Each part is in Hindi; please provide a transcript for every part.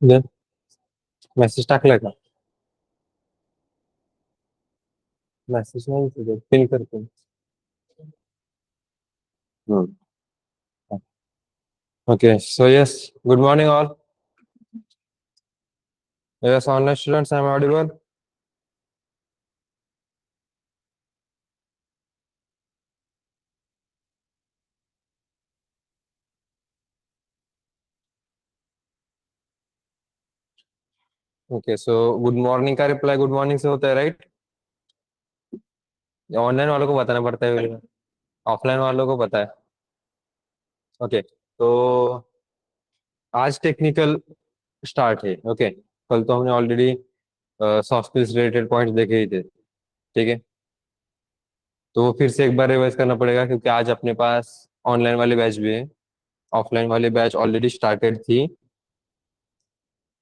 मेसेज टाकलाय का? मेसेज नाही तुझं पिन करतो. Okay, so yes, good morning all. Yes, online students, I'm audible. Okay, so good morning का रिप्लाई गुड मॉर्निंग से होता है, राइट? ऑनलाइन वालों को बताना पड़ता है, ऑफलाइन वालों को पता है. ओके, तो आज टेक्निकल स्टार्ट है. ओके, कल तो हमने already soft skills related points देखे ही थे. ठीक है, तो वो फिर से एक बार रिवाइज करना पड़ेगा क्योंकि आज अपने पास ऑनलाइन वाले बैच भी है. ऑफलाइन वाले बैच ऑलरेडी स्टार्टेड थी.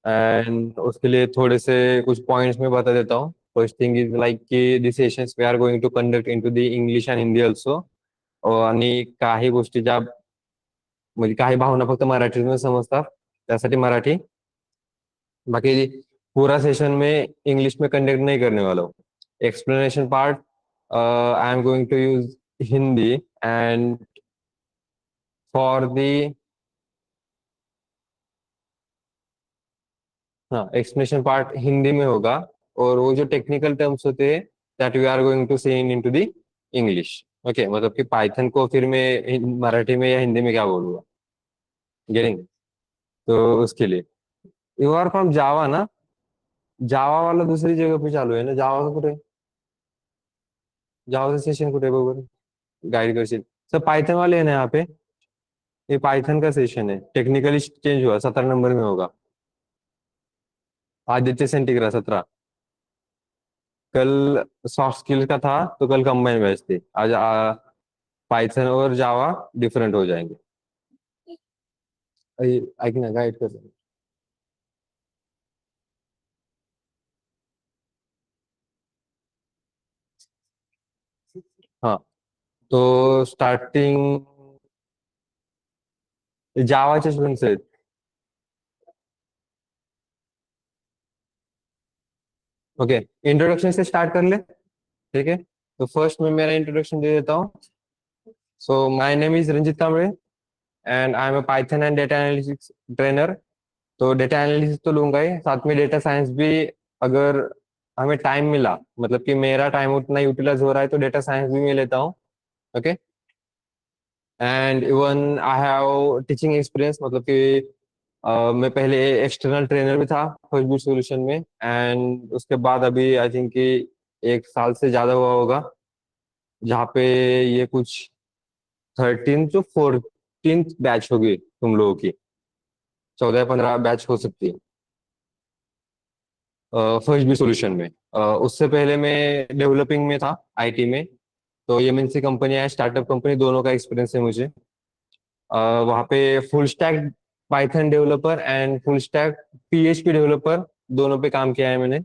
एंड उसके लिए थोड़े से कुछ पॉइंट्स मैं बता देता हूँ. फर्स्ट थिंग इज लाइक की this sessions we are going to conduct into the English and Hindi also. आणि काही गोष्टी ज्या म्हणजे काही भावना फक्त मराठीतून समजतात त्यासाठी मराठी. बाकी पूरा सेशन में इंग्लिश में कंडक्ट नहीं करने वाला हूँ. Explanation part I am going to use Hindi. And for the हाँ, एक्सप्लेनेशन पार्ट हिंदी में होगा. और वो जो टेक्निकल टर्म्स होते हैं that we are going to say into the English. Okay, मतलब कि पाइथन को फिर मैं मराठी में या हिंदी में क्या बोलूँगा. गेटिंग? तो उसके लिए यू आर फ्रॉम जावा ना? जावा वाला दुसरी जगह पे चालू आहे ना? जावा कुठे? जावाचं सेशन कुठे आहे बरोबर? गाइड करशील? सर पाइथन वाले हैं ना यहाँ पे? ये पाइथन का सेशन है, टेक्निकली चेंज हुआ, 17 नंबर में होगा. आदित्य सेंटीग्रा 17. कल सॉफ्ट स्किल का था तो कल कंबाइन बैच थी. आज पाइथन और जावा डिफरेंट हो जाएंगे. ऐक ना, गाइड कर. हाँ, तो स्टार्टिंग जावाचे स्टुडंट्स आहेत. ओके, इंट्रोडक्शन से स्टार्ट कर ले. ठीक है, तो फर्स्ट में मेरा इंट्रोडक्शन दे देता हूँ. So my name is Ranjit Kamble and I am a Python and data analytics trainer. तो डेटा एनालिसिस तो लूंगा ही, साथ में डेटा साइंस भी. अगर हमें टाइम मिला, मतलब कि मेरा टाइम उतना यूटिलाइज हो रहा है तो डेटा साइंस भी मैं लेता हूँ. Okay, and even I have teaching experience, मतलब कि मैं पहले एक्सटर्नल ट्रेनर भी था फर्स्ट बिट सॉल्यूशन में. एंड उसके बाद अभी आई थिंक कि 1 साल से ज्यादा हुआ होगा जहाँ पे ये कुछ 13 to 14 बैच होगी तुम लोगों की. 14 या 15 बैच हो सकती है फर्स्ट बी सॉल्यूशन में. उससे पहले मैं डेवलपिंग में था, आईटी में. तो एमएनसी कंपनी है, स्टार्टअप कंपनी, दोनों का एक्सपीरियंस है मुझे. वहाँ पे full stack Python developer and full stack PHP developer दोनों पे काम किया है मैंने.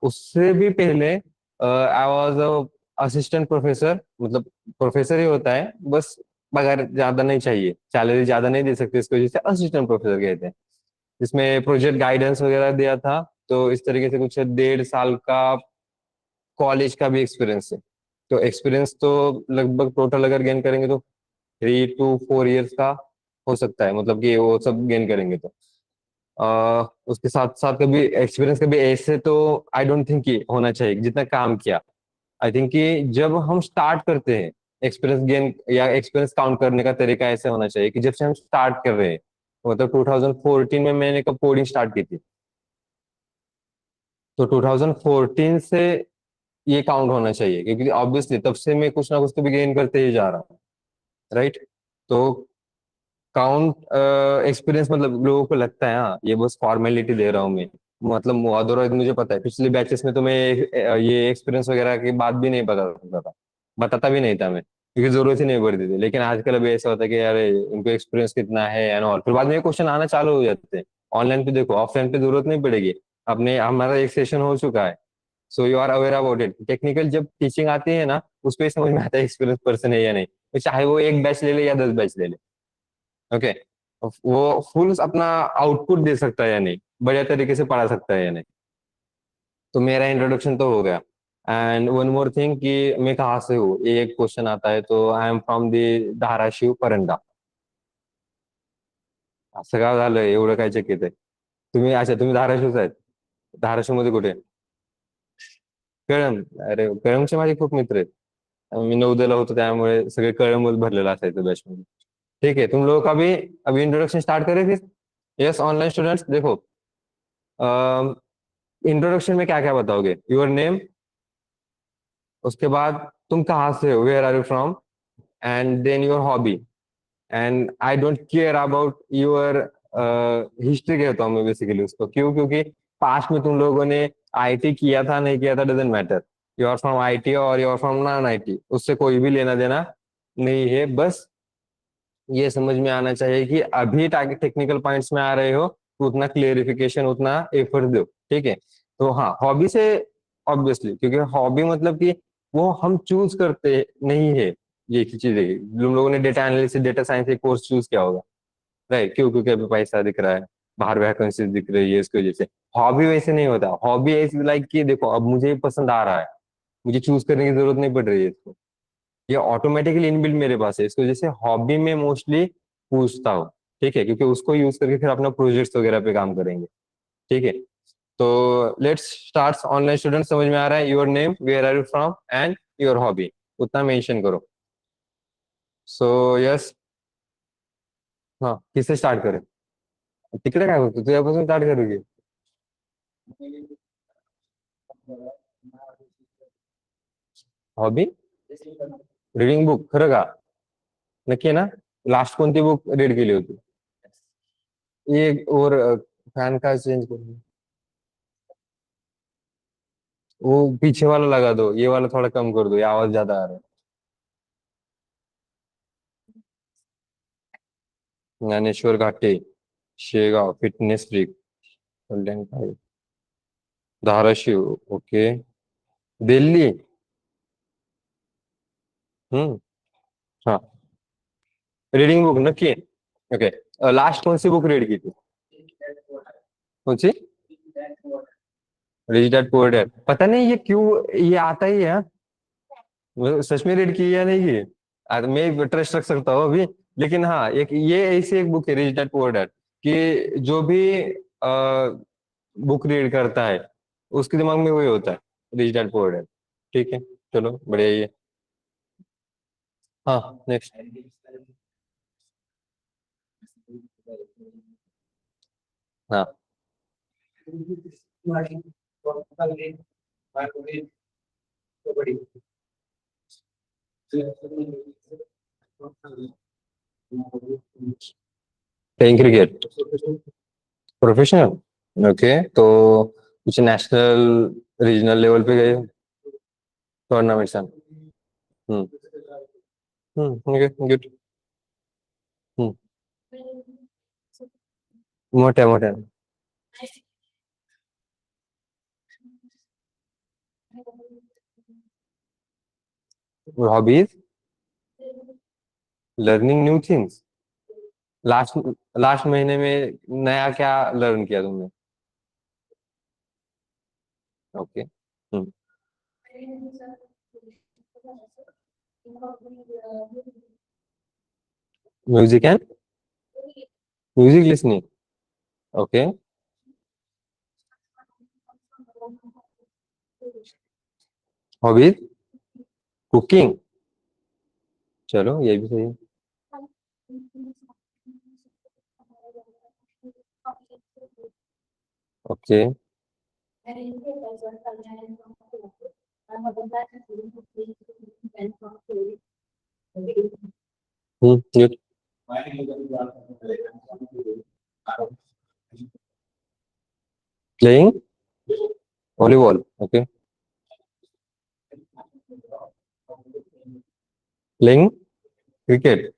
उससे भी पहले आई वाज असिस्टेंट प्रोफेसर. मतलब प्रोफेसर ही होता है बस, पगार ज्यादा नहीं चाहिए, सैलरी ज्यादा नहीं दे सकते, इसकी वजह से असिस्टेंट प्रोफेसर कहते हैं. जिसमें प्रोजेक्ट गाइडेंस वगैरह दिया था. तो इस तरीके से कुछ 1.5 साल का कॉलेज का भी एक्सपीरियंस है. तो एक्सपीरियंस तो लगभग टोटल अगर गेन करेंगे तो 3 to 4 years का हो सकता है, मतलब कि वो सब गेन करेंगे तो. उसके साथ साथ कभी एक्सपीरियंस कभी ऐसे तो आई डोंट थिंक कि होना चाहिए जितना काम किया. आई थिंक कि जब हम स्टार्ट करते हैं एक्सपीरियंस गेन या एक्सपीरियंस काउंट करने का तरीका ऐसे होना चाहिए कि जब से हम स्टार्ट कर रहे हैं. मतलब 2014 में मैंने कब कोडिंग स्टार्ट की थी, तो 2014 से ये काउंट होना चाहिए क्योंकि ऑब्वियसली तब से मैं कुछ ना कुछ तो भी गेन करते ही जा रहा हूँ, राइट? तो काउंट एक्सपीरियंस, मतलब लोगों को लगता है हाँ ये बस फॉर्मेलिटी दे रहा हूँ मैं. मतलब अदरवाइज मुझे पता है पिछले बैचेस में तो मैं ये एक्सपीरियंस वगैरह की बात भी नहीं बताता था, बताता भी नहीं था मैं, क्योंकि जरूरत ही नहीं पड़ती थी. लेकिन आजकल अभी ऐसा होता है कि यार उनको एक्सपीरियंस कितना है एंड ऑल, फिर बाद में ये क्वेश्चन आना चालू हो जाते हैं. ऑनलाइन पे देखो, ऑफलाइन पे जरूरत नहीं पड़ेगी. अपने हमारा एक सेशन हो चुका है. So you are aware about it. Technical जब टीचिंग आती है ना, उसको ही समझ में आता है एक्सपीरियंस पर्सन है या नहीं, तो चाहे वो एक बैच ले ले या 10 बैच ले ले. ओके, वो फुल अपना आउटपुट दे सकता है या नहीं, बढ़िया तरीके से पढ़ा सकता है या नहीं। तो मेरा इंट्रोडक्शन तो हो गया। एंड वन मोर थिंग कि मैं कहाँ से हूँ, ये एक क्वेश्चन आता है। तो I am from the Dharashiv Paranda. असं का झालं, एवढं काय चकित आहे? तुम्ही अच्छा, तुम्ही धाराशिवच आहेत. धाराशिव मध्ये कुठे? कळम. अरे कळमचे माझे खूप मित्र आहेत. मी नवोदयला होतो त्यामुळे सगळे कळमच भरलेलं असायचं बॅच मध्ये. ठीक है, तुम लोगों का भी अभी इंट्रोडक्शन स्टार्ट करें फिर? यस ऑनलाइन स्टूडेंट्स, देखो इंट्रोडक्शन में क्या क्या बताओगे? योर नेम, उसके बाद तुम कहाँ से हो, where are you from, and then your hobby. And I don't care about your history, कहता हूँ मैं बेसिकली उसको, क्यों? क्योंकि पास्ट में तुम लोगों ने आईटी किया था नहीं किया था, doesn't matter. You are from IT और you are from non IT, उससे कोई भी लेना देना नहीं है. बस ये समझ में आना चाहिए कि अभी ताकि टेक्निकल पॉइंट्स में आ रहे हो तो उतना क्लेरिफिकेशन, उतना एफर्ट दो. ठीक है? तो हाँ, हॉबी से ऑब्वियसली, क्योंकि हॉबी मतलब कि वो हम चूज करते नहीं है. ये की चीज है, तुम लोगों ने डेटा एनालिसिस, डेटा साइंस एक कोर्स चूज किया होगा, राइट? क्यों? क्योंकि अभी पैसा दिख रहा है, बाहर वैकेंसीज दिख रही है, इसकी वजह से. हॉबी वैसे नहीं होता. हॉबी इज लाइक कि देखो, अब मुझे ये पसंद आ रहा है, मुझे चूज करने की जरूरत नहीं पड़ रही है इसको, ये ऑटोमेटिकली इनबिल्ट मेरे पास है. इसकी वजह से हॉबी में मोस्टली पूछता हूँ. ठीक है? क्योंकि उसको यूज करके फिर अपना प्रोजेक्ट्स वगैरह पे काम करेंगे. ठीक है? तो लेट्स स्टार्ट. ऑनलाइन स्टूडेंट समझ में आ रहा है? Your name, where are you from, and your hobby, उतना मेंशन करो. So yes. हाँ, किससे स्टार्ट करें? तिकडे काय होतं, तुझ्यापासून स्टार्ट करू की? हॉबी, रीडिंग बुक, खरं का? नक्की ना? लास्ट कोणती बुक रीड केली होती? ये और फैन का चेंज करो. वो पीछे वाला लगा दो, ये वाला थोड़ा कम कर दो, ये आवाज ज्यादा आ रहा है. ज्ञानेश्वर घाटे, शेगाव, फिटनेस फ्रीक, कल्याण काय, धाराशिव, ओके. दिल्ली. हम्म. हाँ, रीडिंग बुक नक्की. ओके. लास्ट कौन सी बुक रीड की थी? कौन सी? Rich dad poor dad. पता नहीं ये क्यों ये आता ही है, हाँ? सच में रीड की या नहीं की? मैं ट्रस्ट रख सकता हूँ अभी. लेकिन हाँ, एक ये ऐसी एक बुक है, रिच डैड पुअर डैड, कि जो भी बुक रीड करता है उसके दिमाग में वही होता है, रिच डैड पुअर डैड. ठीक है, चलो बढ़िया ही है. हाँ, नेक्स्ट. हाँ. Playing cricket, professional, okay. तो कुछ नेशनल, रीजनल लेवल पे गए टूर्नामेंट्स हैं? हम्म. Okay, good. हम्म. मोठ्या मोठ्या. Hobbies, learning new things. Last last महीने में नया क्या लर्न किया तुमने? Okay. Hmm. Music and, music listening, okay. Hobbies, cooking, चलो ये भी सही है. Okay. Good. Playing volleyball, okay. Playing cricket,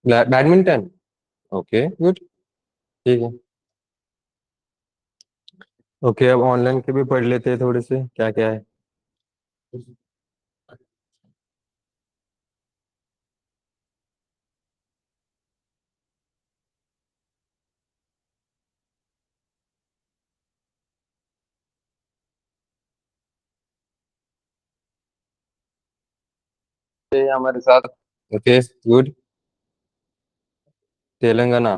badminton, okay, good. ठीक है. ओके, अब ऑनलाइन के भी पढ़ लेते हैं थोड़े से, क्या क्या है. हमारे साथ। Okay, good. Telangana.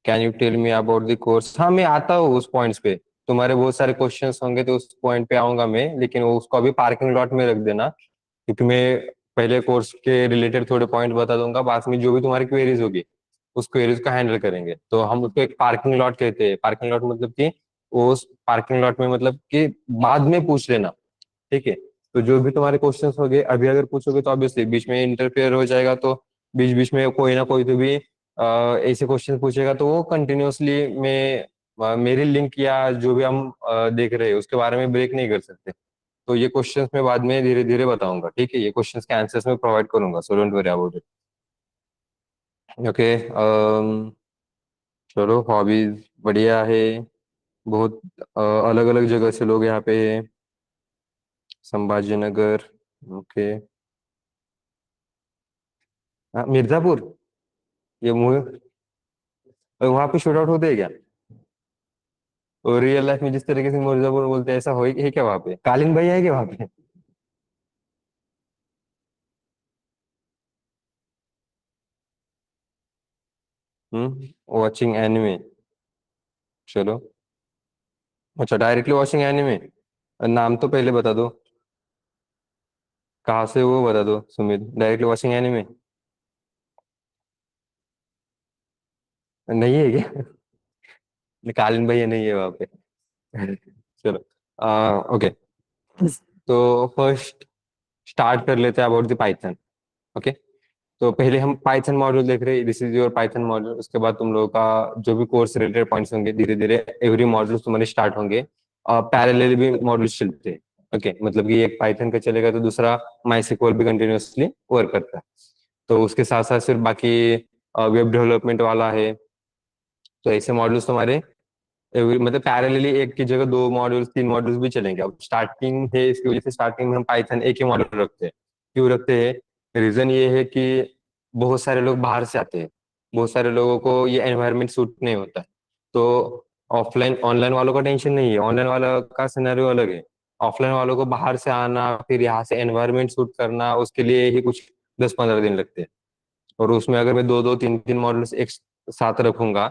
Can you tell me about the course? हाँ, मैं आता हूँ उस पॉइंट्स पे। तुम्हारे बहुत सारे क्वेश्चंस होंगे तो उस पॉइंट पे आऊंगा मैं, लेकिन वो उसको अभी पार्किंग लॉट में रख देना, क्योंकि मैं पहले कोर्स के रिलेटेड थोड़े पॉइंट बता दूंगा, बाद में जो भी तुम्हारी क्वेरीज होगी उस क्वेरीज को हैंडल करेंगे। तो हम उसको एक पार्किंग लॉट कहते हैं। पार्किंग लॉट मतलब कि उस पार्किंग लॉट में मतलब कि बाद में पूछ लेना, ठीक है? तो जो भी तुम्हारे क्वेश्चंस होंगे अभी अगर पूछोगे तो ऑब्वियसली बीच में इंटरफेयर हो जाएगा, तो बीच बीच में कोई ना कोई तो भी ऐसे क्वेश्चन पूछेगा, तो वो कंटिन्यूअसली में मेरी लिंक या जो भी हम देख रहे हैं उसके बारे में ब्रेक नहीं कर सकते। तो ये क्वेश्चंस मैं बाद में धीरे धीरे बताऊंगा, ठीक है? ये क्वेश्चंस के आंसर्स मैं प्रोवाइड करूंगा, सो don't worry about it. Okay. चलो, हॉबीज बढ़िया है। बहुत अलग अलग जगह से लोग यहाँ पे हैं। संभाजी नगर। ओके। हाँ, मिर्जापुर। ये मुझे वहां पे शूट आउट होते हैं क्या? और रियल लाइफ में जिस तरीके से मिर्जापुर बोलते हैं, ऐसा हो है क्या वहां पे? कालीन भाई है क्या वहां पे? Watching anime. चलो। अच्छा, डायरेक्टली वॉचिंग एनिमे। नाम तो पहले बता दो। कहाँ से वो बता दो सुमित, डायरेक्टली वॉचिंग एनिमे। नहीं है क्या? कालीन भैया नहीं है वहां पे। चलो। ओके। तो फर्स्ट स्टार्ट कर लेते हैं अबाउट द पाइथन। ओके। तो पहले हम पाइथन मॉड्यूल देख रहे हैं, this is your Python module. उसके बाद तुम लोगों का जो भी कोर्स रिलेटेड पॉइंट्स होंगे, धीरे धीरे एवरी मॉड्यूल तुम्हारे स्टार्ट होंगे। पैरेलल भी मॉड्यूल्स चलते हैं। ओके, मतलब कि एक पाइथन का चलेगा तो दूसरा माई सिक्वल भी कंटिन्यूअसली वर्क करता है। तो उसके साथ साथ फिर बाकी वेब डेवलपमेंट वाला है। तो ऐसे मॉड्यूल्स तुम्हारे मतलब पैरेलली एक की जगह दो मॉड्यूल्स तीन मॉड्यूल्स भी चलेंगे। अब स्टार्टिंग है, इसकी वजह से स्टार्टिंग में हम पाइथन एक ही मॉड्यूल रखते हैं। क्यों रखते हैं? रीजन ये है कि बहुत सारे लोग बाहर से आते हैं, बहुत सारे लोगों को ये एनवायरनमेंट सूट नहीं होता है। तो ऑफलाइन ऑनलाइन वालों का टेंशन नहीं है, ऑनलाइन वाला का सिनेरियो अलग है। ऑफलाइन वालों को बाहर से आना, फिर यहाँ से एनवायरनमेंट सूट करना, उसके लिए ही कुछ 10-15 दिन लगते हैं। और उसमें अगर मैं दो दो तीन तीन मॉडल्स एक साथ रखूंगा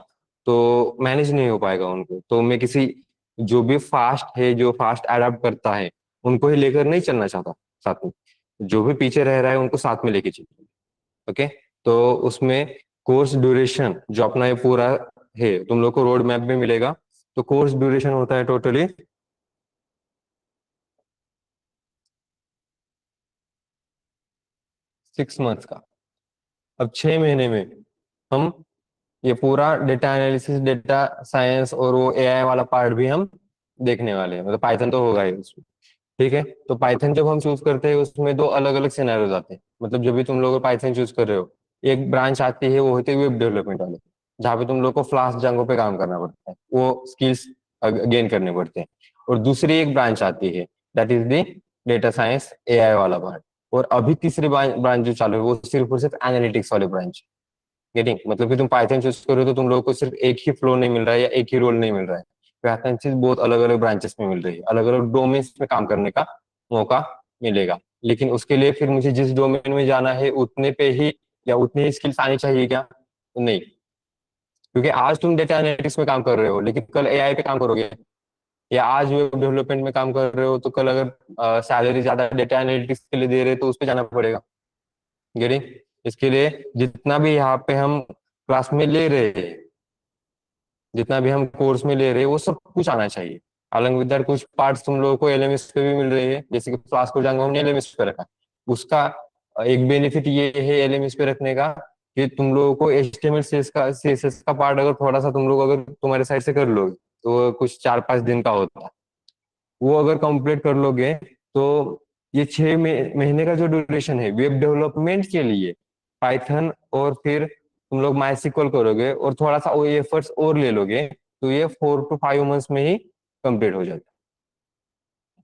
तो मैनेज नहीं हो पाएगा उनको। तो मैं किसी जो भी फास्ट है, जो फास्ट अडाप्ट करता है, उनको ही लेकर नहीं चलना चाहता साथ में। जो भी पीछे रह रहा है उनको साथ में लेके चलिए। ओके। तो उसमें कोर्स ड्यूरेशन जो अपना ये पूरा है, तुम लोग को रोड मैप में मिलेगा। तो कोर्स ड्यूरेशन होता है टोटली 6 मंथ्स का। अब 6 महीने में हम ये पूरा डेटा एनालिसिस, डेटा साइंस और वो एआई वाला पार्ट भी हम देखने वाले हैं। मतलब पाइथन तो होगा ही उसमें, ठीक है? तो पाइथन जब हम चूज करते हैं उसमें दो अलग अलग सिनेरियोज आते हैं। मतलब जब भी तुम लोग पाइथन चूज कर रहे हो, एक ब्रांच आती है वो होती है वेब डेवलपमेंट वाले, जहाँ पे तुम लोग को फ्लास्क जांगो पे काम करना पड़ता है, वो स्किल्स गेन करने पड़ते हैं। और दूसरी एक ब्रांच आती है, that is the data science AI वाला पार्ट। और अभी तीसरी ब्रांच जो चालू है वो सिर्फ और सिर्फ एनालिटिक्स वाली ब्रांच। गेटिंग? मतलब कि तुम पाइथन चूज करो तो तुम लोगों को सिर्फ एक ही फ्लो नहीं मिल रहा है या एक ही रोल नहीं मिल रहा है। वैकेंसीज बहुत अलग अलग ब्रांचेस में मिल रही है, अलग अलग डोमेन्स में काम करने का मौका मिलेगा। लेकिन उसके लिए फिर मुझे जिस डोमेन में जाना है उतने पे ही या उतनी ही स्किल्स आनी चाहिए क्या? नहीं। क्योंकि आज तुम डेटा एनालिटिक्स में काम कर रहे हो लेकिन कल एआई पे काम करोगे, या आज वेब डेवलपमेंट में काम कर रहे हो तो कल अगर सैलरी ज्यादा डेटा एनालिटिक्स के लिए दे रहे हो तो उस पर जाना पड़ेगा। गेटिंग? इसके लिए जितना भी यहाँ पे हम क्लास में ले रहे हैं, जितना भी हम कोर्स में ले रहे हैं वो सब कुछ आना चाहिए। अलॉन्ग विद दैट कुछ पार्ट्स तुम लोगों को एलएमएस पे भी मिल रही है, जैसे कि फ्लास्क को जांगो हमने एलएमएस पे रखा। उसका एक बेनिफिट ये है एलएमएस पे रखने का कि तुम लोगों को एचटीएमएल सीएसएस का पार्ट अगर थोड़ा सा तुम लोग अगर तुम्हारे साइड से कर लोगे तो वो कुछ 4-5 दिन का होता है। वो अगर कंप्लीट कर लोगे तो ये 6 महीने का जो ड्यूरेशन है वेब डेवलपमेंट के लिए, पाइथन और फिर तुम लोग माई सिक्वल करोगे और थोड़ा सा वो एफर्ट्स और ले लोगे, तो ये 4 to 5 मंथ्स में ही कंप्लीट हो जाता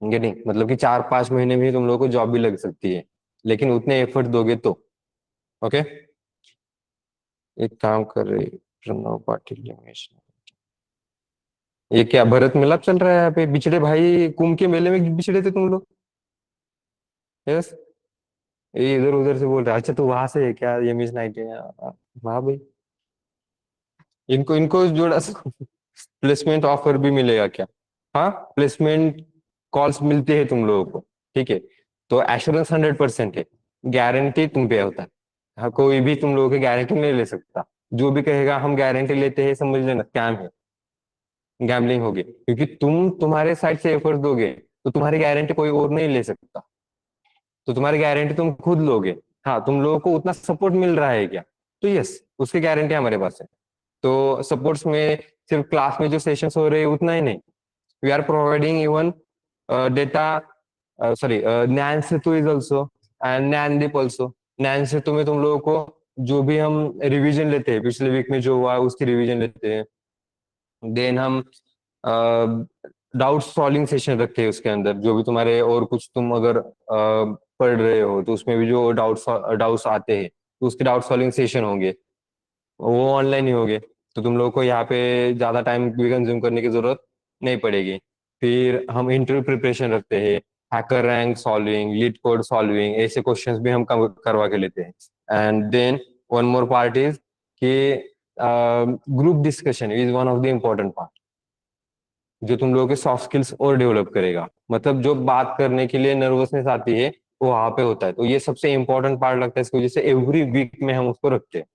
है। गेटिंग? मतलब कि 4-5 महीने में ही तुम लोगों को जॉब भी लग सकती है, लेकिन उतने एफर्ट दोगे तो। ओके। एक काम कर रहे, प्रणव पाटिल रमेश। ये क्या भरत मिलाप चल रहा है यहाँ पे? बिछड़े भाई कुंभ के मेले में बिछड़े थे तुम लोग? यस। ये इधर उधर से बोल रहा है, अच्छा तू वहां से है क्या, ये मिस नाइट है? वाह भाई, इनको इनको जोड़ा प्लेसमेंट ऑफर भी मिलेगा क्या? हाँ, प्लेसमेंट कॉल्स मिलती है तुम लोगों को, ठीक है। तो एश्योरेंस 100% है, गारंटी तुम पे होता है। हाँ, कोई भी तुम लोगों की गारंटी नहीं ले सकता। जो भी कहेगा हम गारंटी लेते हैं, समझ लेना स्कैम है, गैम्बलिंग होगी, क्योंकि तुम तुम्हारे साइड से एफर्ट दोगे तो तुम्हारी गारंटी कोई और नहीं ले सकता। तो तुम्हारी गारंटी तुम खुद लोगे। हाँ, तुम लोगों को उतना सपोर्ट मिल रहा है क्या? तो यस, उसकी गारंटी हमारे पास है। तो सपोर्ट्स में सिर्फ क्लास में जो सेशंस हो रहे हैं उतना ही नहीं, we are providing even data, sorry, Gyan Setu is also, and Gyandeep also. Gyan Setu में तुम लोगों को जो भी हम रिवीजन लेते हैं, पिछले वीक में जो हुआ उसकी रिवीजन लेते हैं। देन हम डाउट सॉल्विंग सेशन रखते हैं उसके अंदर, जो भी तुम्हारे और कुछ तुम अगर पढ़ रहे हो तो उसमें भी जो डाउट्स डाउट्स आते हैं तो उसके डाउट सॉल्विंग सेशन होंगे, वो ऑनलाइन ही होंगे। तो तुम लोगों को यहाँ पे ज्यादा टाइम भी कंज्यूम करने की जरूरत नहीं पड़ेगी। फिर हम इंटरव्यू प्रिपरेशन रखते हैं, hacker rank solving, lead code solving, ऐसे क्वेश्चंस भी हम करवा के लेते हैं। And then one more part is कि group discussion is one of the important part, जो तुम लोगों के सॉफ्ट स्किल्स और डेवलप करेगा। मतलब जो बात करने के लिए नर्वसनेस आती है वो वहां पे होता है, तो ये सबसे इंपॉर्टेंट पार्ट लगता है, इसकी वजह से एवरी वीक में हम उसको रखते हैं।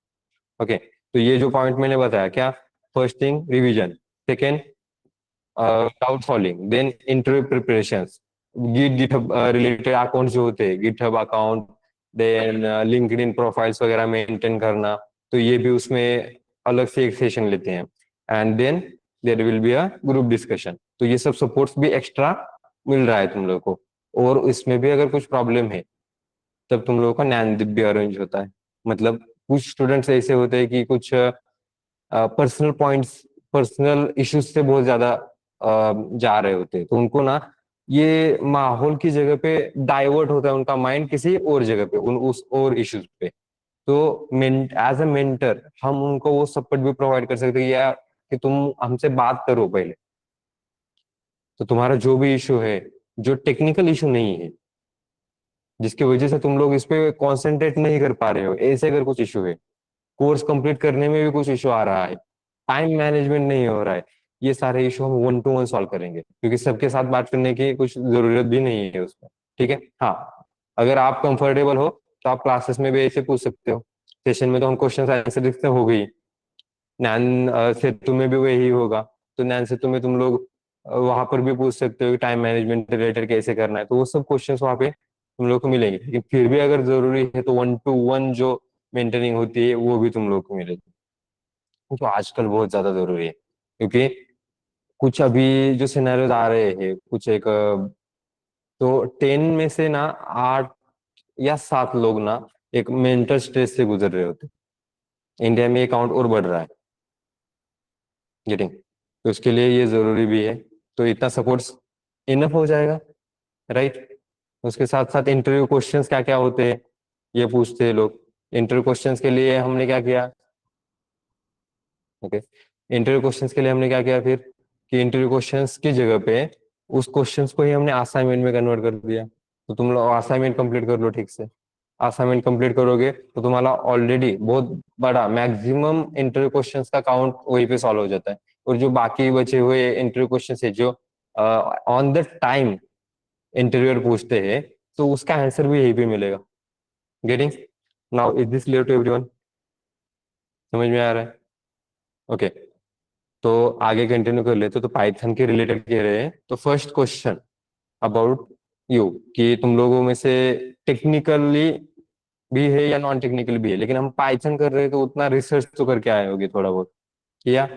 ओके, तो ये जो पॉइंट मैंने बताया क्या, first thing revision, second doubt solving, then interview preparations, GitHub related account जो होते हैं, GitHub account, then LinkedIn profiles वगैरह मेंटेन करना, तो ये भी उसमें अलग से एक सेशन लेते हैं। And then there will be a group discussion. तो ये सब सपोर्ट्स भी एक्स्ट्रा मिल रहा है तुम लोगों को। और इसमें भी अगर कुछ प्रॉब्लम है तब तुम लोगों का ज्ञानदीप भी अरेंज होता है। मतलब कुछ स्टूडेंट्स ऐसे होते हैं कि कुछ पर्सनल पॉइंट्स, पर्सनल इश्यूज से बहुत ज्यादा जा रहे होते हैं, तो उनको ना ये माहौल की जगह पे डाइवर्ट होता है उनका माइंड किसी और जगह पे, उन उस और इश्यूज पे। तो एज अ मेंटर हम उनको वो सपोर्ट भी प्रोवाइड कर सकते हैं, या कि तुम हमसे बात करो पहले, तो तुम्हारा जो भी इशू है, जो टेक्निकल इशू नहीं है, जिसकी वजह से तुम लोग इस पे कॉन्सेंट्रेट नहीं कर पा रहे हो, ऐसे अगर कुछ इशू है, कोर्स कंप्लीट करने में भी कुछ इशू आ रहा है, टाइम मैनेजमेंट नहीं हो रहा है, ये सारे इशू हम 1 to 1 सॉल्व करेंगे, क्योंकि सबके साथ बात करने की कुछ जरूरत भी नहीं है उसमें। ठीक है, हाँ, अगर आप कंफर्टेबल हो तो आप क्लासेस में भी ऐसे पूछ सकते हो। सेशन में तो हम क्वेश्चन आंसर लिखते हो गई, ज्ञान सेतु में भी वही होगा, तो ज्ञान सेतु में तुम लोग वहां पर भी पूछ सकते हो कि टाइम मैनेजमेंट रिलेटेड कैसे करना है, तो वो सब क्वेश्चंस वहां पे तुम लोग को मिलेंगे। लेकिन फिर भी अगर जरूरी है तो 1 to 1 जो मेंटरिंग होती है वो भी तुम लोग को मिलेगी, वो तो आजकल बहुत ज्यादा जरूरी है। क्योंकि कुछ अभी जो सिनेरियोज आ रहे हैं, कुछ एक तो 10 में से ना 8 या 7 लोग ना एक मेंटल स्ट्रेस से गुजर रहे होते हैं। इंडिया में ये काउंट और बढ़ रहा है, गेटिंग। तो उसके लिए ये जरूरी भी है, तो इतना सपोर्ट्स इनफ हो जाएगा, राइट। उसके साथ साथ इंटरव्यू क्वेश्चंस क्या क्या होते हैं ये पूछते हैं लोग। इंटरव्यू क्वेश्चंस के लिए हमने क्या किया, ओके, इंटरव्यू क्वेश्चंस के लिए हमने क्या किया फिर, कि इंटरव्यू क्वेश्चंस की जगह पे उस क्वेश्चंस को ही हमने असाइनमेंट में कन्वर्ट कर दिया। तो तुम लोग असाइनमेंट कंप्लीट कर लो ठीक से। असाइनमेंट कंप्लीट करोगे तो तुम्हारा ऑलरेडी बहुत बड़ा मैक्सिमम इंटरव्यू क्वेश्चंस का काउंट वहीं पे सॉल्व हो जाता है। और जो बाकी बचे हुए इंटरव्यू क्वेश्चंस है जो ऑन द टाइम इंटरव्यूअर पूछते हैं, तो उसका आंसर भी यहीं पे मिलेगा। Getting, now is this clear to everyone? समझ में आ रहा है? ओके, तो आगे कंटिन्यू कर लेते, तो पाइथन के रिलेटेड कह रहे हैं, तो फर्स्ट क्वेश्चन अबाउट यू, कि तुम लोगों में से टेक्निकली भी है या नॉन टेक्निकल भी है, लेकिन हम पाइथन कर रहे हैं तो उतना रिसर्च तो करके आए होगे थोड़ा बहुत, किया?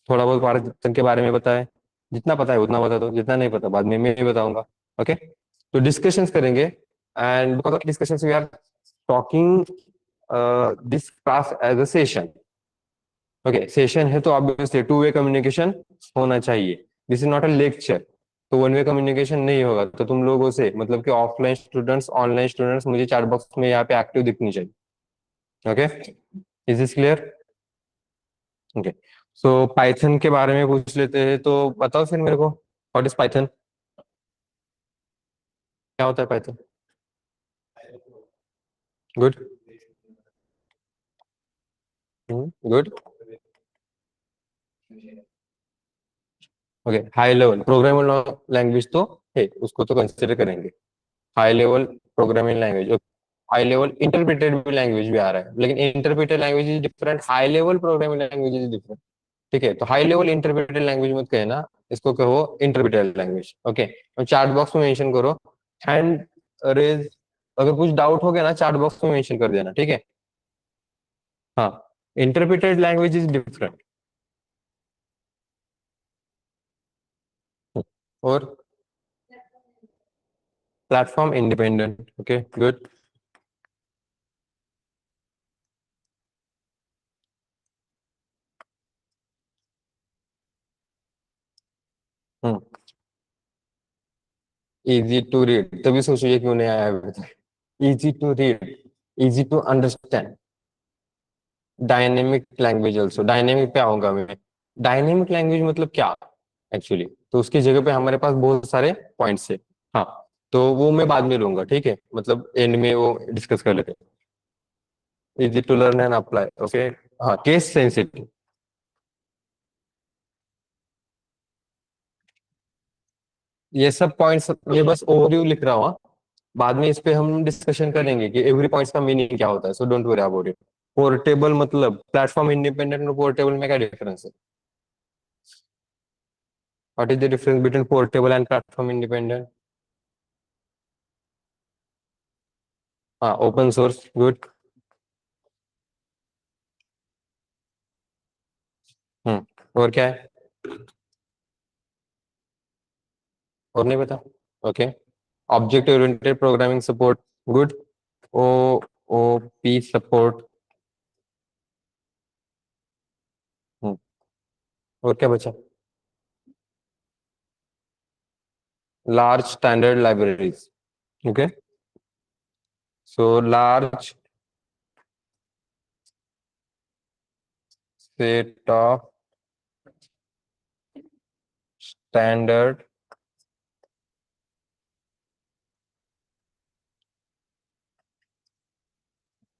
थोड़ा बहुत पाइथन के बारे में बताए, जितना पता है उतना बता दो, जितना नहीं पता बाद में मैं ही बताऊंगा। ओके, तो डिस्कशंस करेंगे, and because of discussions we are talking this class as a session. Okay, session है तो ऑब्वियसली 2 वे कम्युनिकेशन होना चाहिए, this is not a lecture. तो 1 वे कम्युनिकेशन नहीं होगा तो तुम लोगों से, मतलब कि ऑफलाइन स्टूडेंट्स, ऑनलाइन स्टूडेंट्स, मुझे चैट बॉक्स में यहाँ पे एक्टिव दिखनी चाहिए। Okay, is this clear? Okay, so Python के बारे में पूछ लेते हैं, तो बताओ फिर मेरे को, व्हाट इज पाइथन, क्या होता है Python? Good. Good. Okay, high level programming language तो है, उसको तो कंसिडर करेंगे। High level programming language, high level interpreted भी लैंग्वेज भी आ रहा है, लेकिन interpreted language is different, high level programming language is different. ठीक है, तो हाई लेवल इंटरप्रेटेड लैंग्वेज मत कहना, इसको कहो इंटरप्रेटेड लैंग्वेज। ओके, और चैट बॉक्स में मेंशन करो, हैंड रेज, अगर कुछ डाउट हो गया ना चैट बॉक्स में मेंशन कर देना, ठीक है। हाँ, इंटरप्रेटेड लैंग्वेज इज डिफरेंट। और platform independent, okay good. Easy to read, तभी सोचो ये क्यों नहीं आया अभी तक। Easy to read, easy to understand, dynamic language also, dynamic पे आऊंगा मैं। डायनेमिक लैंग्वेज मतलब क्या एक्चुअली, तो उसकी जगह पे हमारे पास बहुत सारे पॉइंट्स है। हाँ, तो वो मैं बाद में लूंगा, ठीक है, मतलब एंड में वो डिस्कस कर लेते हैं। Easy to learn and apply, okay. हाँ, केस सेंसिटिव, ये सब पॉइंट्स ये बस ओवरव्यू लिख रहा हूँ, हाँ। बाद में इस पे हम डिस्कशन करेंगे कि एवरी पॉइंट्स का मीनिंग क्या होता है, so don't worry about it. Portable मतलब प्लेटफॉर्म इंडिपेंडेंट और पोर्टेबल में क्या डिफरेंस है? What is the difference between portable and platform independent? हाँ, ओपन सोर्स, गुड। और क्या है? और नहीं पता? Okay, object oriented programming support, good. O O P support. और क्या बचा? Large standard libraries, okay. So large set of standard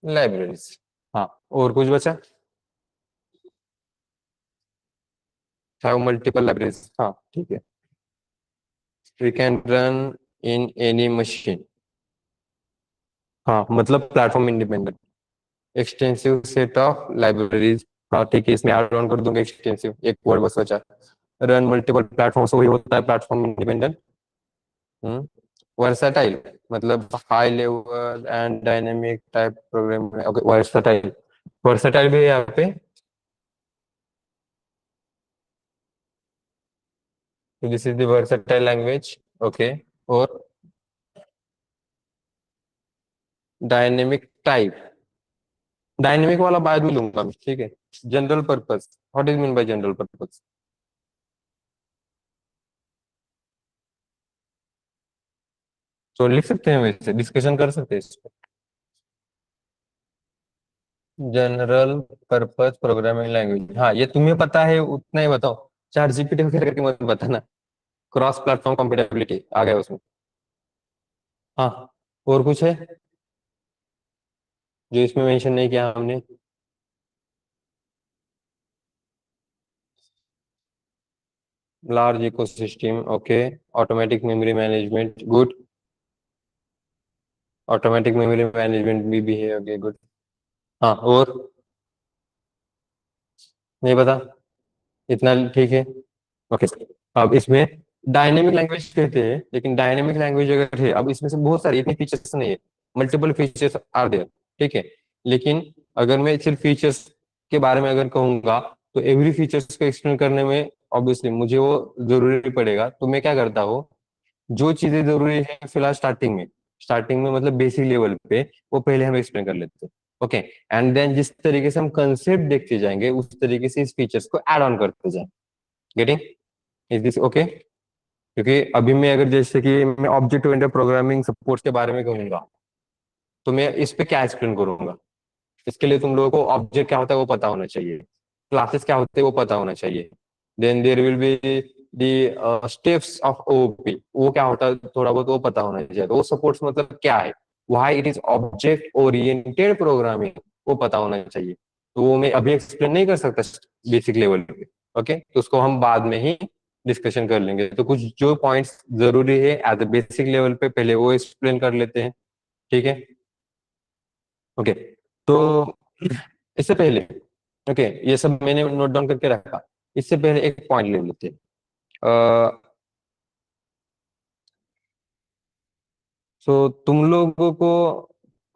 libraries. हाँ, और कुछ बचा? हैव मल्टीपल लाइब्रेरीज, हाँ ठीक है। We can run in any machine, हाँ मतलब platform independent. Extensive set of libraries, हाँ ठीक है, इसमें ऐड ऑन कर दूंगा एक्सटेंसिव, एक वर्ड बस बचा। रन मल्टीपल प्लेटफॉर्म, वही होता है प्लेटफॉर्म इंडिपेंडेंट। हम्म, वर्सटाइल मतलब high level and dynamic type program, okay versatile, versatile भी है यहाँ पे। This is the versatile language, okay. और डायनेमिक टाइप, डायनेमिक वाला बाद में लूंगा मैं, ठीक है। General purpose, what is mean by general purpose? तो लिख सकते हैं, वैसे डिस्कशन कर सकते हैं इस पे। जनरल पर्पस प्रोग्रामिंग लैंग्वेज, हाँ ये तुम्हें पता है उतना ही बताओ, चार जीपीटी वगैरह करके मत बताना। क्रॉस प्लेटफॉर्म कंपेटेबिलिटी आ गया उसमें। हाँ, और कुछ है जो इसमें मेंशन नहीं किया हमने? Large ecosystem, okay. Automatic memory management, good. Automatic memory management भी है, ओके गुड। हाँ, और नहीं पता, इतना ठीक है, ओके। अब इसमें डायनेमिक लैंग्वेज कहते हैं, लेकिन डायनेमिक लैंग्वेज अगर है, अब इसमें से बहुत सारे इतने फीचर्स नहीं है, मल्टीपल फीचर्स आर देयर, ठीक है। लेकिन अगर मैं सिर्फ फीचर्स के बारे में अगर कहूंगा, तो एवरी फीचर्स को एक्सप्लेन करने में ऑब्वियसली मुझे वो जरूरी पड़ेगा, तो मैं क्या करता हूँ, जो चीजें जरूरी है फिलहाल स्टार्टिंग में मतलब बेसिक लेवल पे, वो पहले हम एक्सप्लेन कर लेते हैं, ओके। एंड देन जिस तरीके से हम कंसेप्ट देखते जाएंगे, उस तरीके से इस फीचर्स को ऐड ऑन करते जाएंगे। गेटिंग? Is this okay? क्योंकि अभी मैं अगर जैसे कि मैं ऑब्जेक्ट ओरिएंटेड प्रोग्रामिंग सपोर्ट के बारे में कहूंगा, तो मैं इस पे क्या एक्सप्लेन करूंगा? इसके लिए तुम लोगों को ऑब्जेक्ट क्या होता है वो पता होना चाहिए, क्लासेस क्या होते हैं वो पता होना चाहिए। Then there will be the steps of OOP, वो क्या होता है थोड़ा बहुत वो पता होना चाहिए, तो वो सपोर्ट्स मतलब क्या है, why it is object oriented programming, वो पता होना चाहिए। तो वो मैं अभी एक्सप्लेन नहीं कर सकता बेसिक लेवल पे। ओके, तो उसको हम बाद में ही डिस्कशन कर लेंगे। तो कुछ जो पॉइंट्स जरूरी है एट द बेसिक लेवल पे पहले वो एक्सप्लेन कर लेते हैं। ठीक है। ओके, तो इससे पहले, ओके, ये सब मैंने नोट डाउन करके रखा। इससे पहले एक पॉइंट ले लेते हैं। सो तुम लोगों को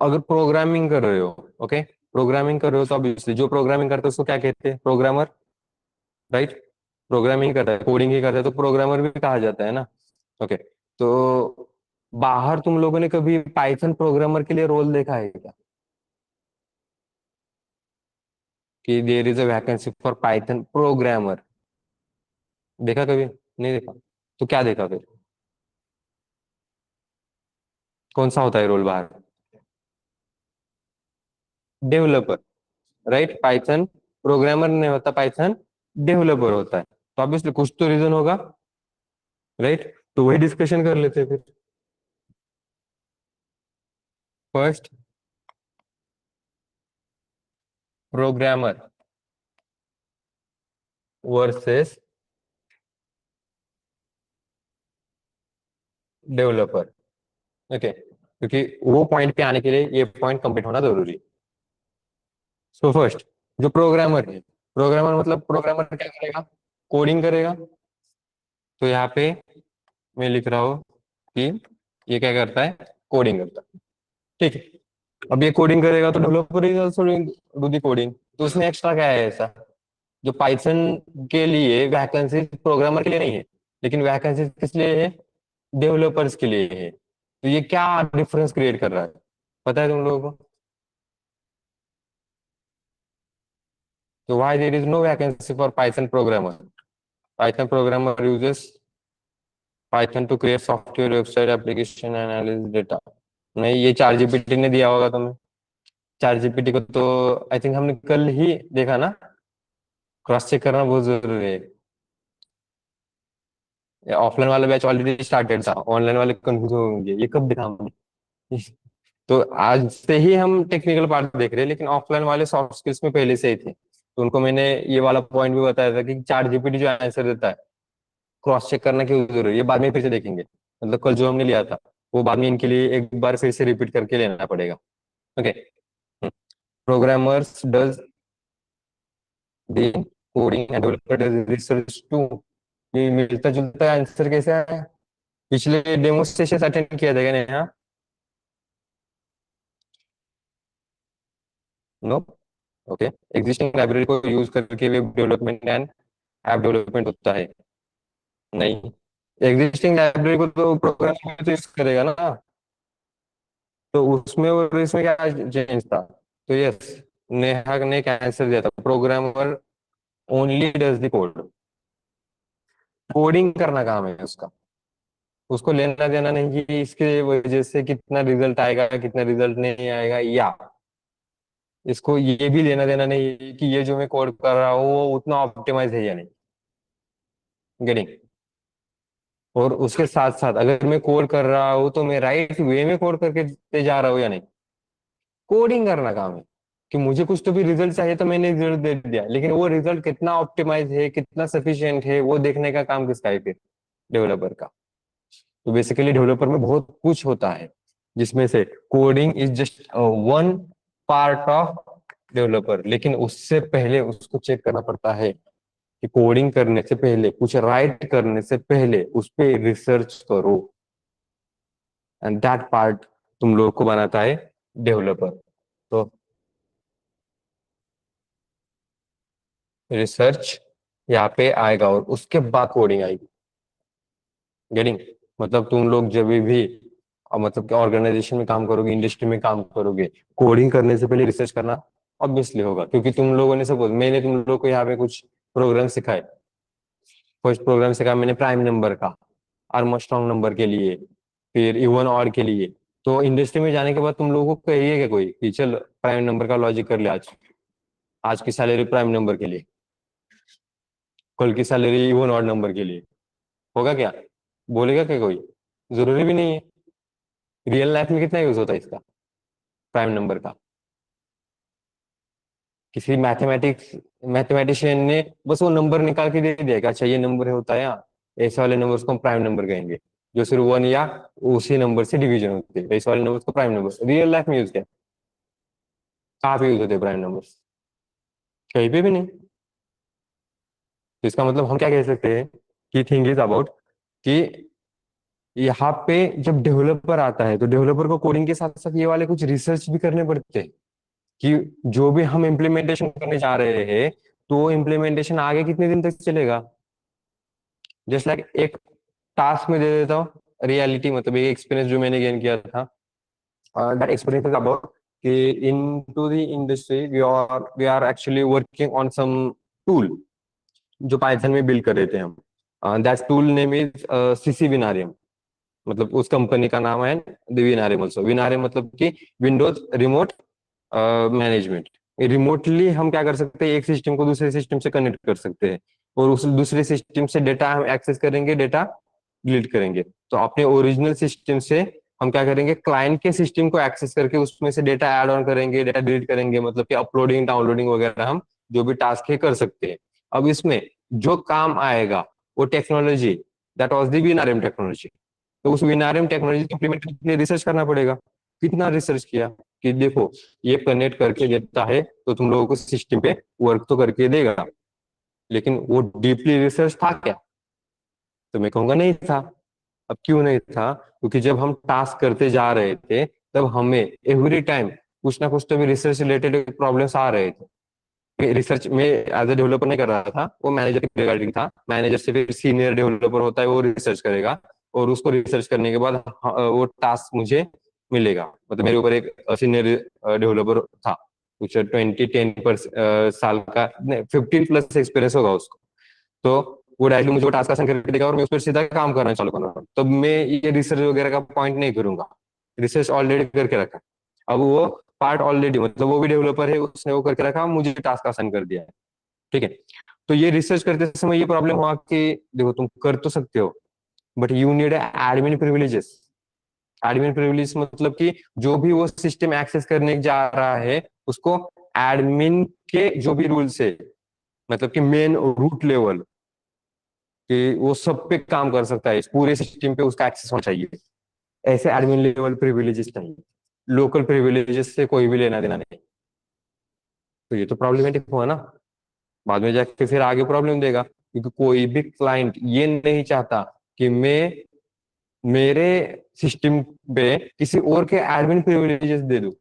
अगर प्रोग्रामिंग कर रहे हो, ओके, प्रोग्रामिंग कर रहे हो तो ऑब्वियसली जो प्रोग्रामिंग करते हैं उसको क्या कहते हैं? Programmer, right. प्रोग्रामिंग करता है, कोडिंग ही करता है तो प्रोग्रामर भी कहा जाता है ना। ओके, तो बाहर तुम लोगों ने कभी पाइथन प्रोग्रामर के लिए रोल देखा है क्या? कि there is a vacancy for Python programmer, देखा कभी? नहीं देखा? तो क्या देखा फिर? कौन सा होता है रोल बाहर? Developer, right. पाइथन प्रोग्रामर नहीं होता, पाइथन डेवलपर होता है। तो ऑब्वियसली कुछ तो रीजन होगा, राइट। तो वही डिस्कशन कर लेते हैं फिर। First, programmer versus developer. Okay, क्योंकि वो पॉइंट पे आने के लिए ये पॉइंट कंप्लीट होना जरूरी है। सो फर्स्ट, जो प्रोग्रामर है, प्रोग्रामर मतलब प्रोग्रामर क्या करेगा? कोडिंग करेगा। तो यहाँ पे मैं लिख रहा हूँ कि ये क्या करता है? कोडिंग करता है। ठीक है। अब ये कोडिंग करेगा तो developer is also do the coding. तो उसमें एक्स्ट्रा क्या है ऐसा जो पाइथन के लिए वैकेंसी प्रोग्रामर के लिए नहीं है, लेकिन वैकेंसी किस लिए है? डेवलपर्स के लिए है। तो ये क्या डिफरेंस क्रिएट कर रहा है, पता है तुम लोगों को? तो why there is no vacancy for Python programmer? Python programmer uses Python to create software, website, application, analysis data. नहीं, ये चार जीपीटी ने दिया होगा तुम्हें। चार जीपीटी को तो आई थिंक हमने कल ही देखा ना। क्रॉस चेक करना बहुत जरूरी है। ऑफलाइन वाला बैच ऑलरेडी स्टार्टेड था, ऑनलाइन वाले कंफ्यूज होंगे ये कब दिखा हमने। तो आज से ही हम टेक्निकल पार्ट देख रहे हैं, लेकिन ऑफलाइन वाले सॉफ्ट स्किल्स में पहले से ही थे। तो उनको मैंने ये वाला पॉइंट भी बताया था कि चार जीपीटी जो आंसर देता है, क्रॉस चेक करना क्यों जरूरी है, ये बाद में फिर से देखेंगे। मतलब कल जो हमने लिया था वो बाद में इनके लिए एक बार फिर से रिपीट करके लेना पड़ेगा। Okay, programmers does the coding and developer does research too. ये मिलता जुलता आंसर कैसे आया? पिछले डेमोस्ट्रेशन अटेंड किया था क्या? नहीं, हाँ? नो। ओके, एग्जिस्टिंग लाइब्रेरी को यूज करके web development and app development होता है? नहीं, एग्जिस्टिंग लाइब्रेरी को तो प्रोग्राम तो यूज करेगा ना। तो उसमें और इसमें क्या चेंज था? तो यस, नेहा ने क्या आंसर दिया था? Programmer only does the code, coding करना काम है उसका। उसको लेना देना नहीं कि इसके वजह से कितना रिजल्ट आएगा कितना रिजल्ट नहीं आएगा, या इसको ये भी लेना देना नहीं है कि ये जो मैं कोड कर रहा हूँ वो उतना ऑप्टिमाइज है या नहीं। गेटिंग? और उसके साथ साथ अगर मैं कोड कर रहा हूँ तो मैं राइट वे में कोड करके दे जा रहा हूँ या नहीं। कोडिंग करना काम है कि मुझे कुछ तो भी रिजल्ट चाहिए तो मैंने रिजल्ट दे दिया, लेकिन वो रिजल्ट कितना ऑप्टिमाइज है कितना सफिशिएंट है वो देखने का काम किसका है फिर? डेवलपर का। तो बेसिकली डेवलपर में बहुत कुछ होता है, जिसमें से coding is just one part of developer. लेकिन उससे पहले उसको चेक करना पड़ता है कि कोडिंग करने से पहले, कुछ राइट करने से पहले उस पर रिसर्च करो। एंड दैट पार्ट तुम लोग को बनाता है डेवलपर। तो रिसर्च यहाँ पे आएगा और उसके बाद कोडिंग आएगी। गेटिंग? मतलब तुम लोग जब भी मतलब कि ऑर्गेनाइजेशन में काम करोगे, इंडस्ट्री में काम करोगे, कोडिंग करने से पहले रिसर्च करना ऑब्वियसली होगा। क्योंकि तुम लोगों ने सपोज मैंने तुम लोग को यहाँ पे कुछ प्रोग्राम सिखाए। फर्स्ट प्रोग्राम सिखाया मैंने प्राइम नंबर का, आर्मस्ट्रॉन्ग नंबर के लिए, फिर इवन ऑड के लिए। तो इंडस्ट्री में जाने के बाद तुम लोगों को कहिए क्या कोई कि चल प्राइम नंबर का लॉजिक कर ले आज, आज की सैलरी प्राइम नंबर के लिए, कल की सैलरी इवन ऑड नंबर के लिए, होगा क्या? बोलेगा क्या कोई? जरूरी भी नहीं है। रियल लाइफ में कितना यूज होता है इसका, प्राइम नंबर का? किसी मैथमेटिशियन ने बस वो नंबर निकाल के दे दिया कि अच्छा ये नंबर होता है, यहाँ ऐसे वाले नंबर्स को हम प्राइम नंबर कहेंगे, जो सिर्फ वन या उसी नंबर से डिवीजन होती है, ऐसे वाले नंबर्स को प्राइम नंबर। रियल लाइफ में यूज क्या, कहाँ पे यूज होते हैं प्राइम नंबर्स? कहीं पे भी नहीं। तो इसका मतलब हम क्या कह सकते हैं कि थिंग इज अबाउट कि यहाँ पे जब डेवलपर आता है तो डेवलपर को कोडिंग के साथ साथ ये वाले कुछ रिसर्च भी करने पड़ते हैं कि जो भी हम इम्प्लीमेंटेशन करने जा रहे हैं तो इम्प्लीमेंटेशन आगे कितने दिन तक चलेगा। जस्ट लाइक एक टास्क में दे देता हूँ, रियलिटी मतलब एक एक्सपीरियंस जो मैंने गेन किया था, दैट एक्सपीरियंस इज अबाउट कि into the industry we are actually working on some tool जो पाइथन में बिल्ड कर रहे थे हम। That tool name is CC विनारियम, मतलब उस कंपनी का नाम है विनारियम ऑल्सो। विनारियम मतलब कि विंडोज रिमोट मैनेजमेंट। रिमोटली हम क्या कर सकते हैं, एक सिस्टम को दूसरे सिस्टम से कनेक्ट कर सकते हैं और उस दूसरे सिस्टम से डेटा हम एक्सेस करेंगे, डेटा डिलीट करेंगे। तो अपने ओरिजिनल सिस्टम से हम क्या करेंगे, क्लाइंट के सिस्टम को एक्सेस करके उसमें से डेटा ऐड ऑन करेंगे, डेटा डिलीट करेंगे, मतलब कि अपलोडिंग डाउनलोडिंग वगैरह हम जो भी टास्क है कर सकते हैं। अब इसमें जो काम आएगा वो टेक्नोलॉजी, दैट वाज दी विनारियम टेक्नोलॉजी। तो उस विनारियम टेक्नोलॉजी को इम्प्लीमेंट करने के लिए रिसर्च करना पड़ेगा। कितना रिसर्च किया कि देखो ये कनेक्ट करके देता है तो तुम लोगों को सिस्टम पे वर्क तो करके देगा, लेकिन वो डीपली रिसर्च था क्या? तो मैं कहूंगा नहीं था। अब क्यों नहीं था? क्योंकि जब हम टास्क करते जा रहे थे तब हमें एवरी टाइम कुछ ना कुछ तो भी रिसर्च रिलेटेड प्रॉब्लम्स आ रहे थे। रिसर्च में एज ए डेवलपर नहीं कर रहा था, वो मैनेजर के रिगार्डिंग था। मैनेजर से फिर सीनियर डेवलपर होता है वो रिसर्च करेगा और उसको रिसर्च करने के बाद वो टास्क मुझे मिलेगा। मतलब मेरे ऊपर एक सीनियर डेवलपर था, कुछ 20-10 साल का, 15+ एक्सपीरियंस होगा उसको। तो वो डायरेक्टली मुझे वो टास्क असाइन करके देगा और मैं उस पर सीधा काम करना चालू करूंगा। तब मैं ये रिसर्च वगैरह का पॉइंट नहीं करूंगा, रिसर्च ऑलरेडी करके रखा। अब वो पार्ट ऑलरेडी, मतलब वो भी डेवलपर है, उसने वो करके रखा, मुझे टास्क असाइन कर दिया है। ठीक है। तो ये रिसर्च करते समय ये प्रॉब्लम हुआ कि देखो तुम कर तो सकते हो but you need admin privileges. Admin privilege मतलब कि जो भी वो सिस्टम एक्सेस करने जा रहा है उसको एडमिन के जो भी रूल्स है, मतलब कि मेन रूट लेवल, कि वो सब पे काम कर सकता है, इस पूरे सिस्टम पे उसका एक्सेस होना चाहिए। ऐसे एडमिन लेवल प्रिविलेजेस चाहिए। लोकल प्रिविलेजेस से कोई भी लेना देना नहीं। तो ये तो प्रॉब्लमेटिक हुआ ना, बाद में जाके फिर आगे प्रॉब्लम देगा, क्योंकि कोई भी क्लाइंट ये नहीं चाहता कि मैं मेरे सिस्टम पे किसी और के एडमिन प्रिविलेजेस दे दूं।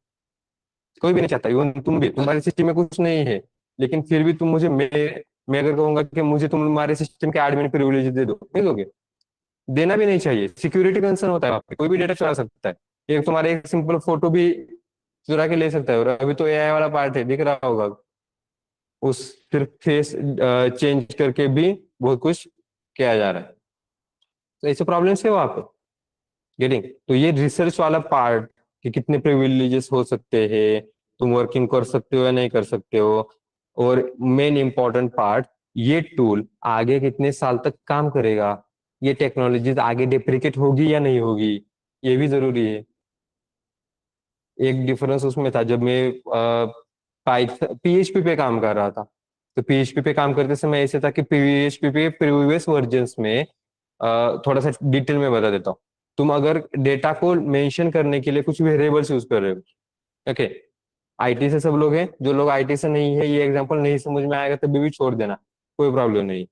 कोई भी नहीं चाहता, इवन तुम भी, तुम्हारे सिस्टम में कुछ नहीं है लेकिन फिर भी तुम मुझे, मैं अगर कहूंगा कि मुझे तुम्हारे सिस्टम के एडमिन प्रिविलेजेस दे दो, नहीं दोगे। देना भी नहीं चाहिए, सिक्योरिटी कंसर्न होता है वहाँ पे, कोई भी डेटा चुरा सकता है। एक तुम्हारे एक सिंपल फोटो भी चुरा के ले सकता है। और अभी तो एआई वाला पार्ट है, दिख रहा होगा, उस सिर्फ फेस चेंज करके भी बहुत कुछ किया जा रहा है। तो ऐसे प्रॉब्लम्स है वहां पे, गेटिंग। तो ये रिसर्च वाला पार्ट कि कितने प्रिविलेजेस हो सकते हैं, तुम वर्किंग कर सकते हो या नहीं कर सकते हो, और मेन इंपॉर्टेंट पार्ट, ये टूल आगे कितने साल तक काम करेगा, ये टेक्नोलॉजीज आगे डिप्रिकेट होगी या नहीं होगी, ये भी जरूरी है। एक डिफरेंस उसमें था जब मैं पीएचपी पे काम कर रहा था। तो पीएचपी पे काम करते समय ऐसे था कि पीएचपी पे प्रीवियस वर्जन्स में थोड़ा सा डिटेल में बता देता हूँ। तुम अगर डेटा को मेंशन करने के लिए कुछ वेरिएबल्स यूज कर रहे हो, ओके, आईटी से सब लोग हैं, जो लोग आईटी से नहीं है ये एग्जांपल नहीं समझ में आएगा तभी भी छोड़ देना, कोई प्रॉब्लम नहीं।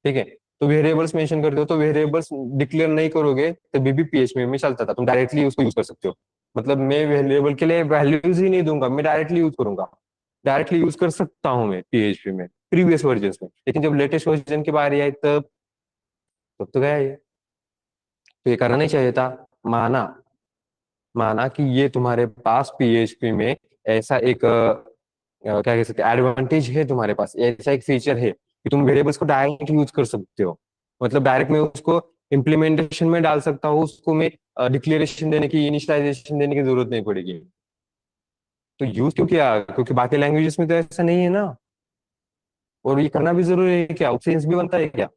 ठीक है। तो वेरिएबल्स मेंशन करते हो तो वेरिएबल्स डिक्लेयर नहीं करोगे तभी भी पीएचपी में चलता था, तुम डायरेक्टली उसको यूज कर सकते हो। मतलब मैं वेरिएबल के लिए वैल्यूज ही नहीं दूंगा, मैं डायरेक्टली यूज करूंगा। डायरेक्टली यूज कर सकता हूँ मैं पीएचपी में प्रीवियस वर्जन में, लेकिन जब लेटेस्ट वर्जन की बारी आई तब तो गया ये। तो ये करना नहीं चाहिए था। माना माना कि ये तुम्हारे पास पीएचपी में ऐसा एक क्या कह सकते हैं एडवांटेज है, तुम्हारे पास ऐसा एक फीचर है कि तुम वेरिएबल्स को डायरेक्ट यूज कर सकते हो। मतलब डायरेक्ट मैं उसको इम्प्लीमेंटेशन में डाल सकता हूँ, उसको मैं डिक्लेरेशन देने की, इनिशियलाइजेशन देने की जरूरत नहीं पड़ेगी। तो यूज क्यों किया? क्योंकि बाकी लैंग्वेजेस में तो ऐसा नहीं है ना। और ये करना भी जरूरी है क्या? उससे भी बनता है क्या?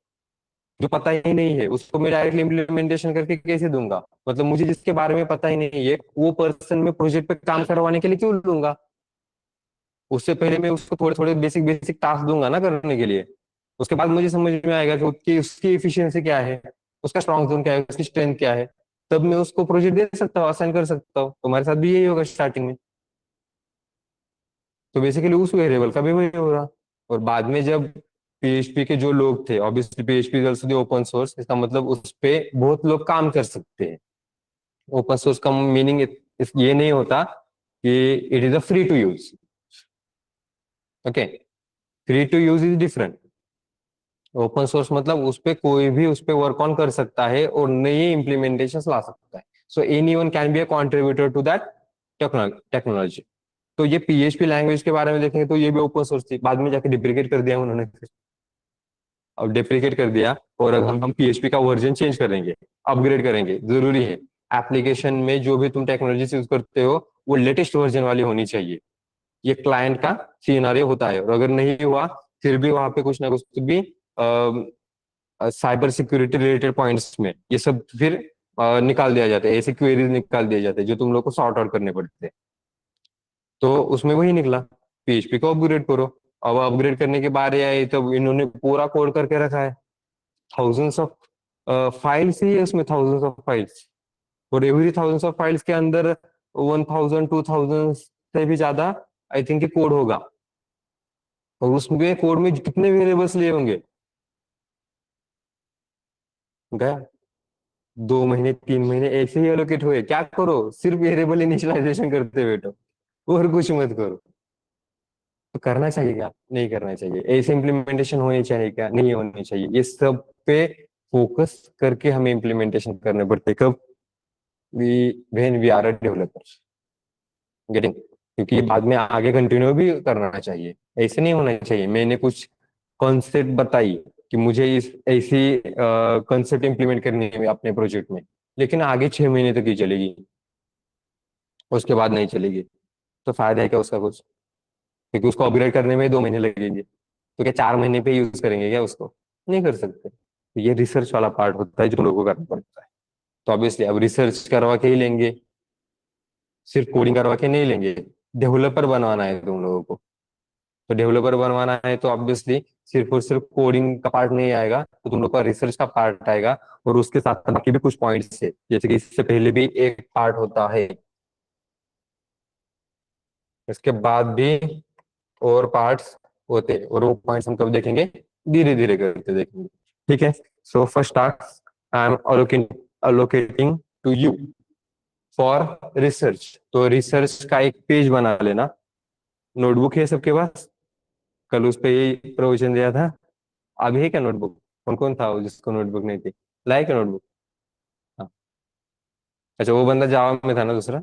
जो पता ही नहीं है उसको मैं डायरेक्टली इम्प्लीमेंटेशन करके कैसे दूंगा? मतलब मुझे जिसके बारे में पता ही नहीं है वो पर्सन में प्रोजेक्ट पे काम करवाने के लिए क्यों लूंगा? उससे पहले मैं उसको थोड़े थोड़े बेसिक बेसिक टास्क दूंगा ना करने के लिए। उसके बाद मुझे समझ में आएगा कि उसकी उसकी एफिशिएंसी क्या है, उसका स्ट्रॉन्ग जोन क्या है, उसकी स्ट्रेंथ क्या है। तब मैं उसको प्रोजेक्ट दे सकता हूँ, असाइन कर सकता हूँ। तुम्हारे साथ भी यही होगा स्टार्टिंग में। तो बेसिकली उस वेरिएबल का भी वही होगा। और बाद में जब पीएचपी के जो लोग थे, obviously PHP is also open source, इसका मतलब उस पे बहुत लोग काम कर सकते हैं। ओपन सोर्स का मीनिंग ये नहीं होता कि it is a free to use. Okay, free to use is different. Open source मतलब उस पे कोई भी उस पे वर्क ऑन कर सकता है और नई इम्प्लीमेंटेशन ला सकता है। So any one can be a contributor to that technology. तो ये पीएचपी लैंग्वेज के बारे में देखेंगे तो ये भी ओपन सोर्स थी, बाद में जाके डिप्रिकेट कर दिया उन्होंने। अब डिप्रिकेट कर दिया, और अब हम पीएचपी का वर्जन चेंज करेंगे, अपग्रेड करेंगे, जरूरी है। एप्लीकेशन में जो भी तुम टेक्नोलॉजी यूज करते हो वो लेटेस्ट वर्जन वाली होनी चाहिए। ये क्लाइंट का सिनेरियो होता है, और अगर नहीं हुआ फिर भी वहां पे कुछ ना कुछ भी साइबर सिक्योरिटी रिलेटेड पॉइंट्स में ये सब फिर निकाल दिया जाता है, ऐसे क्वेरीज निकाल दिए जाते हैं जो तुम लोग को सॉर्ट आउट करने पड़ते हैं। तो उसमें वही निकला, पीएचपी को अपग्रेड करो। अब अपग्रेड करने की बारी आई तो इन्होंने पूरा कोड करके रखा है। थाउजेंड्स ऑफ फाइल्स ही है उसमें, थाउजेंड्स ऑफ फाइल्स। और एवरी थाउजेंड्स ऑफ फाइल्स के अंदर 1000 2000 से भी ज्यादा आई थिंक कोड होगा। और उसमें कोड में कितने वेरिएबल्स लिए होंगे? गया 2 महीने 3 महीने ऐसे ही एलोकेट हुए। क्या करो, सिर्फ वेरिएबल इनिशियलाइजेशन करते बैठो और कुछ मत करो। तो करना चाहिए क्या? नहीं करना चाहिए। ऐसे इम्प्लीमेंटेशन होनी चाहिए क्या? नहीं होनी चाहिए। ये सब पे फोकस करके हमें इम्प्लीमेंटेशन करने पड़ते कब? We when we are a developers, getting. क्योंकि ये बाद में आगे कंटिन्यू भी करना चाहिए। ऐसे नहीं होना चाहिए मैंने कुछ कॉन्सेप्ट बताई कि मुझे इस ऐसी कॉन्सेप्ट इंप्लीमेंट करनी है अपने प्रोजेक्ट में, लेकिन आगे 6 महीने तक ही चलेगी, उसके बाद नहीं चलेगी। तो फायदा है क्या उसका कुछ? क्योंकि उसको अपग्रेड करने में 2 महीने लगेंगे, तो क्या 4 महीने पे यूज करेंगे क्या उसको? नहीं कर सकते। तो ये रिसर्च वाला पार्ट होता है जो लोगों को करना पड़ता है। तो ऑब्वियसली अब रिसर्च करवा के ही लेंगे, सिर्फ कोडिंग करवा के नहीं लेंगे। डेवलपर बनवाना है तुम लोगों को, तो डेवलपर बनवाना है तो ऑब्वियसली सिर्फ और सिर्फ कोडिंग का पार्ट नहीं आएगा, तो तुम लोग का रिसर्च का पार्ट आएगा। और उसके साथ साथ बाकी भी कुछ पॉइंट्स है, जैसे कि इससे पहले भी एक पार्ट होता है, इसके बाद भी और पार्ट्स होते हैं, और वो पॉइंट्स हम कब देखेंगे? धीरे धीरे करके देखेंगे। ठीक है। So first task I am allocating to you for research. तो रिसर्च का एक पेज बना लेना। नोटबुक है सबके पास? कल उस पे यही प्रोविजन दिया था। अभी है क्या नोटबुक? कौन कौन था वो जिसको नोटबुक नहीं थी? लाए क्या नोटबुक? हाँ। अच्छा, वो बंदा जावा में था ना दूसरा,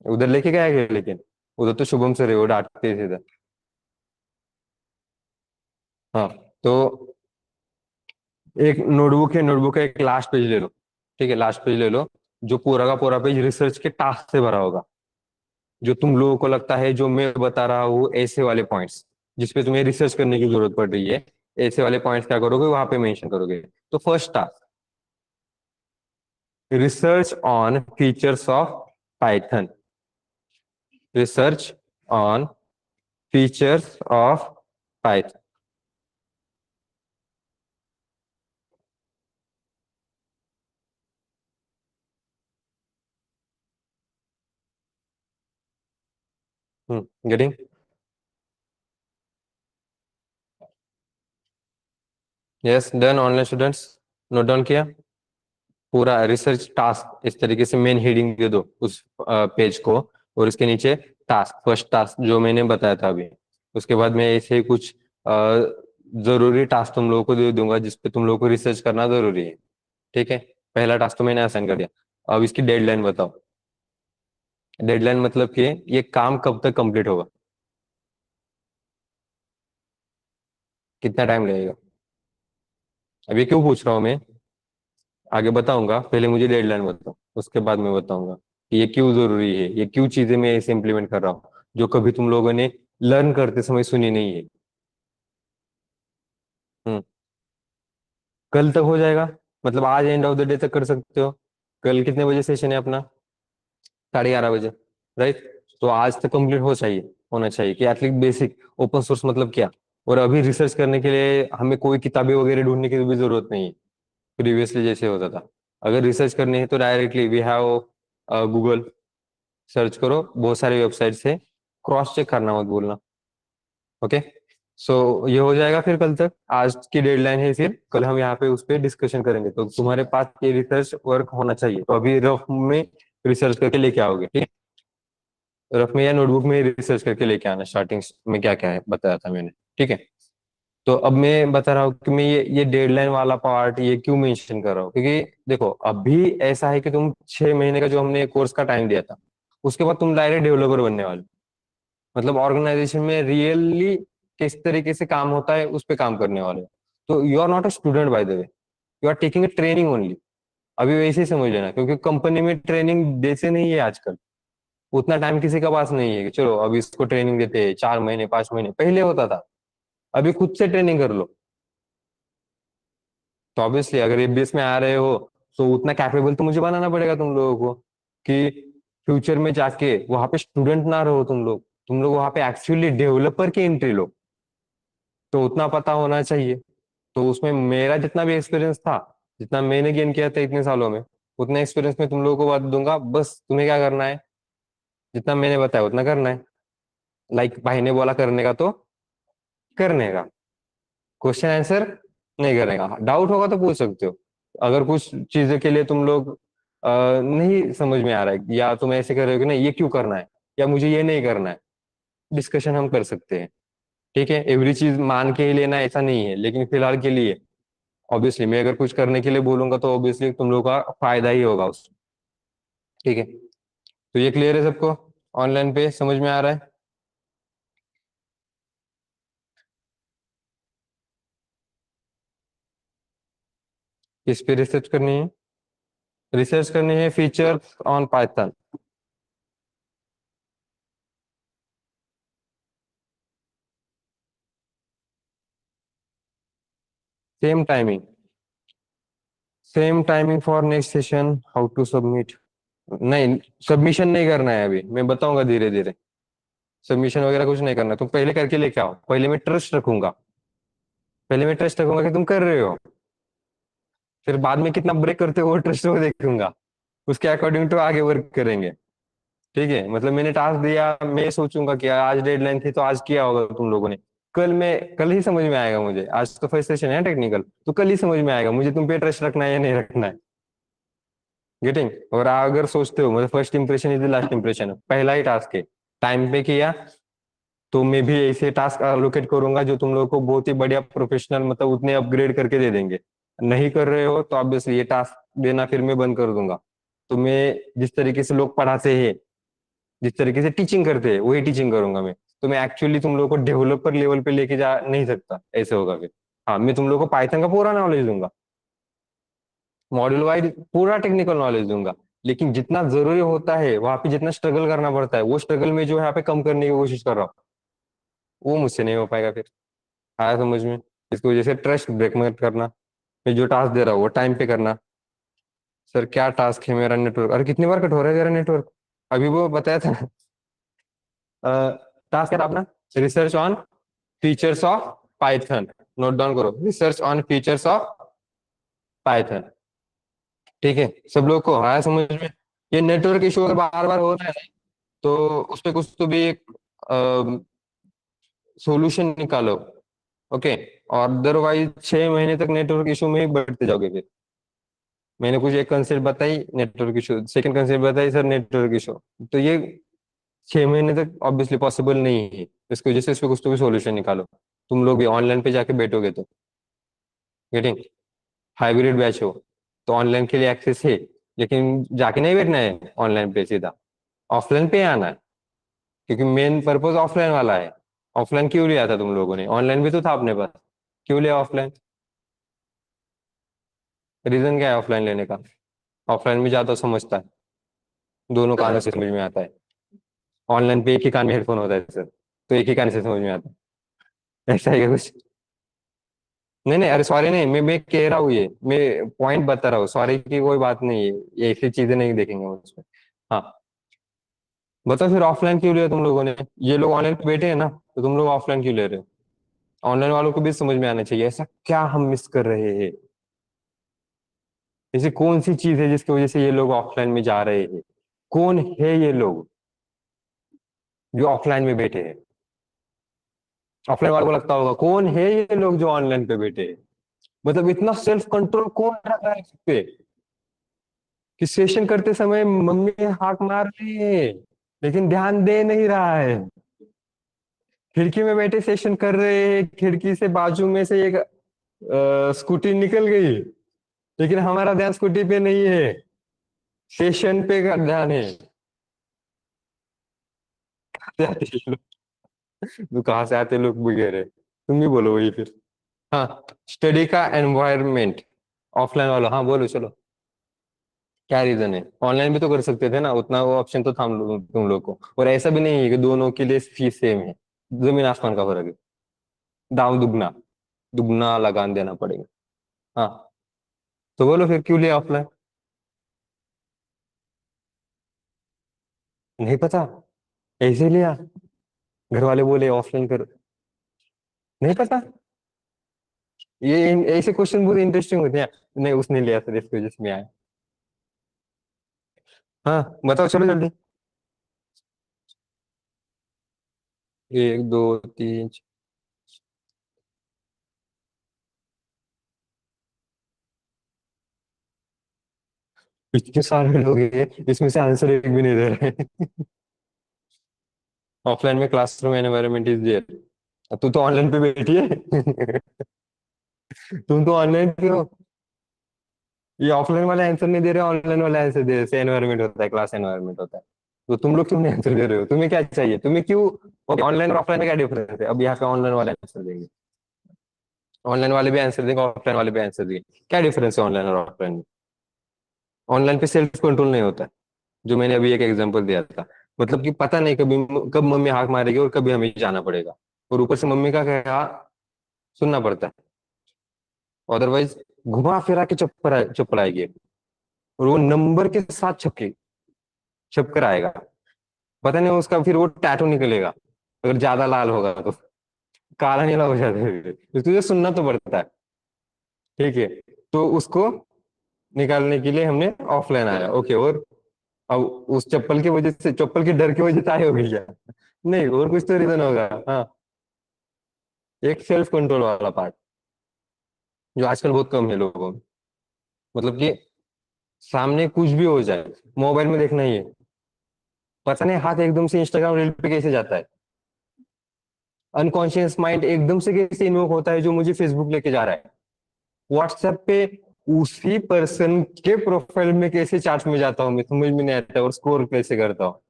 उधर लेके गया क्या? लेकिन उधर तो शुभम से रहे, वो डांटते थे इधर। हाँ। तो एक नोटबुक है, नोटबुक का एक लास्ट पेज ले लो। ठीक है, लास्ट पेज ले लो। जो पूरा का पूरा पेज रिसर्च के टास्क से भरा होगा, जो तुम लोगों को लगता है जो मैं बता रहा हूँ ऐसे वाले पॉइंट्स जिसपे तुम्हें रिसर्च करने की जरूरत पड़ रही है, ऐसे वाले पॉइंट्स क्या करोगे वहां पे मेंशन करोगे। तो first task, research on features of Python. Research on features of Python. Getting? Yes done. Online students note down किया? पूरा रिसर्च टास्क इस तरीके से मेन हेडिंग दे दो उस पेज को, और इसके नीचे टास्क, फर्स्ट टास्क जो मैंने बताया था अभी। उसके बाद मैं ऐसे ही कुछ जरूरी टास्क तुम लोगों को दे दूंगा जिसपे तुम लोगों को रिसर्च करना जरूरी है। ठीक है। पहला टास्क तो मैंने असाइन कर दिया। अब इसकी डेडलाइन बताओ। डेडलाइन मतलब कि ये काम कब तक कंप्लीट होगा? कितना टाइम लगेगा? अब ये क्यों पूछ रहा हूँ मैं, आगे बताऊंगा, पहले मुझे डेडलाइन बताओ, उसके बाद मैं बताऊंगा कि ये क्यों जरूरी है, ये क्यों चीजें मैं ऐसे इंप्लीमेंट कर रहा हूँ जो कभी तुम लोगों ने लर्न करते समय सुनी नहीं है। हम्म। कल तक हो जाएगा, मतलब आज एंड ऑफ द डे तक कर सकते हो। कल कितने बजे सेशन है अपना? 11:30 बजे, राइट? तो आज तक कंप्लीट हो चाहिए, होना चाहिए कि एटलीस्ट बेसिक ओपन सोर्स मतलब क्या। और अभी रिसर्च करने के लिए हमें कोई किताबें वगैरह ढूंढने की भी जरूरत नहीं है, प्रीवियसली जैसे होता था। अगर रिसर्च करनी है तो directly we have Google, search करो, बहुत सारे वेबसाइट से क्रॉस चेक करना मत भूलना। ओके, सो ये हो जाएगा फिर कल तक। आज की डेडलाइन है, फिर कल हम यहाँ पे उस पर डिस्कशन करेंगे। तो तुम्हारे पास ये रिसर्च वर्क होना चाहिए, तो अभी रफ में रिसर्च करके लेके आओगे, ठीक है? रफ में या नोटबुक में रिसर्च करके लेके आना, स्टार्टिंग में क्या क्या है बताया था मैंने, ठीक है? तो अब मैं बता रहा हूँ कि मैं ये डेडलाइन वाला पार्ट ये क्यों मेंशन कर रहा हूँ, क्योंकि देखो अभी ऐसा है कि तुम 6 महीने का जो हमने कोर्स का टाइम दिया था, उसके बाद तुम डायरेक्ट डेवलपर बनने वाले हो। मतलब ऑर्गेनाइजेशन में रियली किस तरीके से काम होता है उस पे काम करने वाले हो। तो you are not a student by the way, you are taking a training only. अभी वैसे ही समझ लेना, क्योंकि कंपनी में ट्रेनिंग देते नहीं है आजकल। उतना टाइम किसी का पास नहीं है कि चलो अभी इसको ट्रेनिंग देते हैं, 4 महीने 5 महीने पहले होता था। अभी खुद से ट्रेनिंग कर लो। तो ऑब्वियसली अगर एफबीएस में आ रहे हो तो उतना कैपेबल तो मुझे बनाना पड़ेगा तुम लोगों को, कि फ्यूचर में जाके वहां पे स्टूडेंट ना रहो तुम लोग वहां पे एक्चुअली डेवलपर की एंट्री लो। तो उतना पता होना चाहिए। तो उसमें मेरा जितना भी एक्सपीरियंस था, जितना मैंने गेन किया था इतने सालों में, उतना एक्सपीरियंस मैं तुम लोगों को बता दूंगा। बस तुम्हें क्या करना है, जितना मैंने बताया उतना करना है। लाइक भाई ने बोला करने का तो करने का, क्वेश्चन आंसर नहीं करने का। डाउट होगा तो पूछ सकते हो। अगर कुछ चीजों के लिए तुम लोग नहीं समझ में आ रहा है, या तुम ऐसे कर रहे हो कि नहीं ये क्यों करना है, या मुझे ये नहीं करना है, डिस्कशन हम कर सकते हैं। ठीक है, एवरी चीज मान के ही लेना ऐसा नहीं है, लेकिन फिलहाल के लिए ऑब्वियसली मैं अगर कुछ करने के लिए बोलूंगा तो ऑब्वियसली तुम लोगों का फायदा ही होगा उससे। ठीक है, तो ये क्लियर है सबको? ऑनलाइन पे समझ में आ रहा है? किस पे रिसर्च करनी है? रिसर्च करनी है feature on Python. Same timing, same timing for next session. How to submit? नहीं, सबमिशन नहीं करना है, अभी मैं बताऊंगा धीरे धीरे। सबमिशन वगैरह कुछ नहीं करना, तुम पहले करके लेके आओ। पहले मैं ट्रस्ट रखूंगा, पहले मैं ट्रस्ट रखूंगा कि तुम कर रहे हो। फिर बाद में कितना ब्रेक करते हो वो ट्रस्ट को देखूंगा, उसके अकॉर्डिंग तो आगे वर्क करेंगे। ठीक है, मतलब मैंने टास्क दिया, मैं सोचूंगा कि आज डेडलाइन थी तो आज किया होगा तुम लोगों ने। कल ही समझ में आएगा मुझे। आज तो फर्स्ट सेशन है टेक्निकल, तो कल ही समझ में आएगा मुझे तुम पे ट्रस्ट रखना है या नहीं रखना है। गेटिंग? और अगर सोचते हो मतलब first impression is the last impression, पहला ही टास्क है, टाइम पे किया, तो मैं भी ऐसे टास्क एलोकेट करूंगा जो तुम लोगों को बहुत ही बढ़िया प्रोफेशनल मतलब उतने अपग्रेड करके दे देंगे। नहीं कर रहे हो तो ऑब्वियसली ये टास्क देना फिर मैं बंद कर दूंगा। तो मैं जिस तरीके से लोग पढ़ाते हैं, जिस तरीके से टीचिंग करते हैं वही टीचिंग करूंगा मैं। तो मैं एक्चुअली तुम लोगों को डेवलपर लेवल पे लेके जा नहीं सकता, ऐसे होगा फिर। हाँ, मैं तुम लोगों को पाइथन का पूरा नॉलेज दूंगा, मॉड्यूल वाइज पूरा टेक्निकल नॉलेज दूंगा। लेकिन जितना जरूरी होता है वहां पे जितना स्ट्रगल करना पड़ता है, वो स्ट्रगल में जो है यहाँ पे कम करने की कोशिश कर रहा हूँ, वो मुझसे नहीं हो पाएगा फिर। आया समझ में? इसकी वजह से ट्रस्ट ब्रेक मत करना। मैं जो टास्क दे रहा हूँ वो टाइम पे करना। सर क्या टास्क है मेरा? नेटवर्क, अरे कितनी बार कट हो रहा है तेरा नेटवर्क? अभी वो बताया था ना। टास्क क्या था अपना? Research on features of Python. Note down करो, research on features of Python. ठीक है, सब लोग को आया समझ में? ये नेटवर्क इशू अगर बार बार हो रहा है तो उस पे कुछ तो भी एक सॉल्यूशन निकालो। ओके, और अदरवाइज 6 महीने तक नेटवर्क इशू में ही बढ़ते जाओगे फिर। मैंने कुछ एक कंसेप्ट बताई नेटवर्क इशू, सेकंड कंसेप्ट बताई सर नेटवर्क इशू, तो ये 6 महीने तक ऑब्वियसली पॉसिबल नहीं है। इसकी वजह से इसको कुछ तो भी सॉल्यूशन निकालो। तुम लोग भी ऑनलाइन पे जाके बैठोगे तो गेटिंग? हाइब्रिड बैच हो तो ऑनलाइन के लिए एक्सेस है, लेकिन जाके नहीं बैठना है ऑनलाइन पे, सीधा ऑफलाइन पे आना है। क्योंकि मेन पर्पज ऑफलाइन वाला है। ऑफलाइन क्यों लिया था तुम लोगों ने? ऑनलाइन भी तो था अपने पास, क्यों लिया ऑफलाइन? रीजन क्या है ऑफलाइन लेने का? ऑफलाइन में ज्यादा समझता है, दोनों कानों से समझ में आता है। ऑनलाइन पे एक ही कान में हेडफोन होता है सर, तो एक ही कान से समझ में आता है। ऐसा है क्या कुछ? नहीं नहीं, अरे सॉरी नहीं, मैं कह रहा हूँ, ये मैं पॉइंट बता रहा हूँ, सॉरी की कोई बात नहीं है, ये ऐसी चीजें नहीं देखेंगे हम उसमें। हाँ, बताओ फिर ऑफलाइन क्यों लिया तुम लोगों ने? ये लोग ऑनलाइन पे बैठे हैं ना, तो तुम लोग ऑफलाइन क्यों ले रहे हो? ऑनलाइन वालों को भी समझ में आना चाहिए ऐसा क्या हम मिस कर रहे हैं। ऐसी कौन सी चीज है जिसकी वजह से ये लोग ऑफलाइन में जा रहे हैं? कौन है ये लोग जो ऑफलाइन में बैठे हैं? ऑफलाइन वालों को लगता होगा कौन है ये लोग जो ऑनलाइन पे बैठे हैं। मतलब इतना सेल्फ कंट्रोल कौन रख रहा है इस पे कि सेशन करते समय मम्मी हाक मार रही है लेकिन ध्यान दे नहीं रहा है। खिड़की में बैठे सेशन कर रहे हैं, खिड़की से बाजू में से एक स्कूटी निकल गई, लेकिन हमारा ध्यान स्कूटी पे नहीं है, सेशन पे का ध्यान है। कहाँ से आते ये लोग? तो कहाँ से आते लोग वगैरह, तुम भी बोलो वही फिर। हाँ, स्टडी का एनवायरनमेंट, ऑफलाइन वाला, हाँ बोलो चलो। क्या रीजन है? ऑनलाइन भी तो कर सकते थे ना, उतना वो ऑप्शन तो था तुम लोग को, और ऐसा भी नहीं है कि दोनों के लिए फीस सेम है। जमीन आसमान का फर्क है। दाम दुगना, दुगना लगान देना पड़ेगा। हाँ, तो बोलो फिर क्यों लिया ऑफलाइन? नहीं पता, ऐसे लिया, घर वाले बोले ऑफलाइन कर। नहीं पता, ये ऐसे क्वेश्चन बहुत इंटरेस्टिंग होते हैं। नहीं, उसने लिया था इसकी वजह से मैं आया। हाँ बताओ चलो जल्दी। एक दो तीन इतने सारे लोग हैं, इसमें से आंसर एक भी नहीं दे रहे। ऑफलाइन में क्लासरूम एनवायरनमेंट इज देयर, तू तो ऑनलाइन पे बैठी है। तुम तो ऑनलाइन पे हो। ये ऑफलाइन वाले आंसर नहीं दे रहे, ऑनलाइन वाले आंसर दे रहे, एनवायरनमेंट होता है, क्लास एनवायरनमेंट होता है। तो तुम लोग क्यों नहीं आंसर दे रहे हो? तुम्हें क्या चाहिए, तुम्हें क्यों? ऑनलाइन और ऑफलाइन में क्या डिफरेंस है? अब यहाँ पे ऑनलाइन वाले आंसर देंगे, ऑनलाइन वाले भी आंसर देंगे, ऑफलाइन वाले भी आंसर देंगे। क्या डिफरेंस है ऑनलाइन और ऑफलाइन में? ऑनलाइन पे सेल्फ कंट्रोल नहीं होता है, जो मैंने अभी एक एग्जांपल दिया था। मतलब कि पता नहीं कभी कब मम्मी हाथ मारेगी और कभी हमें जाना पड़ेगा, और ऊपर से मम्मी का क्या सुनना पड़ता है। अदरवाइज घुमा फिरा के चप्पल आएगी, और वो नंबर के साथ छपके छप कर आएगा। पता नहीं उसका फिर वो टैटू निकलेगा, अगर ज्यादा लाल होगा तो काला नीला हो जाता है, फिर तुझे सुनना तो पड़ता है। ठीक है, तो उसको निकालने के लिए हमने ऑफलाइन आया, ओके। और अब उस चप्पल की वजह से, चप्पल के डर की वजह से आए होगी क्या? नहीं, और कुछ तो रीजन होगा। हाँ, एक सेल्फ कंट्रोल वाला पार्ट जो आजकल बहुत कम है लोगों में। मतलब कि सामने कुछ भी हो जाए, मोबाइल में देखना ही है, पता नहीं हाथ एकदम से इंस्टाग्राम रील पे कैसे जाता है, अनकॉन्शियस माइंड एकदम से कैसे इन्वोक होता है जो मुझे फेसबुक लेके जा रहा है, व्हाट्सएप पे उसी पर्सन के प्रोफाइल में कैसे चार्ट में जाता हूँ मैं, समझ में नहीं आता है, और स्कोर कैसे करता हूँ।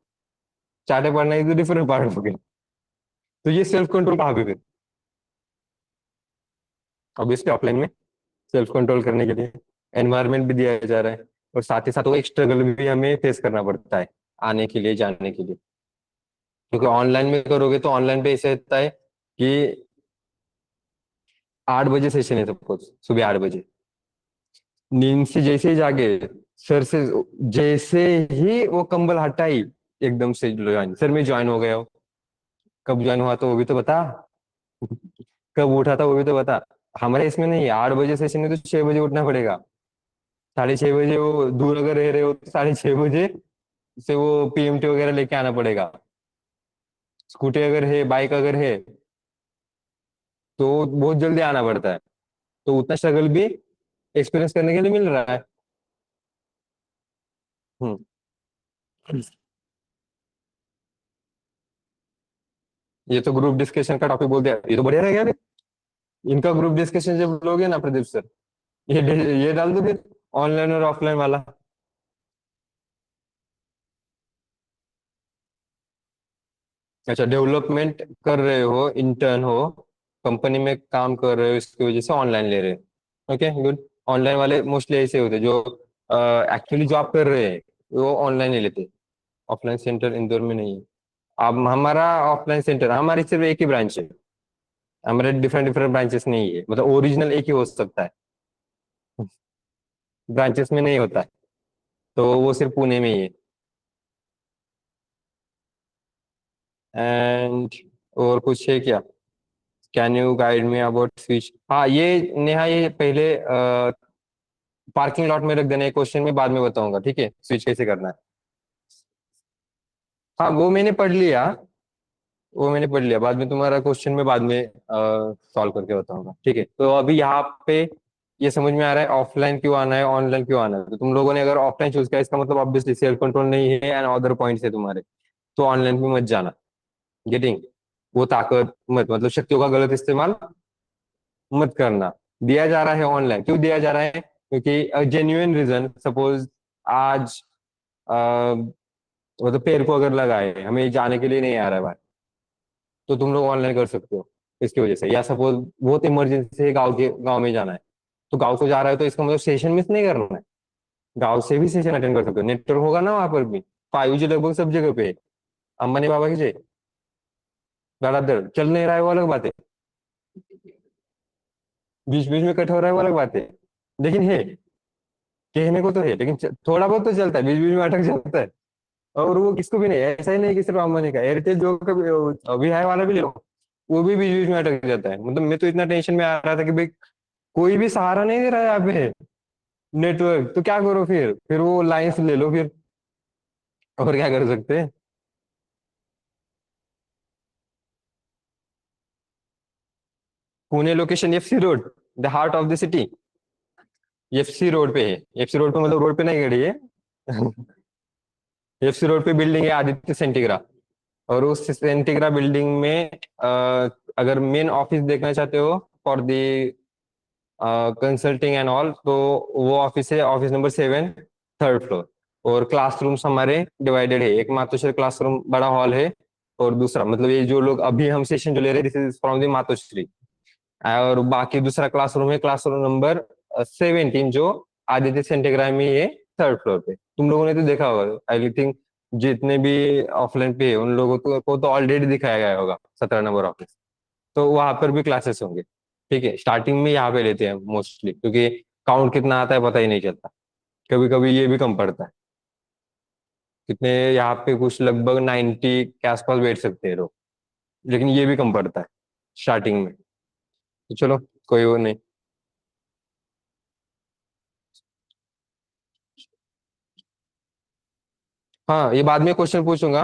चार्ट पढ़ना इज डिफरेंट पार्ट हो गया। तो ये सेल्फ कंट्रोल कहाँ पे फिर? ऑब्वियसली ऑफलाइन में सेल्फ कंट्रोल करने के लिए एनवायरनमेंट भी दिया जा रहा है, और साथ ही साथ वो एक स्ट्रगल भी हमें फेस करना पड़ता है आने के लिए, जाने के लिए। क्योंकि ऑनलाइन में करोगे तो ऑनलाइन पे ऐसे होता है कि 8 बजे सेशन है सपोज, सुबह 8 बजे, नींद से जैसे ही जागे, सर से जैसे ही वो कंबल हटाई, एकदम से ज्वाइन, सर में ज्वाइन हो गया हो। कब ज्वाइन हुआ तो वो भी तो बता, कब उठा था वो भी तो बता। हमारे इसमें नहीं, 8 बजे सेशन है तो 6 बजे उठना पड़ेगा। 6:30 बजे वो दूर अगर रह रहे हो तो 6:30 बजे से वो पीएमटी वगैरह लेके आना पड़ेगा। स्कूटी अगर है, बाइक अगर है, तो बहुत जल्दी आना पड़ता है। तो उतना स्ट्रगल भी एक्सपीरियंस करने के लिए मिल रहा है। हम्म। ये तो ग्रुप डिस्कशन का टॉपिक बोल दिया, ये तो बढ़िया रहेगा फिर। इनका ग्रुप डिस्कशन जब लोगे ना प्रदीप सर, ये डाल दो फिर, ऑनलाइन और ऑफलाइन वाला। अच्छा, डेवलपमेंट कर रहे हो, इंटर्न हो, कंपनी में काम कर रहे हो, इसकी वजह से ऑनलाइन ले रहे हो, ओके गुड। ऑनलाइन वाले मोस्टली ऐसे होते हैं जो एक्चुअली जॉब कर रहे हैं, वो ऑनलाइन नहीं लेते। ऑफलाइन सेंटर इंदौर में नहीं है। अब हमारा ऑफलाइन सेंटर, हमारी सिर्फ एक ही ब्रांच है, हमारे डिफरेंट डिफरेंट ब्रांचेस नहीं है, मतलब ओरिजिनल एक ही हो सकता है, ब्रांचेस में नहीं होता है। तो वो सिर्फ पुणे में ही है। एंड और कुछ है क्या? Can you guide me about switch? हाँ ये नेहा, ये पहले पार्किंग लॉट में रख देना, क्वेश्चन में बाद में बताऊंगा, ठीक है, स्विच कैसे करना है। हाँ वो मैंने पढ़ लिया, वो मैंने पढ़ लिया, बाद में तुम्हारा क्वेश्चन में बाद में सॉल्व करके बताऊंगा, ठीक है। तो अभी यहाँ पे ये समझ में आ रहा है ऑफलाइन क्यों आना है, ऑनलाइन क्यों आना है। तो तुम लोगों ने अगर ऑफलाइन चूज किया, इसका मतलब ऑब्वियसली सेल्फ कंट्रोल नहीं है एंड अदर पॉइंट्स है तुम्हारे, तो ऑनलाइन में मत जाना। गेटिंग? वो ताकत मत, मतलब शक्तियों का गलत इस्तेमाल मत करना। दिया जा रहा है ऑनलाइन, क्यों दिया जा रहा है? क्योंकि जेन्युइन रीजन, सपोज आज मतलब पैर को अगर लगाए, हमें जाने के लिए नहीं आ रहा है बाहर, तो तुम लोग ऑनलाइन कर सकते हो इसकी वजह से। या सपोज बहुत इमरजेंसी है, गांव में जाना है, तो गांव को जा रहा है, तो इसका मतलब सेशन मिस नहीं करना है, गांव से भी सेशन अटेंड कर सकते हो, नेटवर्क होगा ना वहां पर भी। 5G लगभग सब जगह पे है। अंबानी बाबा की जय। धड़ाधड़ चल नहीं रहा है वो अलग बात है, बीच बीच में कट हो रहा है वो अलग बात है, लेकिन है, कहने को तो है, लेकिन थोड़ा बहुत तो चलता है, बीच बीच में अटक जाता है। और वो किसको भी नहीं है, ऐसा ही नहीं कि सिर्फ अंबानी का, एयरटेल जो कभी अभी है वाला भी ले लो, वो भी बीच बीच में अटक जाता है। मतलब मैं तो इतना टेंशन में आ रहा था कि भाई कोई भी सहारा नहीं दे रहा है यहाँ पे नेटवर्क, तो क्या करो फिर वो लाइंस ले लो फिर, और क्या कर सकते हैं। Pune location FC road, the heart of the city. FC road पे है, एफसी रोड पे मतलब रोड पे नहीं खड़ी है। एफसी रोड पे बिल्डिंग है आदित्य सेंटीग्रा, और उस सेंटीग्रा बिल्डिंग में अगर मेन ऑफिस देखना चाहते हो for the consulting and all, तो वो ऑफिस है ऑफिस नंबर 7, थर्ड फ्लोर। और क्लासरूम्स हमारे डिवाइडेड है, एक मातोश्री क्लासरूम बड़ा हॉल है, और दूसरा मतलब ये जो लोग अभी हम सेशन जो ले रहे हैं, this is from the Matoshri. और बाकी दूसरा क्लासरूम है क्लासरूम नंबर 17, जो आदित्य सेंटीग्राम में है, थर्ड फ्लोर पे। तुम लोगों ने तो देखा होगा आई थिंक, जितने भी ऑफलाइन पे है उन लोगों को तो ऑलरेडी दिखाया गया होगा 17 नंबर ऑफिस। तो वहां पर भी क्लासेस होंगे, ठीक है। स्टार्टिंग में यहाँ पे लेते हैं मोस्टली, क्योंकि काउंट कितना आता है पता ही नहीं चलता, कभी कभी ये भी कम पड़ता है। कितने यहाँ पे कुछ लगभग 90 के आसपास बैठ सकते हैं लोग, लेकिन ये भी कम पड़ता है स्टार्टिंग में। तो चलो, कोई वो नहीं। हाँ ये बाद में क्वेश्चन पूछूंगा।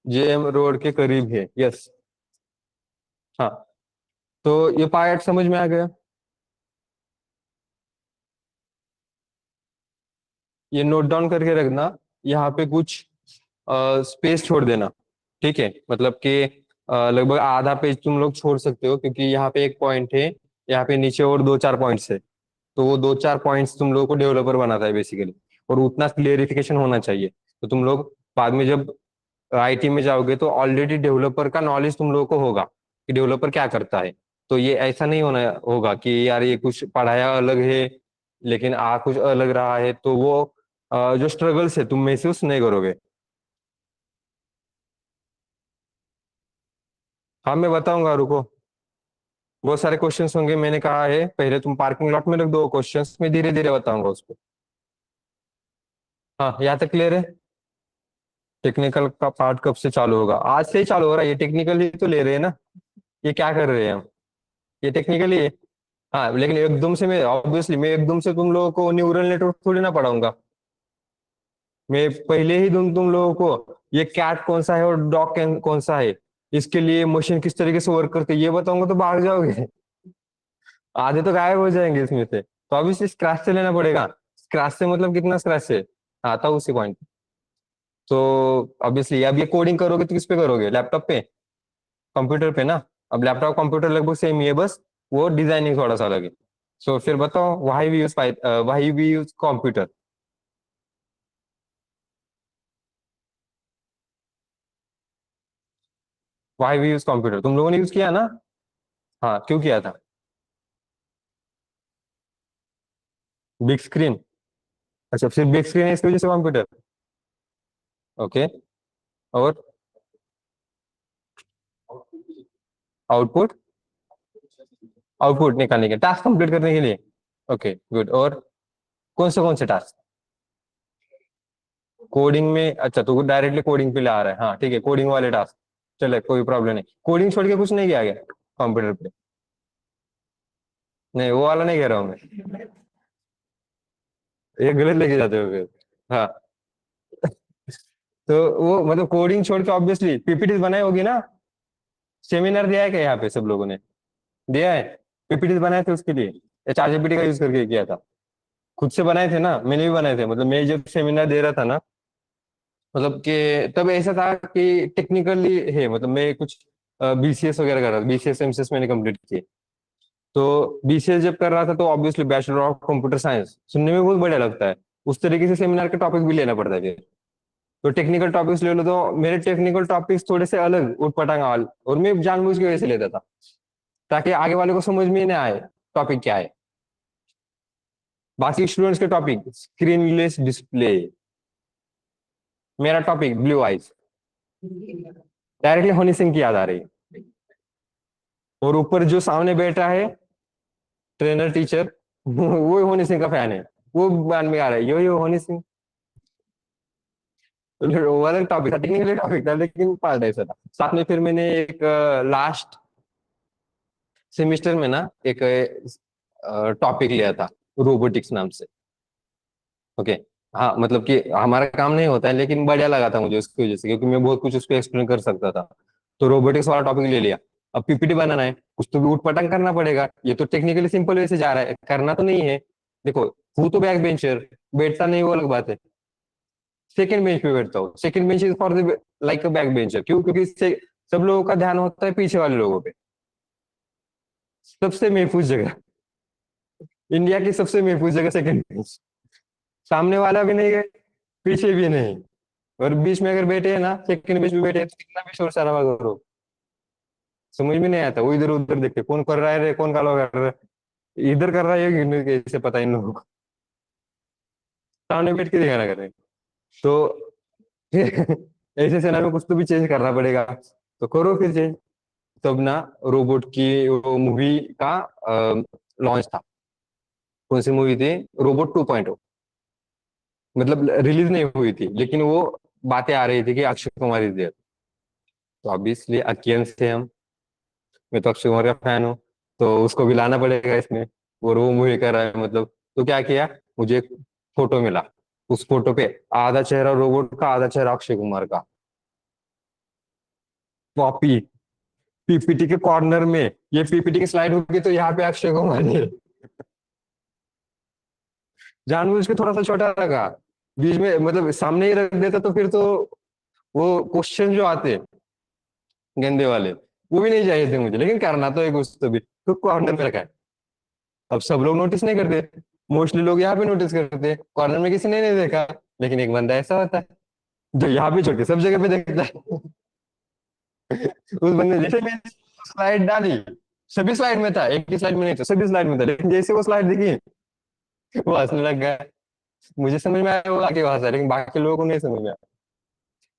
जेएम रोड के करीब है, यस। हाँ, तो ये पार्ट समझ में आ गया। ये नोट डाउन करके रखना, यहाँ पे कुछ स्पेस छोड़ देना, ठीक है। मतलब कि लगभग आधा पेज तुम लोग छोड़ सकते हो, क्योंकि यहाँ पे एक पॉइंट है, यहाँ पे नीचे और दो चार पॉइंट्स है। तो वो दो चार पॉइंट्स तुम लोगों को डेवलपर बनाता है बेसिकली, और उतना क्लियरिफिकेशन होना चाहिए। तो तुम लोग बाद में जब आईटी में जाओगे, तो ऑलरेडी डेवलपर का नॉलेज तुम लोगों को होगा कि डेवलपर क्या करता है। तो ये ऐसा नहीं होना होगा कि यार ये कुछ पढ़ाया अलग है लेकिन आ कुछ अलग रहा है, तो वो जो स्ट्रगल्स है तुम महसूस नहीं करोगे। हाँ मैं बताऊंगा, रुको। बहुत सारे क्वेश्चंस होंगे, मैंने कहा है पहले तुम पार्किंग लॉट में रख दो क्वेश्चंस, मैं धीरे धीरे बताऊंगा उसको। हाँ यहाँ तक क्लियर है। टेक्निकल का पार्ट कब से चालू होगा? आज से ही चालू हो रहा है, ये टेक्निकल ही तो ले रहे हैं ना। ये क्या कर रहे हैं हम? ये टेक्निकली है। हाँ लेकिन एकदम से मैं ऑब्वियसली मैं एकदम से तुम लोगों को न्यूरल नेटवर्क थोड़ी ना पढ़ाऊंगा। मैं पहले ही तुम लोगों को ये कैट कौन सा है और डॉग कौन सा है, इसके लिए मशीन किस तरीके से वर्क करती है, ये बताऊंगा तो भाग जाओगे। आधे तो गायब हो जाएंगे इसमें से। तो अभी से स्क्रैच से लेना पड़ेगा। स्क्रैच से मतलब कितना स्क्रैच से आता उसी पॉइंट। तो ऑब्वियसली अब ये कोडिंग करोगे तो किस पे करोगे? लैपटॉप पे, कंप्यूटर पे ना। अब लैपटॉप कंप्यूटर लगभग सेम ही है, बस वो डिजाइनिंग थोड़ा सा अलग है। सो फिर बताओ, why we use why we use computer? Why we use computer तुम लोगों ने यूज किया ना? हाँ क्यों किया था? Big screen? अच्छा सिर्फ बिग स्क्रीन है इसकी वजह से कंप्यूटर? ओके। और आउटपुट, आउटपुट निकालने के, टास्क कंप्लीट करने के लिए। Okay good. और कौन से टास्क? कोडिंग में? अच्छा, तो डायरेक्टली कोडिंग पे ला रहा है। हाँ ठीक है, कोडिंग वाले टास्क। चले, कोई प्रॉब्लम नहीं। कोडिंग छोड़ के कुछ नहीं किया गया कंप्यूटर पे? नहीं, वो वाला नहीं कह रहा हूँ मैं। ये गलत लेके जाते हो फिर। हाँ। तो वो मतलब कोडिंग छोड़ के ऑब्वियसली पीपीटी बनाई होगी ना? सेमिनार दिया है क्या यहाँ पे सब लोगों ने? दिया है? पीपीटी बनाए थे उसके लिए या चार जीपीटी का यूज करके किया था? खुद से बनाए थे ना? मैंने भी बनाए थे, मतलब मैं जब सेमिनार दे रहा था ना, मतलब कि तब ऐसा था कि टेक्निकली है, मतलब मैं कुछ बीसीएस वगैरह कर रहा था, बीसीएस एमसीएस मैंने कंप्लीट किए। तो बीसीएस जब कर रहा था तो obviously bachelor of computer science सुनने में बहुत बढ़िया लगता है। उस तरीके से सेमिनार के टॉपिक भी लेना पड़ता है फिर। तो टेक्निकल टॉपिक्स ले लो, तो मेरे टेक्निकल टॉपिक्स थोड़े से अलग उठपटांग वाल, और मैं जानबूझ के वैसे लेता था ताकि आगे वाले को समझ में ही ना आए टॉपिक क्या है। बाकी स्टूडेंट्स के टॉपिक स्क्रीनलेस डिस्प्ले, मेरा topic blue eyes, directly Honey Singh की याद आ रही है। और ऊपर जो सामने बैठा है ट्रेनर टीचर, वो हनी सिंह का फैन है। वो बान में आ रहा है, यो हनी सिंह। वो अलग टॉपिक था, टेक्निकली टॉपिक था, लेकिन पार्ट ऐसा था। साथ में फिर मैंने एक लास्ट सेमेस्टर में ना एक टॉपिक लिया था, रोबोटिक्स नाम से। ओके। हाँ मतलब कि हमारा काम नहीं होता है, लेकिन बढ़िया लगा था मुझे उसकी वजह से, क्योंकि मैं बहुत कुछ उस पर एक्सप्लेन कर सकता था। तो रोबोटिक्स वाला टॉपिक ले लिया। अब पीपीटी बनाना है, कुछ तो भी उठपटांग करना पड़ेगा। ये तो टेक्निकली सिंपल वे से जा रहा है, करना तो नहीं है। देखो, हूँ तो बैक बेंचर, बैठता नहीं वो अलग बात है। सेकंड बेंच पे बैठता हूँ। Second bench is for the like a backbencher. क्यों? क्योंकि इससे सब लोगों का ध्यान होता है पीछे वाले लोगों पे। सबसे महफूज जगह, इंडिया की सबसे महफूज जगह सेकंड बेंच। सामने वाला भी नहीं है, पीछे भी नहीं, और बीच में अगर बैठे हैं ना, सेकंड बेंच पे बैठे हैं, तो कितना भी शोर शराबा करो, समझ में नहीं आता। वो इधर उधर देखते कौन कर रहा है रे, कौन काला कर रहा है, इधर कर रहा है कि नहीं, कैसे पता इन लोगों को। सामने बैठ के दिखाना कर रहे हैं। तो ऐसे सेना में कुछ तो भी चेंज करना पड़ेगा। तो करो फिर चेंज। तब ना रोबोट की वो मूवी का लॉन्च था। कौन सी मूवी थी? रोबोट 2.0। मतलब रिलीज नहीं हुई थी, लेकिन वो बातें आ रही थी कि अक्षय कुमार इज देयर। तो ऑब्वियसली अकियंस थे हम, मैं तो अक्षय कुमार का फैन हूँ, तो उसको भी लाना पड़ेगा इसमें। और वो मूवी कर रहा है मतलब। तो क्या किया, मुझे एक फोटो मिला। उस फोटो पे आधा चेहरा रोबोट का, आधा चेहरा अक्षय कुमार का, कॉपी, पीपीटी के कॉर्नर में। ये पीपीटी की स्लाइड होगी तो यहाँ पे अक्षय कुमार है। जानबूझ के थोड़ा सा छोटा रखा बीच में, मतलब सामने ही रख देता तो फिर तो वो क्वेश्चन जो आते गंदे वाले, वो भी नहीं चाहिए थे मुझे, लेकिन करना तो एक कुछ तो कॉर्नर में रखा है। अब सब लोग नोटिस नहीं करते, मोस्टली लोग यहाँ पे नोटिस करते हैं, कॉर्नर में किसी ने नहीं देखा। लेकिन एक बंदा ऐसा होता है जो यहाँ पे छोड़ के सब जगह पे देखता है। उस बंदे जैसे मैं स्लाइड डाली, सभी स्लाइड में था, एक ही स्लाइड में नहीं था, सभी स्लाइड में था, लेकिन जैसे वो स्लाइड दिखी वो हंसने लग गया। मुझे समझ में आया वो आगे हंसा, लेकिन बाकी लोगों को नहीं समझ में आया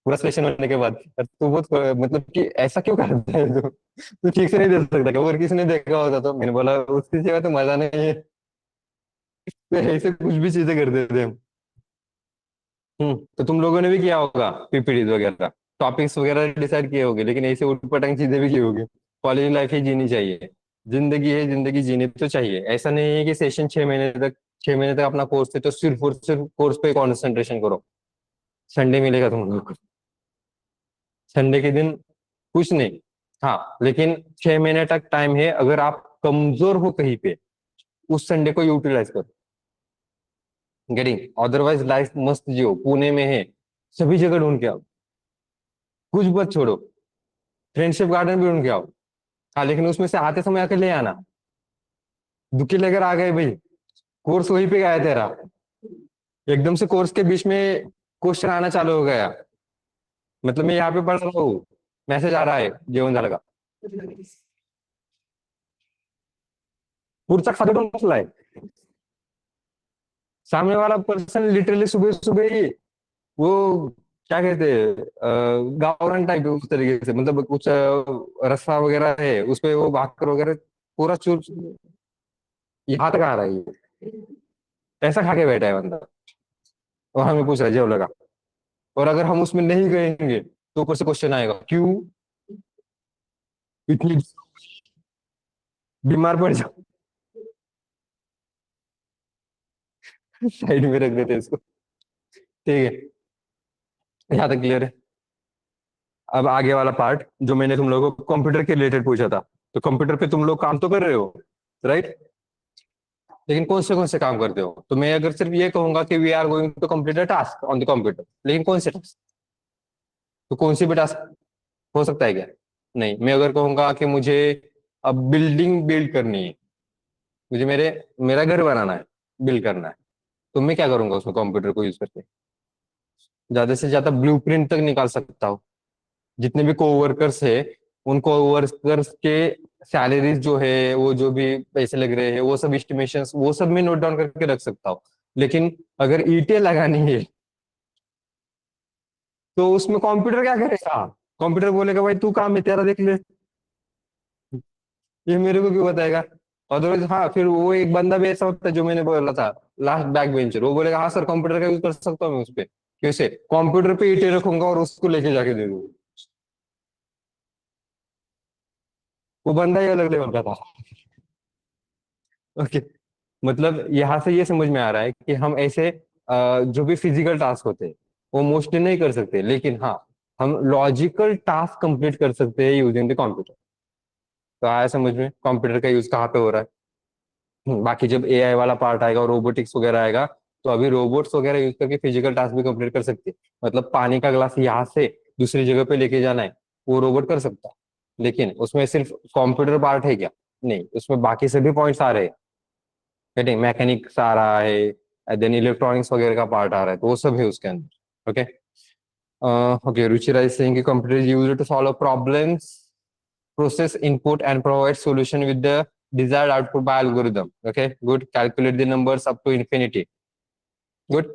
पूरा सेशन होने के बाद। तू बहुत मतलब कि ऐसा क्यों करता है तू ठीक से नहीं दे सकता क्या? और किसी ने देखा होता तो मैंने बोला उसकी जगह तो मजा नहीं है। तो ऐसे कुछ भी चीजें कर देते हैं हम। तो तुम लोगों ने भी किया होगा पीपीटी वगैरह, टॉपिक्स वगैरह डिसाइड किए होंगे, लेकिन ऐसे उठपटांग चीजें भी की होगी। कॉलेज लाइफ ही जीनी चाहिए। जिंदगी है, जिंदगी जीनी तो चाहिए। ऐसा नहीं है कि सेशन 6 महीने तक, 6 महीने तक अपना कोर्स है तो सिर्फ और सिर्फ कोर्स पे कॉन्सेंट्रेशन करो। संडे मिलेगा तुम लोग को, संडे के दिन कुछ नहीं। हाँ लेकिन 6 महीने तक टाइम है, अगर आप कमजोर हो कहीं पे, उस संडे को यूटिलाइज करो। गेटिंग? अदरवाइज लाइफ मस्त जियो, पुणे में है, सभी जगह ढूंढ के आओ, कुछ मत छोड़ो। फ्रेंडशिप गार्डन भी ढूंढ के आओ। हाँ लेकिन उसमें से आते समय अकेले आना, दुखी लेकर आ गए भाई, कोर्स वहीं पे गया तेरा, एकदम से कोर्स के बीच में क्वेश्चन आना चालू हो गया। मतलब मैं यहाँ पे पढ़ रहा हूँ, मैसेज आ रहा है जेवण झालं का, पुढचा खातो बसलाय। सामने वाला पर्सन लिटरली सुबह सुबह ही वो क्या कहते हैं, गावरान टाइप उस तरीके से, मतलब कुछ रस्सा वगैरह है उस पे, वो भाकर वगैरह पूरा चूर, यहाँ तक आ रहा है ये। ऐसा खा के बैठा है बंदा, और हमें पूछ रहा है जेब लगा। और अगर हम उसमें नहीं गएंगे तो ऊपर से क्वेश्चन आएगा क्यों इतनी, बीमार पड़ जाओ। साइड में रख देते हैं इसको। ठीक है, यहाँ तक क्लियर है। अब आगे वाला पार्ट जो मैंने तुम लोगों को कंप्यूटर के रिलेटेड पूछा था, तो कंप्यूटर पे तुम लोग काम तो कर रहे हो, राइट? लेकिन कौन से काम करते हो? तो मैं अगर सिर्फ ये कहूंगा कि we are going to complete a task on the computer, लेकिन कौन से टास्क? तो कौन सी भी टास्क हो सकता है क्या? नहीं, मैं अगर कहूंगा कि मुझे अब बिल्डिंग बिल्ड करनी है, मुझे मेरा घर बनाना है, बिल्ड करना है, तो मैं क्या करूंगा उसमें कंप्यूटर को यूज करके? ज्यादा से ज्यादा ब्लूप्रिंट तक निकाल सकता हूँ। जितने भी कोवर्कर्स है, उन कोवर्कर्स के सैलरीज जो है, वो जो भी पैसे लग रहे हैं, वो सब एस्टिमेशन, वो सब मैं नोट डाउन करके रख सकता हूँ। लेकिन अगर ईंटें लगानी है, तो उसमें कंप्यूटर क्या करेगा? कंप्यूटर बोलेगा भाई तू काम है तेरा देख ले, ये मेरे को क्यों बताएगा? अदरवाइज हाँ, फिर वो एक बंदा भी ऐसा होता है जो मैंने बोला था, लास्ट बैक बेंचर, वो बोलेगा हाँ सर कंप्यूटर का यूज कर सकता हूँ मैं उस पर। कैसे? कंप्यूटर पे ईंटें रखूंगा और उसको लेके जाके दे दूंगा। वो बंदा ही अलग लेवल का था। ओके, मतलब यहाँ से ये समझ में आ रहा है कि हम ऐसे जो भी फिजिकल टास्क होते हैं वो मोस्टली नहीं कर सकते, लेकिन हाँ, हम लॉजिकल टास्क कंप्लीट कर सकते हैं यूजिंग द कंप्यूटर। तो आया समझ में कंप्यूटर का यूज कहाँ पे हो रहा है? बाकी जब एआई वाला पार्ट आएगा और रोबोटिक्स वगैरह आएगा, तो अभी रोबोट्स वगैरह यूज करके फिजिकल टास्क भी कंप्लीट कर सकते हैं। मतलब पानी का ग्लास यहाँ से दूसरी जगह पे लेके जाना है, वो रोबोट कर सकता है। लेकिन उसमें सिर्फ कंप्यूटर पार्ट है क्या? नहीं, उसमें बाकी सभी पॉइंट्स आ रहे हैं। नहीं, मैकेनिक्स आ रहा है, देन इलेक्ट्रॉनिक्स वगैरह का पार्ट आ रहा है, तो वो सब है उसके अंदर। Okay. Okay, Ruchira is saying कि computer is used to solve problems, process input and provide solution with the desired output by algorithm. Okay, good. Calculate the numbers up to infinity. Good.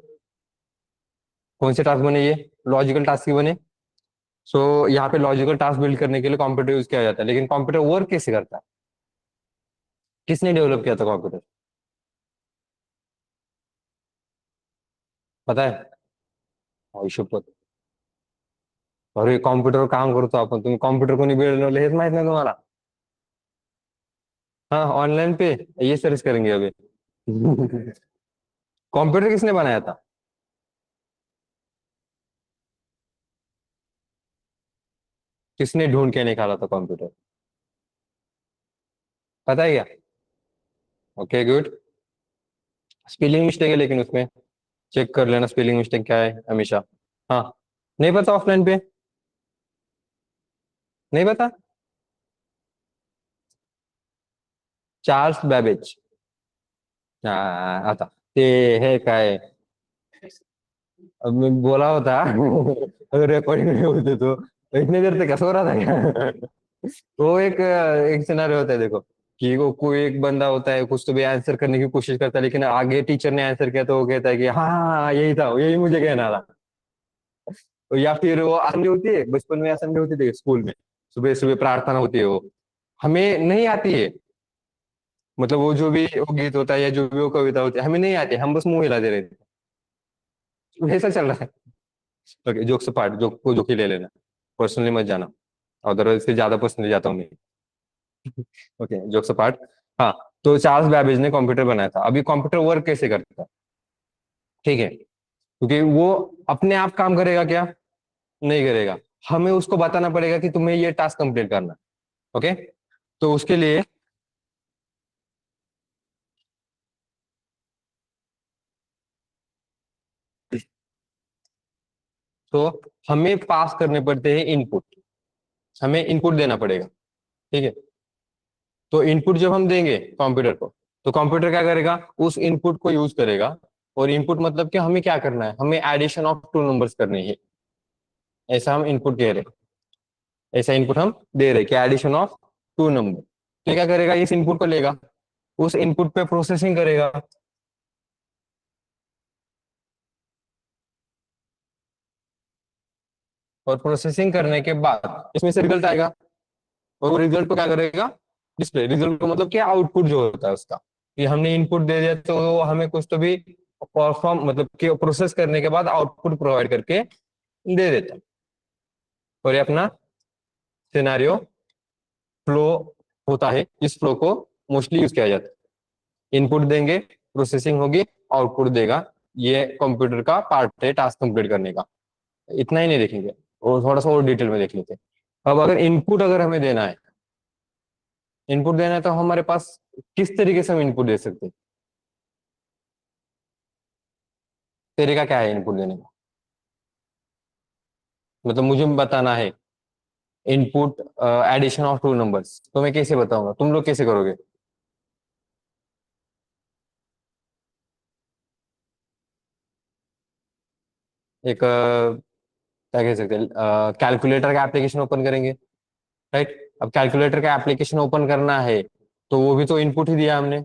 कौन से टास्क बने ये? लॉजिकल टास्क ही बने। सो यहाँ पे लॉजिकल टास्क बिल्ड करने के लिए कंप्यूटर यूज किया जाता है, लेकिन कंप्यूटर वर्क कैसे करता है? किसने डेवलप किया था कंप्यूटर? पता है? शुभ। अरे कॉम्प्युटर काम करतो आपण, तुम्ही कॉम्प्युटर कोणी बिल्ड हेच माहित नाही तुम्हाला? हाँ, ऑनलाइन पे ये सर्च करेंगे अभी। कंप्यूटर किसने बनाया था? किसने ढूंढ के निकाला था कंप्यूटर? पता है क्या? Okay, good. स्पेलिंग मिस्टेक है लेकिन उसमें, चेक कर लेना स्पेलिंग मिस्टेक क्या है हमेशा। हाँ, नहीं पता ऑफलाइन पे? नहीं पता? Charles Babbage. हाँ आता, ते है काय? अब मैं बोला होता। अगर रिकॉर्डिंग में होते तो इतने देर तक क्या सो रहा था क्या? वो एक सिनारियो होता है देखो, कि वो कोई एक बंदा होता है, कुछ तो भी आंसर करने की कोशिश करता है, लेकिन आगे टीचर ने आंसर किया तो वो कहता है कि हाँ हाँ हाँ, यही था, यही मुझे कहना था। या फिर वो असेंबली होती है, बचपन में असेंबली होती थी स्कूल में, सुबह सुबह प्रार्थना होती है, वो हमें नहीं आती है। मतलब वो जो भी वो गीत होता है या जो भी वो कविता होती है हमें नहीं आती, हम बस मुंह हिलाते रहते हैं। वैसा चल रहा है। ओके, जोक से पार्ट, जोक को जोक ही ले लेना, पर्सनली मत जाना, अदरवाइज से ज्यादा पर्सनली जाता हूँ मैं। ओके, जोक से पार्ट। हाँ, तो चार्ल्स बैबेज ने कंप्यूटर बनाया था। अभी कंप्यूटर वर्क कैसे करता है? ठीक है, क्योंकि वो अपने आप काम करेगा क्या? नहीं करेगा। हमें उसको बताना पड़ेगा कि तुम्हें ये टास्क कंप्लीट करना है। ओके, तो उसके लिए तो हमें पास करने पड़ते हैं इनपुट, हमें इनपुट देना पड़ेगा। ठीक है, तो इनपुट जब हम देंगे कंप्यूटर को, तो कंप्यूटर क्या करेगा? उस इनपुट को यूज करेगा। और इनपुट मतलब कि हमें क्या करना है? हमें एडिशन ऑफ टू नंबर्स करनी है, ऐसा हम इनपुट दे रहे, ऐसा इनपुट हम दे रहे कि एडिशन ऑफ टू नंबर। तो क्या करेगा? इस इनपुट को लेगा, उस इनपुट पे प्रोसेसिंग करेगा। और प्रोसेसिंग करने के बाद इसमें से रिजल्ट आएगा, और वो रिजल्ट को क्या करेगा, डिस्प्ले। रिजल्ट को मतलब क्या, आउटपुट जो होता है उसका, कि हमने इनपुट दे दिया तो वो हमें कुछ तो भी परफॉर्म, मतलब कि प्रोसेस करने के बाद आउटपुट प्रोवाइड करके दे देता है। और ये अपना सिनेरियो फ्लो होता है। इस फ्लो को मोस्टली यूज किया जाता है। इनपुट देंगे, प्रोसेसिंग होगी, आउटपुट देगा। ये कंप्यूटर का पार्ट है टास्क कंप्लीट करने का। इतना ही नहीं देखेंगे, और थोड़ा सा और डिटेल में देख लेते हैं। अब अगर इनपुट अगर हमें देना है, इनपुट देना है तो हमारे पास किस तरीके से हम इनपुट दे सकते हैं? तरीका क्या है इनपुट देने का? मतलब मुझे बताना है input addition of two numbers, तो मैं कैसे बताऊंगा, तुम लोग कैसे करोगे? एक क्या कह सकते हैं, कैलकुलेटर का एप्लीकेशन ओपन करेंगे, राइट? अब कैलकुलेटर का एप्लीकेशन ओपन करना है तो वो भी तो इनपुट ही दिया हमने।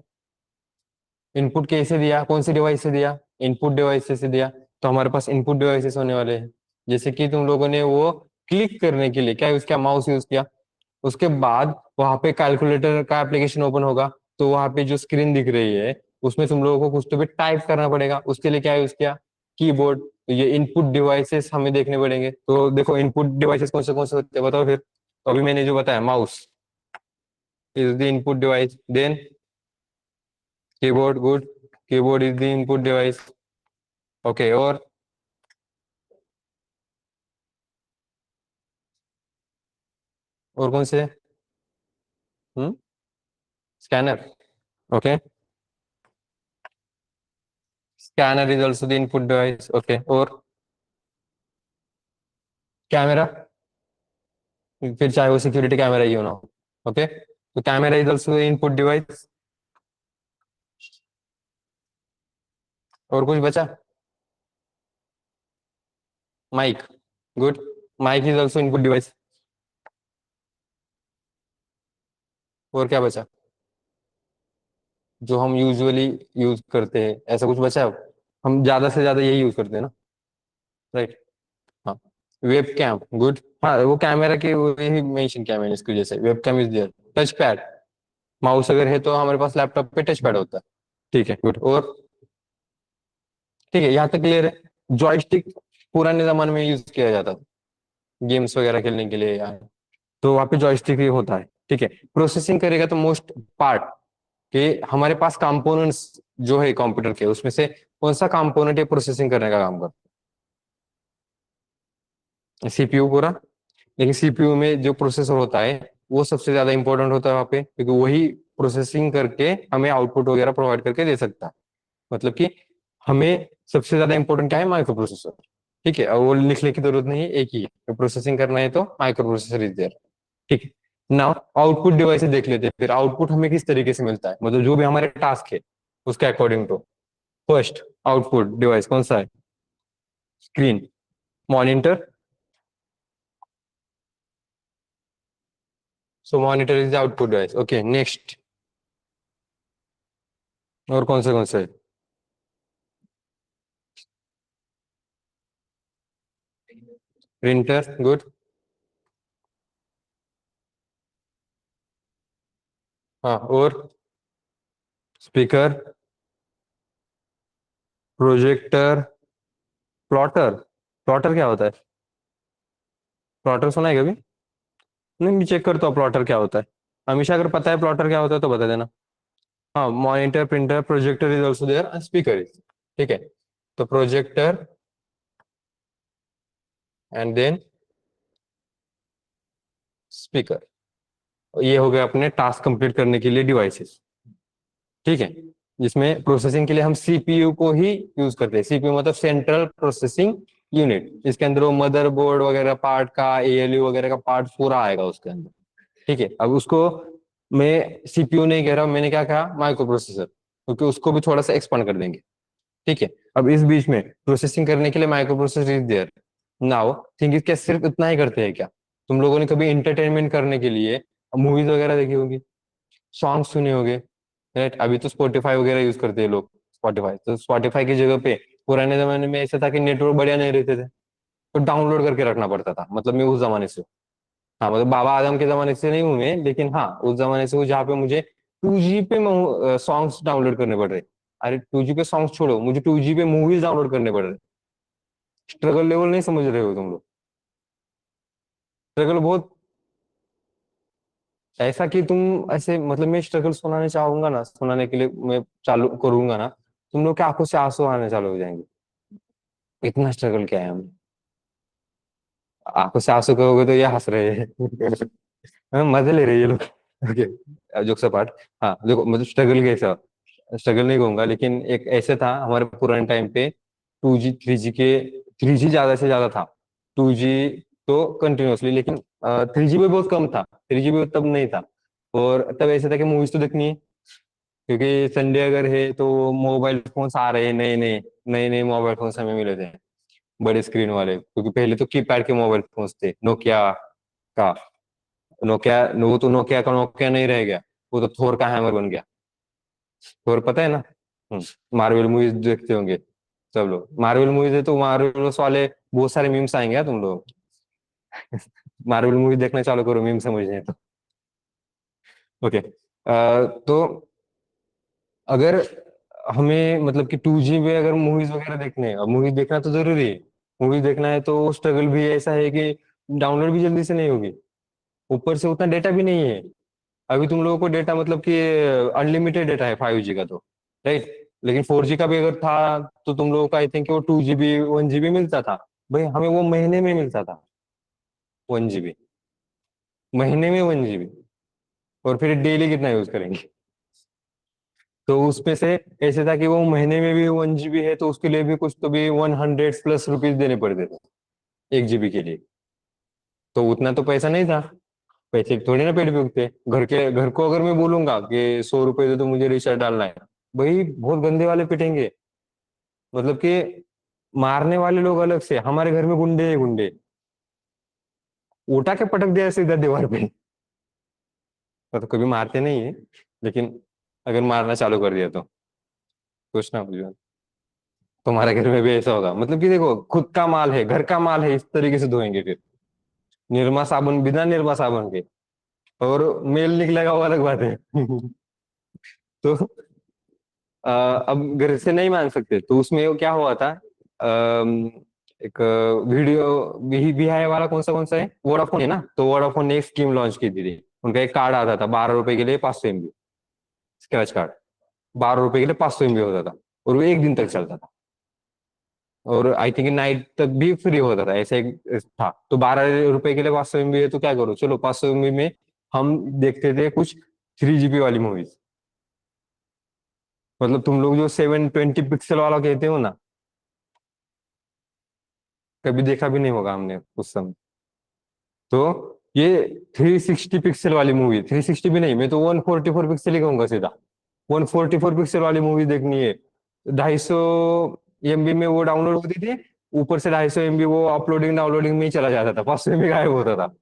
इनपुट कैसे दिया, कौन सी डिवाइस से दिया? इनपुट डिवाइस से दिया। तो हमारे पास इनपुट डिवाइसेस होने वाले हैं। जैसे कि तुम लोगों ने वो क्लिक करने के लिए क्या यूज किया, माउस यूज किया। उसके बाद वहां पे कैलकुलेटर का एप्लीकेशन ओपन होगा, तो वहां पे जो स्क्रीन दिख रही है उसमें तुम लोगों को कुछ तो भी टाइप करना पड़ेगा। उसके लिए क्या यूज किया, कीबोर्ड। तो ये इनपुट डिवाइसेस हमें देखने पड़ेंगे। तो देखो इनपुट डिवाइसेस कौन से होते हैं बताओ फिर। तो अभी मैंने जो बताया, mouse is the input device, then keyboard, good, keyboard is the input device. Okay, और कौन से? Hmm, scanner. Okay, scanner is also the input device. Okay, और कैमरा, फिर चाहे वो सिक्योरिटी कैमरा ही हो ना हो। ओके, तो camera is also input device. और कुछ बचा? Mic, good, mic is also input device. और क्या बचा जो हम यूजुअली यूज करते हैं, ऐसा कुछ बचा है? हम ज्यादा से ज्यादा यही यूज करते हैं ना, राइट? हाँ, वेब कैम, गुड। हाँ, वो कैमरा के वही मेंशन किया मैंने इसकी वजह से, webcam is there. Touchpad, mouse अगर है तो हमारे पास लैपटॉप पे टच पैड होता है। ठीक है, गुड। और ठीक है, यहाँ तक क्लियर है। जॉयस्टिक पुराने जमाने में यूज किया जाता था गेम्स वगैरह खेलने के लिए यार, तो वहाँ पे जॉयस्टिक ही होता है। ठीक है, प्रोसेसिंग करेगा तो मोस्ट पार्ट के हमारे पास कंपोनेंट्स जो है कंप्यूटर के, उसमें से कौन सा कंपोनेंट है प्रोसेसिंग करने का काम करता है? सीपीयू पूरा। लेकिन सीपीयू में जो प्रोसेसर होता है वो सबसे ज्यादा इंपॉर्टेंट होता है वहाँ पे, क्योंकि वही प्रोसेसिंग करके हमें आउटपुट वगैरह प्रोवाइड करके दे सकता है। मतलब कि हमें सबसे ज्यादा इंपॉर्टेंट क्या है, माइक्रो प्रोसेसर। ठीक है, और वो लिखने की जरूरत नहीं है, एक ही है। प्रोसेसिंग करना है तो माइक्रो प्रोसेसर इज देयर। ठीक है, नाउ आउटपुट डिवाइस देख लेते हैं। फिर आउटपुट हमें किस तरीके से मिलता है, मतलब जो भी हमारे टास्क है उसके according to. First output device कौन सा है? Screen, monitor. So monitor is the output device. Okay, next. और कौन से है? Printer, good. हाँ, और स्पीकर, प्रोजेक्टर, प्लॉटर। प्लॉटर क्या होता है? प्लॉटर सुना है कभी? नहीं, चेक करता हूँ प्लॉटर क्या होता है। हमेशा अगर पता है प्लॉटर क्या होता है तो बता देना। हाँ, monitor, printer, projector is also there and speaker is. ठीक है, तो प्रोजेक्टर एंड देन स्पीकर, ये हो गए अपने टास्क कंप्लीट करने के लिए डिवाइसेस। ठीक है, जिसमें प्रोसेसिंग के लिए हम सीपीयू को ही यूज करते हैं। सीपीयू मतलब सेंट्रल प्रोसेसिंग यूनिट। इसके अंदर वो मदरबोर्ड वगैरह पार्ट का, एएलयू वगैरह का पार्ट पूरा आएगा उसके अंदर। ठीक है, अब उसको मैं सीपीयू नहीं कह रहा हूं, मैंने क्या कहा, माइक्रो प्रोसेसर, क्योंकि उसको भी थोड़ा सा एक्सपांड कर देंगे। ठीक है, अब इस बीच में प्रोसेसिंग करने के लिए microprocessor is there. Now think is, क्या सिर्फ इतना ही करते हैं क्या? तुम लोगों ने कभी इंटरटेनमेंट करने के लिए मूवीज वगैरह देखी होगी, सॉन्ग सुने होंगे, राइट? अभी तो स्पॉटिफाई वगैरह यूज करते हैं लोग। स्पॉटिफाई, तो स्पॉटिफाई की जगह पे पुराने जमाने में ऐसा था कि नेटवर्क बढ़िया नहीं रहते थे, तो डाउनलोड करके रखना पड़ता था। मतलब मैं उस जमाने से हूँ। हाँ मतलब बाबा आदम के जमाने से नहीं हूँ मैं, लेकिन हाँ उस जमाने से हूँ जहाँ पे मुझे 2G पे सॉन्ग्स डाउनलोड करने पड़ रहे। अरे 2G पे सॉन्ग्स छोड़ो, मुझे 2G पे मूवीज डाउनलोड करने पड़ रहे। स्ट्रगल लेवल नहीं समझ रहे हो तुम लोग। स्ट्रगल बहुत ऐसा कि तुम ऐसे, मतलब मैं स्ट्रगल सुनाने चाहूंगा ना, सुनाने के लिए मैं चालू करूंगा ना, तुम लोग के आंखों से आंसू आने चालू हो जाएंगे। इतना स्ट्रगल किया है हमने। आंखों से आंसू कहोगे तो ये हंस रहे हैं। मजे ले रहे हैं ये लोग। Okay jokes apart. हाँ देखो मतलब स्ट्रगल कैसा, स्ट्रगल नहीं कहूंगा, लेकिन एक ऐसे था हमारे पुराने टाइम पे। 2G 3G के, 3G ज्यादा से ज्यादा था। 2G तो कंटिन्यूअसली, लेकिन 3G भी बहुत कम था। 3G भी तब नहीं था। और तब ऐसा था कि मूवीज तो देखनी है, क्योंकि संडे अगर है तो मोबाइल फोन्स आ रहे हैं नए नए। नए नए मोबाइल फोन्स हमें मिले थे, बड़े स्क्रीन वाले, क्योंकि पहले तो कीपैड के मोबाइल फोन्स थे नोकिया का। नोकिया, वो तो नोकिया का नोकिया नहीं रह गया, वो तो थोर का हैमर बन गया। थोर पता है ना? मार्वल मूवीज देखते होंगे सब लोग। मार्वल मूवीज है तो मार्वल वाले बहुत सारे मीम्स आएंगे यार तुम लोग। मार्वल मूवी देखना चालू करो मीम समझने हैं तो। ओके तो अगर हमें मतलब कि 2G में अगर मूवीज वगैरह देखने, अब मूवीज देखना तो जरूरी है। मूवीज देखना है तो स्ट्रगल भी ऐसा है कि डाउनलोड भी जल्दी से नहीं होगी, ऊपर से उतना डेटा भी नहीं है। अभी तुम लोगों को डेटा मतलब कि अनलिमिटेड डेटा है 5G का तो, राइट। लेकिन 4G का भी अगर था तो तुम लोगों का आई थिंक वो 2GB 1GB मिलता था। भाई हमें वो महीने में मिलता था 1GB, महीने में 1GB। और फिर डेली कितना यूज करेंगे? तो उसमें से ऐसे था कि वो महीने में भी 1GB है तो उसके लिए भी कुछ तो भी 100+ रुपीज देने पड़ते थे 1GB के लिए। तो उतना तो पैसा नहीं था। पैसे थोड़ी ना पेट पे उगते। घर को अगर मैं बोलूंगा कि 100 रुपए दे तो मुझे रिचार्ज डालना है, भाई बहुत गंदे वाले पिटेंगे। मतलब कि मारने वाले लोग अलग से, हमारे घर में गुंडे हैं गुंडे। उठा के पटक दिया सीधा दीवार पे। तो कभी मारते नहीं है, लेकिन अगर मारना चालू कर दिया तो सोचना मुझे। तुम्हारे घर में भी ऐसा होगा, मतलब कि देखो खुद का माल है, घर का माल है, इस तरीके से धोएंगे फिर। निरमा साबुन, बिना निरमा साबुन के। और मेल निकलेगा वो अलग बात है। तो अब घर से नहीं मान सकते, तो उसमें वो क्या हुआ था। एक वीडियो, VI वाला कौन सा है, वोडाफोन है ना, तो वोडाफोन ने एक स्कीम लॉन्च की थी। उनका एक कार्ड आता था 12 रुपए के लिए 500 MB स्क्रैच कार्ड। 12 रुपए के लिए 500 MB होता था, और वो एक दिन तक चलता था। और आई थिंक नाइट तक भी फ्री होता था, ऐसे एक था। तो 12 रुपए के लिए 500 MB है तो क्या करो, चलो 500 MB में हम देखते थे कुछ 3GB वाली मूवीज। मतलब तुम लोग जो 720 पिक्सल वाला कहते हो ना, कभी देखा भी नहीं होगा हमने उस समय। तो ये 360 पिक्सल वाली मूवी, 360 भी नहीं, मैं तो 144 पिक्सल ही कहूंगा सीधा। 144 पिक्सल वाली मूवी देखनी है, 250 MB में वो डाउनलोड होती थी। ऊपर से 250 MB वो अपलोडिंग डाउनलोडिंग में ही चला जाता था, 500 MB गायब होता था।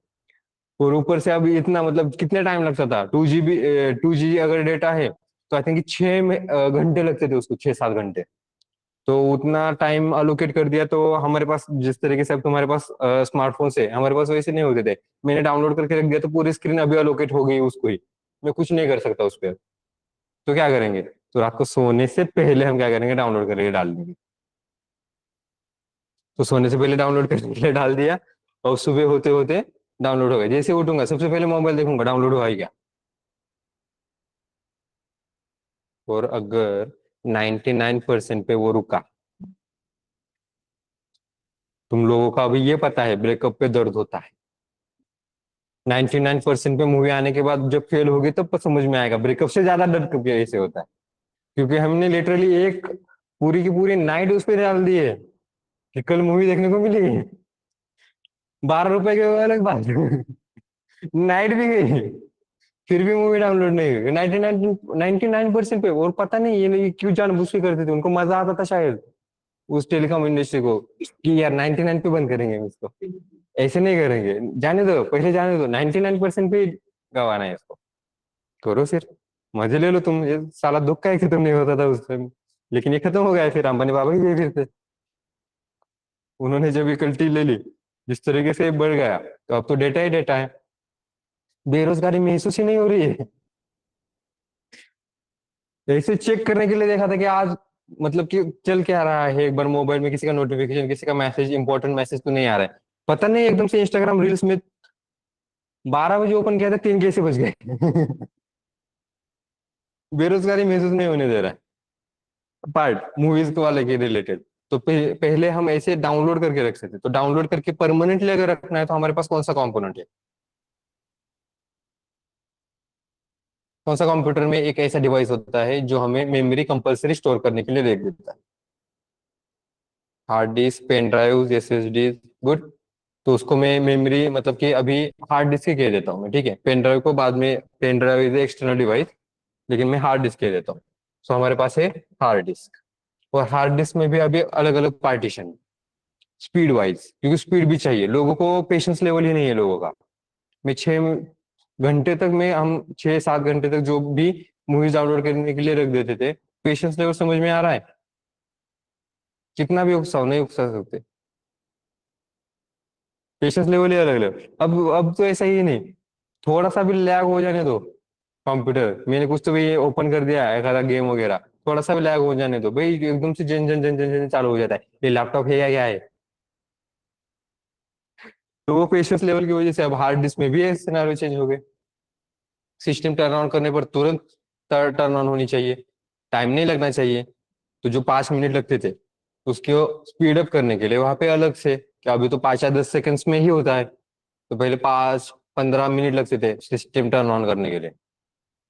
और ऊपर से अभी इतना, मतलब कितने टाइम लगता था 2GB, 2G अगर डेटा है तो आई थिंक 6 घंटे लगते थे उसको, 6-7 घंटे। तो उतना टाइम अलोकेट कर दिया। तो हमारे पास जिस तरीके से अब तुम्हारे पास स्मार्टफोन से, हमारे पास वैसे नहीं होते थे। मैंने डाउनलोड करके रख दिया तो पूरी स्क्रीन अभी अलोकेट हो गई उसको ही। मैं कुछ नहीं कर सकता उस पर। तो क्या करेंगे, तो रात को सोने से पहले हम क्या करेंगे, डाउनलोड करके डाल देंगे। तो सोने से पहले डाउनलोड करके डाल दिया, और सुबह होते होते डाउनलोड हो गया। जैसे उठूंगा सबसे पहले मोबाइल देखूंगा डाउनलोड हुआ ही क्या। और अगर 99% पे वो रुका, तुम लोगों का अभी ये पता है ब्रेकअप पे दर्द होता है। 99% पे मूवी आने के बाद जब फेल होगी तब तो समझ में आएगा ब्रेकअप से ज्यादा दर्द कब कैसे होता है। क्योंकि हमने लिटरली एक पूरी की पूरी नाइट उस पर डाल दी है कि कल मूवी देखने को मिलेगी। 12 रुपए के वो अलग बात है। नाइट भी गई, फिर भी मूवी डाउनलोड नहीं हुई 99% पे। और पता नहीं ये क्यों जानबूझ के करते थे, उनको मजा आता था शायद उस टेलीकॉम इंडस्ट्री को, कि यार 99 पे बंद करेंगे इसको। ऐसे नहीं करेंगे, जाने दो पहले, जाने दो 99% पे गवाना है इसको। करो फिर, मजे ले लो तुम। ये साला दुख का ही खत्म नहीं होता था उस टाइम, लेकिन ये खत्म हो गया है, फिर अंबानी बाबा ही गए फिर थे। उन्होंने जब इक्वलिटी ले ली, जिस तरीके से बढ़ गया, तो अब तो डेटा ही डेटा है, बेरोजगारी महसूस ही नहीं हो रही है। ऐसे चेक करने के लिए देखा था कि आज मतलब कि चल क्या रहा है, एक बार मोबाइल में किसी का नोटिफिकेशन, किसी का मैसेज, इंपॉर्टेंट मैसेज तो नहीं आ रहा है, पता नहीं एकदम से इंस्टाग्राम रील्स में 12 बजे ओपन किया था, 3 कैसे बज गए। बेरोजगारी महसूस नहीं होने दे रहा है। पार्ट मूवीज के वाले के रिलेटेड, तो पहले हम ऐसे डाउनलोड करके रख सकते, तो डाउनलोड करके परमानेंटली अगर रखना है तो हमारे पास कौन सा कंपोनेंट है, कौन सा कंप्यूटर में एक ऐसा डिवाइस होता है जो हमें मेमोरी कंपलसरी स्टोर करने के लिए देख देता है? Hard disk, pen drive, SSD. Good. तो उसको मैं मेमोरी मतलब कि अभी हार्ड डिस्क ही कह देता हूँ मैं, ठीक है, पेन ड्राइव को बाद में, pen drive is external device, लेकिन मैं हार्ड डिस्क कह देता हूँ। सो हमारे पास है हार्ड डिस्क। और हार्ड डिस्क में भी अभी अलग अलग पार्टीशन, स्पीड वाइज, क्योंकि स्पीड भी चाहिए लोगों को, पेशेंस लेवल ही नहीं है लोगों का। मैं 6 घंटे तक में, हम 6-7 घंटे तक जो भी मूवीज डाउनलोड करने के लिए रख देते थे, पेशेंस लेवल समझ में आ रहा है? कितना भी उकसाओ नहीं उकसा सकते, पेशेंस लेवल ही अलग अलग। अब तो ऐसा ही नहीं, थोड़ा सा भी लैग हो जाने दो, कंप्यूटर मैंने कुछ तो भी ओपन कर दिया एक आधा गेम वगैरह, थोड़ा सा भी लैग हो जाने दो भाई, एकदम से जन जन जन जन जन चालू हो जाता है, ये लैपटॉप है या क्या है। तो वो पेशेंस लेवल की वजह से अब हार्ड डिस्क में भी सिनेरियो चेंज हो गए। सिस्टम टर्न ऑन करने पर तुरंत टर्न ऑन होनी चाहिए, टाइम नहीं लगना चाहिए। तो जो 5 मिनट लगते थे, उसको स्पीड अप करने के लिए वहां पे अलग से, कि अभी तो 5 या 10 सेकंड्स में ही होता है, तो पहले 5-15 मिनट लगते थे सिस्टम टर्न ऑन करने के लिए,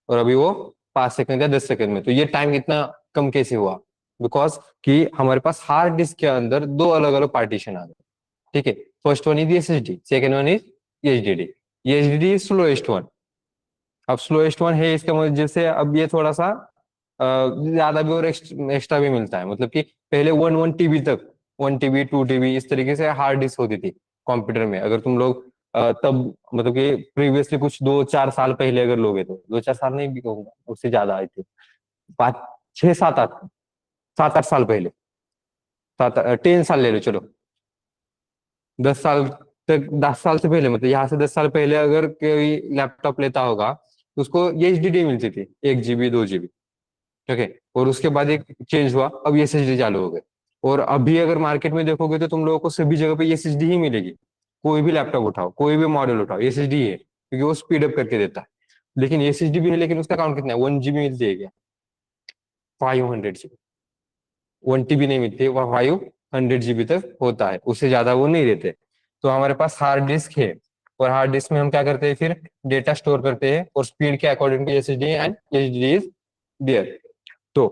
और अभी वो 5 सेकंड या 10 सेकंड में। तो ये टाइम कितना कम कैसे हुआ? बिकॉज कि हमारे पास हार्ड डिस्क के अंदर दो अलग अलग पार्टीशन आ गए, ठीक है। First one is SSD, second one is HDD. ये एचडीडी इज स्लोएस्ट वन। अब स्लोएस्ट वन है, इसका वजह से अब ये थोड़ा सा ज्यादा भी और एक्स्ट्रा भी मिलता है, मतलब कि पहले 1 1 TB तक, 1 TB 2 TB इस तरीके से हार्ड डिस्क होती थी कंप्यूटर में। अगर तुम लोग तब मतलब कि प्रीवियसली कुछ 2-4 साल पहले अगर लोगे, तो 2-4 साल नहीं भी कहूंगा, उससे ज्यादा आई थी, 5 6 7 8, 7 8 साल पहले, 10 साल ले लो चलो, 10 साल तक, 10 साल से पहले, मतलब यहाँ से 10 साल पहले अगर कोई लैपटॉप लेता होगा, तो उसको ये एचडीडी मिलती थी, 1 GB 2 GB, ठीक है। और उसके बाद एक चेंज हुआ, अब एसएसडी चालू हो गए। और अभी अगर मार्केट में देखोगे तो तुम लोगों को सभी जगह पे एसएसडी ही मिलेगी, कोई भी लैपटॉप उठाओ, कोई भी मॉडल उठाओ, एसएसडी है, क्योंकि वो स्पीड अप करके देता है। लेकिन एसएसडी भी है, लेकिन उसका काउंट कितना है? 1 GB मिलती है क्या? 500 GB। 1 TB नहीं मिलती, वो 500 GB तक होता है, उससे ज्यादा वो नहीं देते। तो हमारे पास हार्ड डिस्क है, और हार्ड डिस्क में हम क्या करते हैं फिर? डेटा स्टोर करते हैं, और स्पीड के according to SSD and HDD is there. तो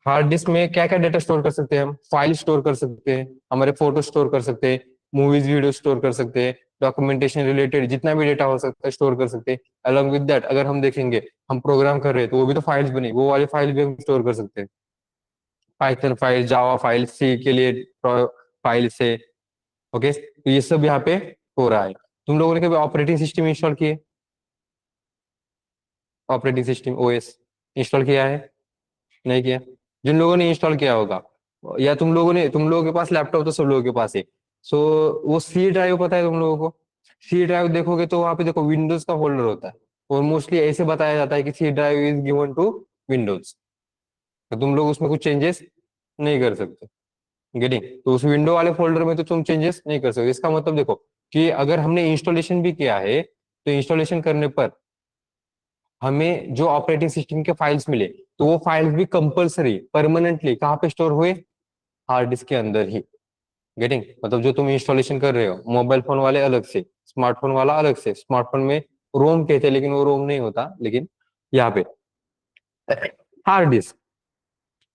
हार्ड डिस्क में क्या क्या डेटा स्टोर कर सकते हैं? हम फाइल स्टोर कर सकते हैं, हमारे फोटो स्टोर कर सकते हैं, मूवीज वीडियो स्टोर कर सकते हैं, डॉक्यूमेंटेशन रिलेटेड जितना भी डेटा हो सकता है स्टोर कर सकते हैं। अलॉन्ग विद दैट अगर हम देखेंगे, हम प्रोग्राम कर रहे हैं तो वो भी तो फाइल्स बनी, वो वाली फाइल भी हम स्टोर कर सकते हैं, पाइथन फाइल, जावा फाइल, सी के लिए फाइल से। ओके, तो ये सब यहाँ पे हो रहा है। तुम लोगों ने कभी ऑपरेटिंग सिस्टम इंस्टॉल किए? ऑपरेटिंग सिस्टम ओएस इंस्टॉल किया है? नहीं किया? जिन लोगों ने इंस्टॉल किया होगा, या तुम लोगों के पास लैपटॉप तो सब लोगों के पास है, सो वो सी ड्राइव पता है तुम लोगों को? सी ड्राइव देखोगे तो वहां पे देखो विंडोज का फोल्डर होता है, और मोस्टली ऐसे बताया जाता है कि C drive is given to Windows, तो तुम लोग उसमें कुछ चेंजेस नहीं कर सकते। गेटिंग? तो उस विंडो वाले फोल्डर में तो तुम चेंजेस नहीं कर सकते। इसका मतलब देखो कि अगर हमने इंस्टॉलेशन भी किया है, तो इंस्टॉलेशन करने पर हमें जो ऑपरेटिंग सिस्टम के फाइल्स मिले, तो वो फाइल्स भी कंपलसरी परमानेंटली कहाँ पे स्टोर हुए? हार्ड डिस्क के अंदर ही। गेटिंग? मतलब जो तुम इंस्टॉलेशन कर रहे हो, मोबाइल फोन वाले अलग से, स्मार्टफोन वाला अलग से। स्मार्टफोन में रोम कहते हैं, लेकिन वो रोम नहीं होता, लेकिन यहाँ पे हार्ड डिस्क।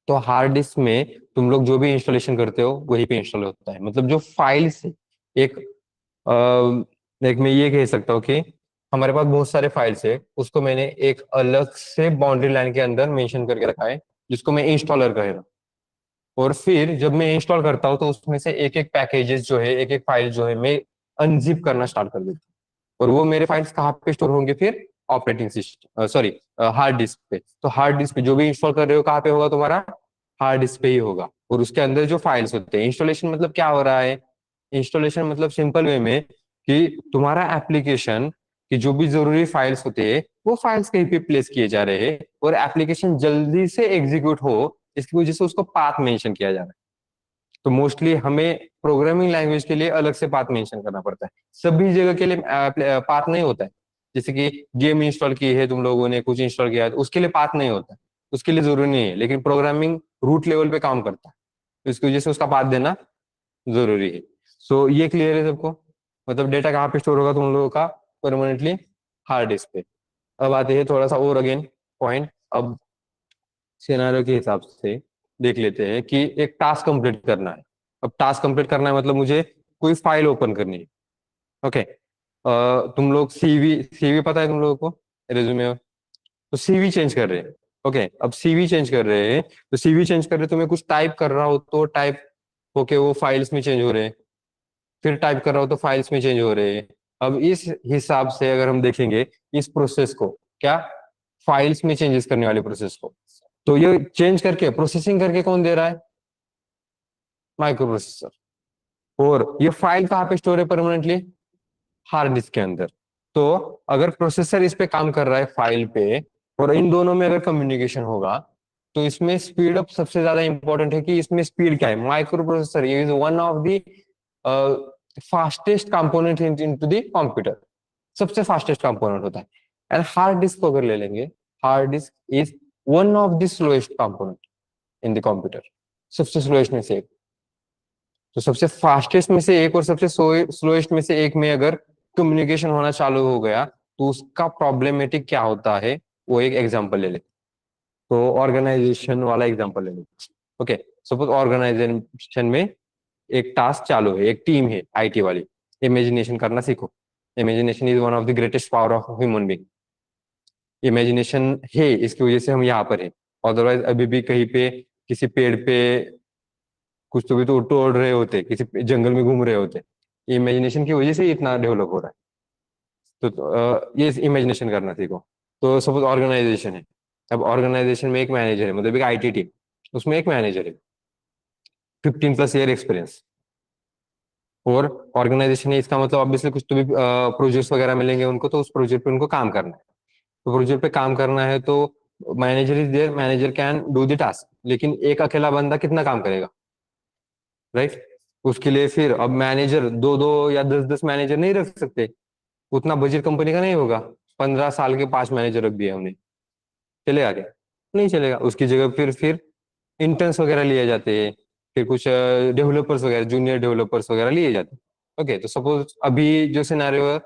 तो हार्ड डिस्क में तुम लोग जो भी इंस्टॉलेशन करते हो वहीं पे इंस्टॉल होता है, मतलब जो फाइल्स है, एक एक मैं ये कह सकता हूँ कि हमारे पास बहुत सारे फाइल्स है, उसको मैंने एक अलग से बाउंड्री लाइन के अंदर मेंशन करके रखा है, जिसको मैं इंस्टॉलर कह रहा हूँ। और फिर जब मैं इंस्टॉल करता हूँ, तो उसमें से एक एक पैकेजेस जो है, एक एक फाइल जो है, मैं अनजिप करना स्टार्ट कर देता हूँ। और वो मेरे फाइल्स कहाँ पे स्टोर होंगे फिर? Operating system, sorry, hard disk पे। तो हार्ड डिस्क पे जो भी इंस्टॉल कर रहे हो कहाँ पे होगा तुम्हारा? हार्ड डिस्क पे ही होगा। और उसके अंदर जो फाइल्स होते हैं, इंस्टॉलेशन मतलब क्या हो रहा है? इंस्टॉलेशन मतलब सिंपल वे में कि तुम्हारा एप्लीकेशन की जो भी जरूरी फाइल्स होते हैं वो फाइल्स कहीं पे प्लेस किए जा रहे हैं और एप्लीकेशन जल्दी से एग्जीक्यूट हो, इसकी वजह से उसको पाथ मेंशन किया जा रहा है। तो मोस्टली हमें प्रोग्रामिंग लैंग्वेज के लिए अलग से पाथ मेंशन करना पड़ता है, सभी जगह के लिए पाथ नहीं होता है। जैसे कि गेम इंस्टॉल की है, तुम लोगों ने कुछ इंस्टॉल किया है तो उसके लिए पाथ नहीं होता है, उसके लिए जरूरी नहीं है, लेकिन प्रोग्रामिंग रूट लेवल पे काम करता है, तो इसकी वजह से उसका पाथ देना जरूरी है। सो ये क्लियर है सबको? मतलब डेटा कहाँ पे स्टोर होगा तुम लोगों का? परमानेंटली हार्ड डिस्क पे। अब आते हैं थोड़ा सा और अगेन पॉइंट। अब सिनेरियो के हिसाब से देख लेते हैं कि एक टास्क कंप्लीट करना है। अब टास्क कंप्लीट करना है मतलब मुझे कोई फाइल ओपन करनी है। ओके, तुम लोग सीवी सीवी पता है तुम लोगों को, रेज्यूमे? तो सीवी चेंज कर रहे हैं। ओके, अब सीवी चेंज कर रहे हैं, तो सीवी चेंज कर रहे हैं तो मैं कुछ टाइप कर रहा हूँ तो टाइप होके वो फाइल्स में चेंज हो रहे हैं, फिर टाइप कर रहा हूँ तो फाइल्स में चेंज हो रहे हैं। अब इस हिसाब से अगर हम देखेंगे इस प्रोसेस को, क्या फाइल्स में चेंजेस करने वाले प्रोसेस को, तो ये चेंज करके प्रोसेसिंग करके कौन दे रहा है? Micro processor. और ये फाइल कहाँ पे स्टोर है परमानेंटली? हार्ड डिस्क के अंदर। तो अगर प्रोसेसर इस पे काम कर रहा है फाइल पे, और इन दोनों में अगर कम्युनिकेशन होगा, तो इसमें स्पीड अप सबसे ज्यादा इंपॉर्टेंट है कि इसमें स्पीड क्या है। Micro processor is one of the fastest component into the computer, सबसे फास्टेस्ट कंपोनेंट होता है। एंड हार्ड डिस्क को अगर ले लेंगे, hard disk is one of the slowest component in the computer, सबसे स्लोएस्ट में से एक। तो सबसे फास्टेस्ट में से एक और सबसे स्लोएस्ट में से एक में अगर कम्युनिकेशन होना चालू हो गया, तो उसका प्रॉब्लमेटिक क्या होता है, वो एक एग्जांपल ले लेते। तो ऑर्गेनाइजेशन वाला एग्जांपल ले लेते। ओके, सपोज ऑर्गेनाइजेशन में एक टास्क चालू है, एक टीम है आईटी वाली। इमेजिनेशन करना सीखो। Imagination is one of the greatest power of human being. Imagination है, इसकी वजह से हम यहाँ पर हैं। अदरवाइज अभी भी कहीं पे किसी पेड़ पे कुछ तो भी तो तोड़ रहे होते, किसी जंगल में घूम रहे होते। इमेजिनेशन की वजह से ही इतना डेवलप हो रहा है। ये इमेजिनेशन करना सीखो। तो सपोज ऑर्गेनाइजेशन है। अब ऑर्गेनाइजेशन में एक मैनेजर है, मतलब एक आईटी टीम, उसमें एक मैनेजर है, 15+ ईयर एक्सपीरियंस। और ऑर्गेनाइजेशन है, इसका मतलब ऑब्वियसली कुछ तो भी प्रोजेक्ट्स वगैरह मिलेंगे उनको, तो उस प्रोजेक्ट पे उनको काम करना है। तो प्रोजेक्ट पे काम करना है तो manager is there, manager can do the task, लेकिन एक अकेला बंदा कितना काम करेगा, राइट? उसके लिए फिर अब मैनेजर, दो दो या 10-10 मैनेजर नहीं रख सकते, उतना बजट कंपनी का नहीं होगा। 15 साल के 5 मैनेजर रख दिए हमने, चलेगा क्या? नहीं चलेगा। उसकी जगह फिर इंटर्न्स वगैरह लिए जाते हैं, फिर कुछ डेवलपर्स वगैरह, जूनियर डेवलपर्स वगैरह लिए जाते हैं। ओके, तो सपोज अभी जो सिनेरियो है,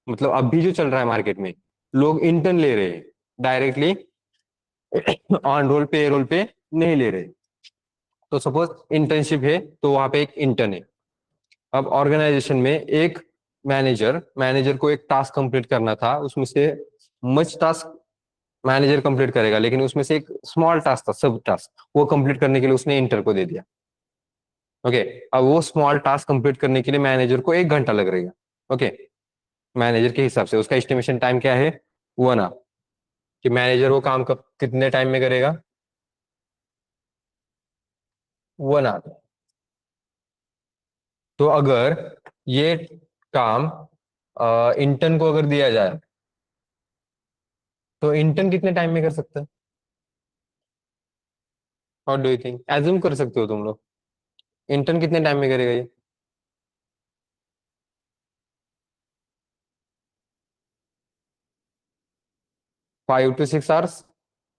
मतलब अभी जो चल रहा है मार्केट में, लोग इंटर्न ले रहे हैं डायरेक्टली, ऑन रोल पे रोल पे नहीं ले रहे। तो सपोज इंटर्नशिप है तो वहां पे एक इंटर्न है। अब ऑर्गेनाइजेशन में एक मैनेजर मैनेजर को एक टास्क कंप्लीट करना था, उसमें से मच टास्क मैनेजर कंप्लीट करेगा, लेकिन उसमें से एक स्मॉल टास्क था, सब टास्क, वो कंप्लीट करने के लिए उसने इंटर को दे दिया। ओके, अब वो स्मॉल टास्क कंप्लीट करने के लिए मैनेजर को 1 घंटा लग रहेगा। ओके, मैनेजर के हिसाब से उसका एस्टिमेशन टाइम क्या है? 1 आवर। कि मैनेजर वो काम कब कितने टाइम में करेगा? 1 आवर। तो अगर ये काम इंटर्न को अगर दिया जाए, तो इंटर्न कितने टाइम में कर सकता है? और डू यू थिंक, एज्यूम कर सकते हो तुम लोग, इंटर्न कितने टाइम में करेगा ये? 5 to 6 आवर्स।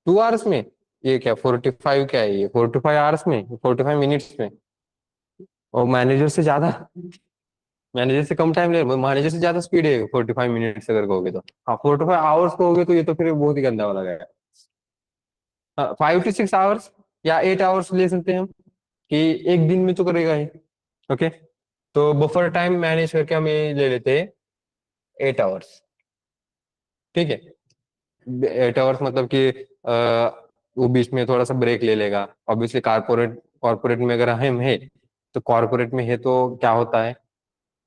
2 आवर्स में? ये क्या 45, क्या है ये 45 आवर्स में, 45 मिनट्स में? और मैनेजर से ज्यादा, मैनेजर से कम टाइम ले, मैनेजर से ज्यादा स्पीड है 45 मिनट्स अगर कहोगे तो। हाँ, 45 आवर्स कहोगे तो ये तो फिर बहुत ही गंदा वाला गया। 5 to 6 आवर्स या 8 आवर्स ले सकते हैं हम, कि एक दिन में तो करेगा ही। ओके, तो बफर टाइम मैनेज करके हम ये ले लेते हैं 8 आवर्स। ठीक है, 8 आवर्स मतलब कि वो बीच में थोड़ा सा ब्रेक ले लेगा। ऑब्वियसली कॉर्पोरेट कॉर्पोरेट में अगर हम है, तो कॉर्पोरेट में है तो क्या होता है,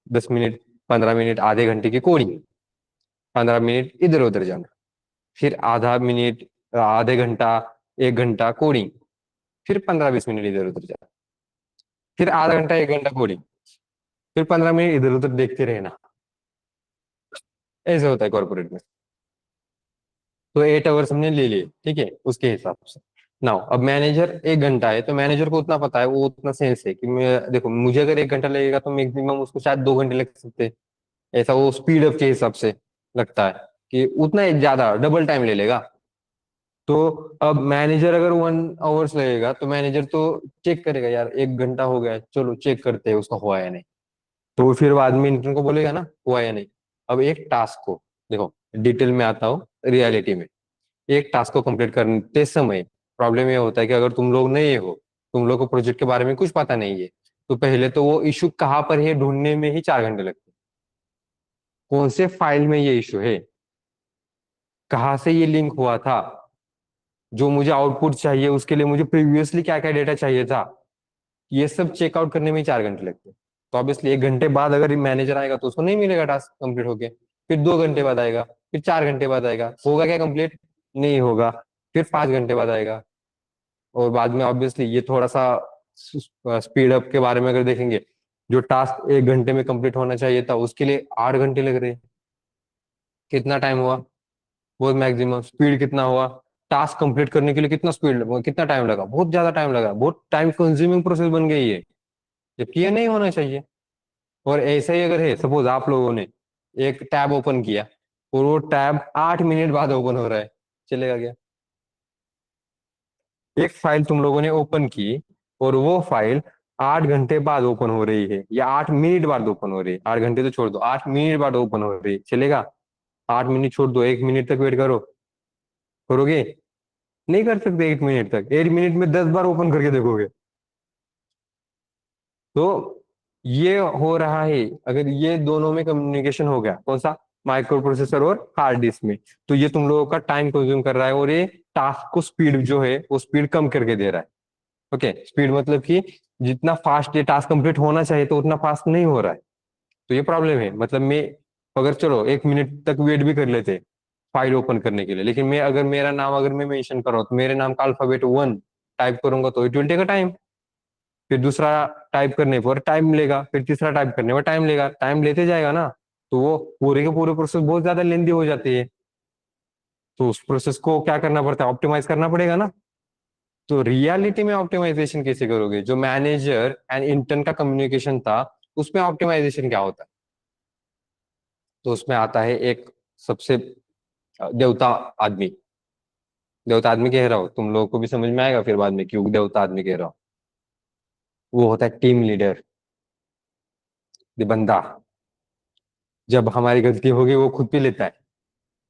10 मिनट, 15 मिनट, आधे घंटे की कोडिंग, 15 मिनट इधर उधर जाना, फिर आधा मिनट, आधे घंटा, 1 घंटा कोडिंग, फिर 15-20 मिनट इधर उधर जाना, फिर आधा घंटा 1 घंटा कोडिंग, फिर 15 मिनट इधर उधर देखते रहना। ऐसे होता है कॉर्पोरेट में। तो 8 आवर्स हमने ले लिए, ठीक है, उसके हिसाब से। नाउ अब मैनेजर 1 घंटा है, तो मैनेजर को उतना पता है, वो उतना सेंस है कि मैं देखो, मुझे अगर 1 घंटा लगेगा तो मैक्सिमम उसको शायद 2 घंटे लग सकते हैं। ऐसा वो स्पीड अप के हिसाब से लगता है कि उतना ही ज्यादा डबल टाइम ले लेगा। तो अब मैनेजर अगर 1 आवर्स लगेगा तो मैनेजर तो चेक करेगा, यार 1 घंटा हो गया है, चलो चेक करते हैं उसका हुआ है नहीं। तो वो फिर बाद में इंटर्न को बोलेगा ना हुआ या नहीं। अब एक टास्क को देखो, डिटेल में आता हो रियलिटी में, एक टास्क को कंप्लीट करते समय प्रॉब्लम ये होता है कि अगर तुम लोग नए हो, तुम लोग को प्रोजेक्ट के बारे में कुछ पता नहीं है, तो पहले तो वो इशू कहाँ पर है ढूंढने में ही 4 घंटे लगते हैं। कौन से फाइल में ये इशू है, कहाँ से ये लिंक हुआ था, जो मुझे आउटपुट चाहिए उसके लिए मुझे प्रीवियसली क्या क्या डेटा चाहिए था, ये सब चेकआउट करने में ही 4 घंटे लगते हैं। तो ऑब्वियसली 1 घंटे बाद अगर मैनेजर आएगा तो उसको नहीं मिलेगा टास्क कंप्लीट होके। फिर 2 घंटे बाद आएगा, फिर 4 घंटे बाद आएगा, होगा क्या कंप्लीट, नहीं होगा। फिर 5 घंटे बाद आएगा। और बाद में ऑब्वियसली ये थोड़ा सा स्पीड अप के बारे में अगर देखेंगे, जो टास्क 1 घंटे में कंप्लीट होना चाहिए था उसके लिए 8 घंटे लग रहे हैं। कितना टाइम हुआ, बहुत मैक्सिमम स्पीड कितना हुआ, टास्क कंप्लीट करने के लिए कितना स्पीड, कितना टाइम लगा, बहुत ज्यादा टाइम लगा, बहुत टाइम कंज्यूमिंग प्रोसेस बन गई है, जबकि ये नहीं होना चाहिए। और ऐसा ही अगर है, सपोज आप लोगों ने एक टैब ओपन किया और वो टैब 8 मिनट बाद ओपन हो रहा है, चलेगा क्या। एक फाइल तुम लोगों ने ओपन की और वो फाइल 8 घंटे बाद ओपन हो रही है या 8 मिनट बाद ओपन हो रही है, 8 घंटे तो छोड़ दो, 8 मिनट बाद ओपन हो रही है, चलेगा। 8 मिनट छोड़ दो, 1 मिनट तक वेट करो, करोगे, नहीं कर सकते। 1 मिनट तक, 1 मिनट में 10 बार ओपन करके देखोगे। तो ये हो रहा है, अगर ये दोनों में कम्युनिकेशन हो गया, कौन सा, माइक्रो प्रोसेसर और हार्ड डिस्क में, तो ये तुम लोगों का टाइम कंज्यूम कर रहा है और ये टास्क को स्पीड जो है वो स्पीड कम करके दे रहा है। ओके, स्पीड मतलब कि जितना फास्ट ये टास्क कंप्लीट होना चाहिए तो उतना फास्ट नहीं हो रहा है। तो ये प्रॉब्लम है। मतलब मैं अगर चलो 1 मिनट तक वेट भी कर लेते फाइल ओपन करने के लिए, लेकिन मैं अगर मेरा नाम अगर मैं मेंशन कर रहा हूँ तो मेरे नाम का अल्फाबेट 1 टाइप करूंगा तो it will take a time. फिर दूसरा टाइप करने पर टाइम लेगा, फिर तीसरा टाइप करने पर टाइम लेगा, टाइम लेते जाएगा ना। तो वो पूरे के पूरे प्रोसेस बहुत ज्यादा लेंदी हो जाती है। तो उस प्रोसेस को क्या करना पड़ता है, ऑप्टिमाइज करना पड़ेगा ना। तो रियलिटी में ऑप्टिमाइजेशन कैसे करोगे, जो मैनेजर एंड इंटर्न का कम्युनिकेशन था उसमें ऑप्टिमाइजेशन क्या होता है। तो उसमें आता है एक सबसे देवता आदमी। देवता आदमी कह रहा हूँ, तुम लोगों को भी समझ में आएगा फिर बाद में क्यों देवता आदमी कह रहा हूँ। वो होता है टीम लीडर, बंदा। जब हमारी गलती होगी वो खुद भी लेता है।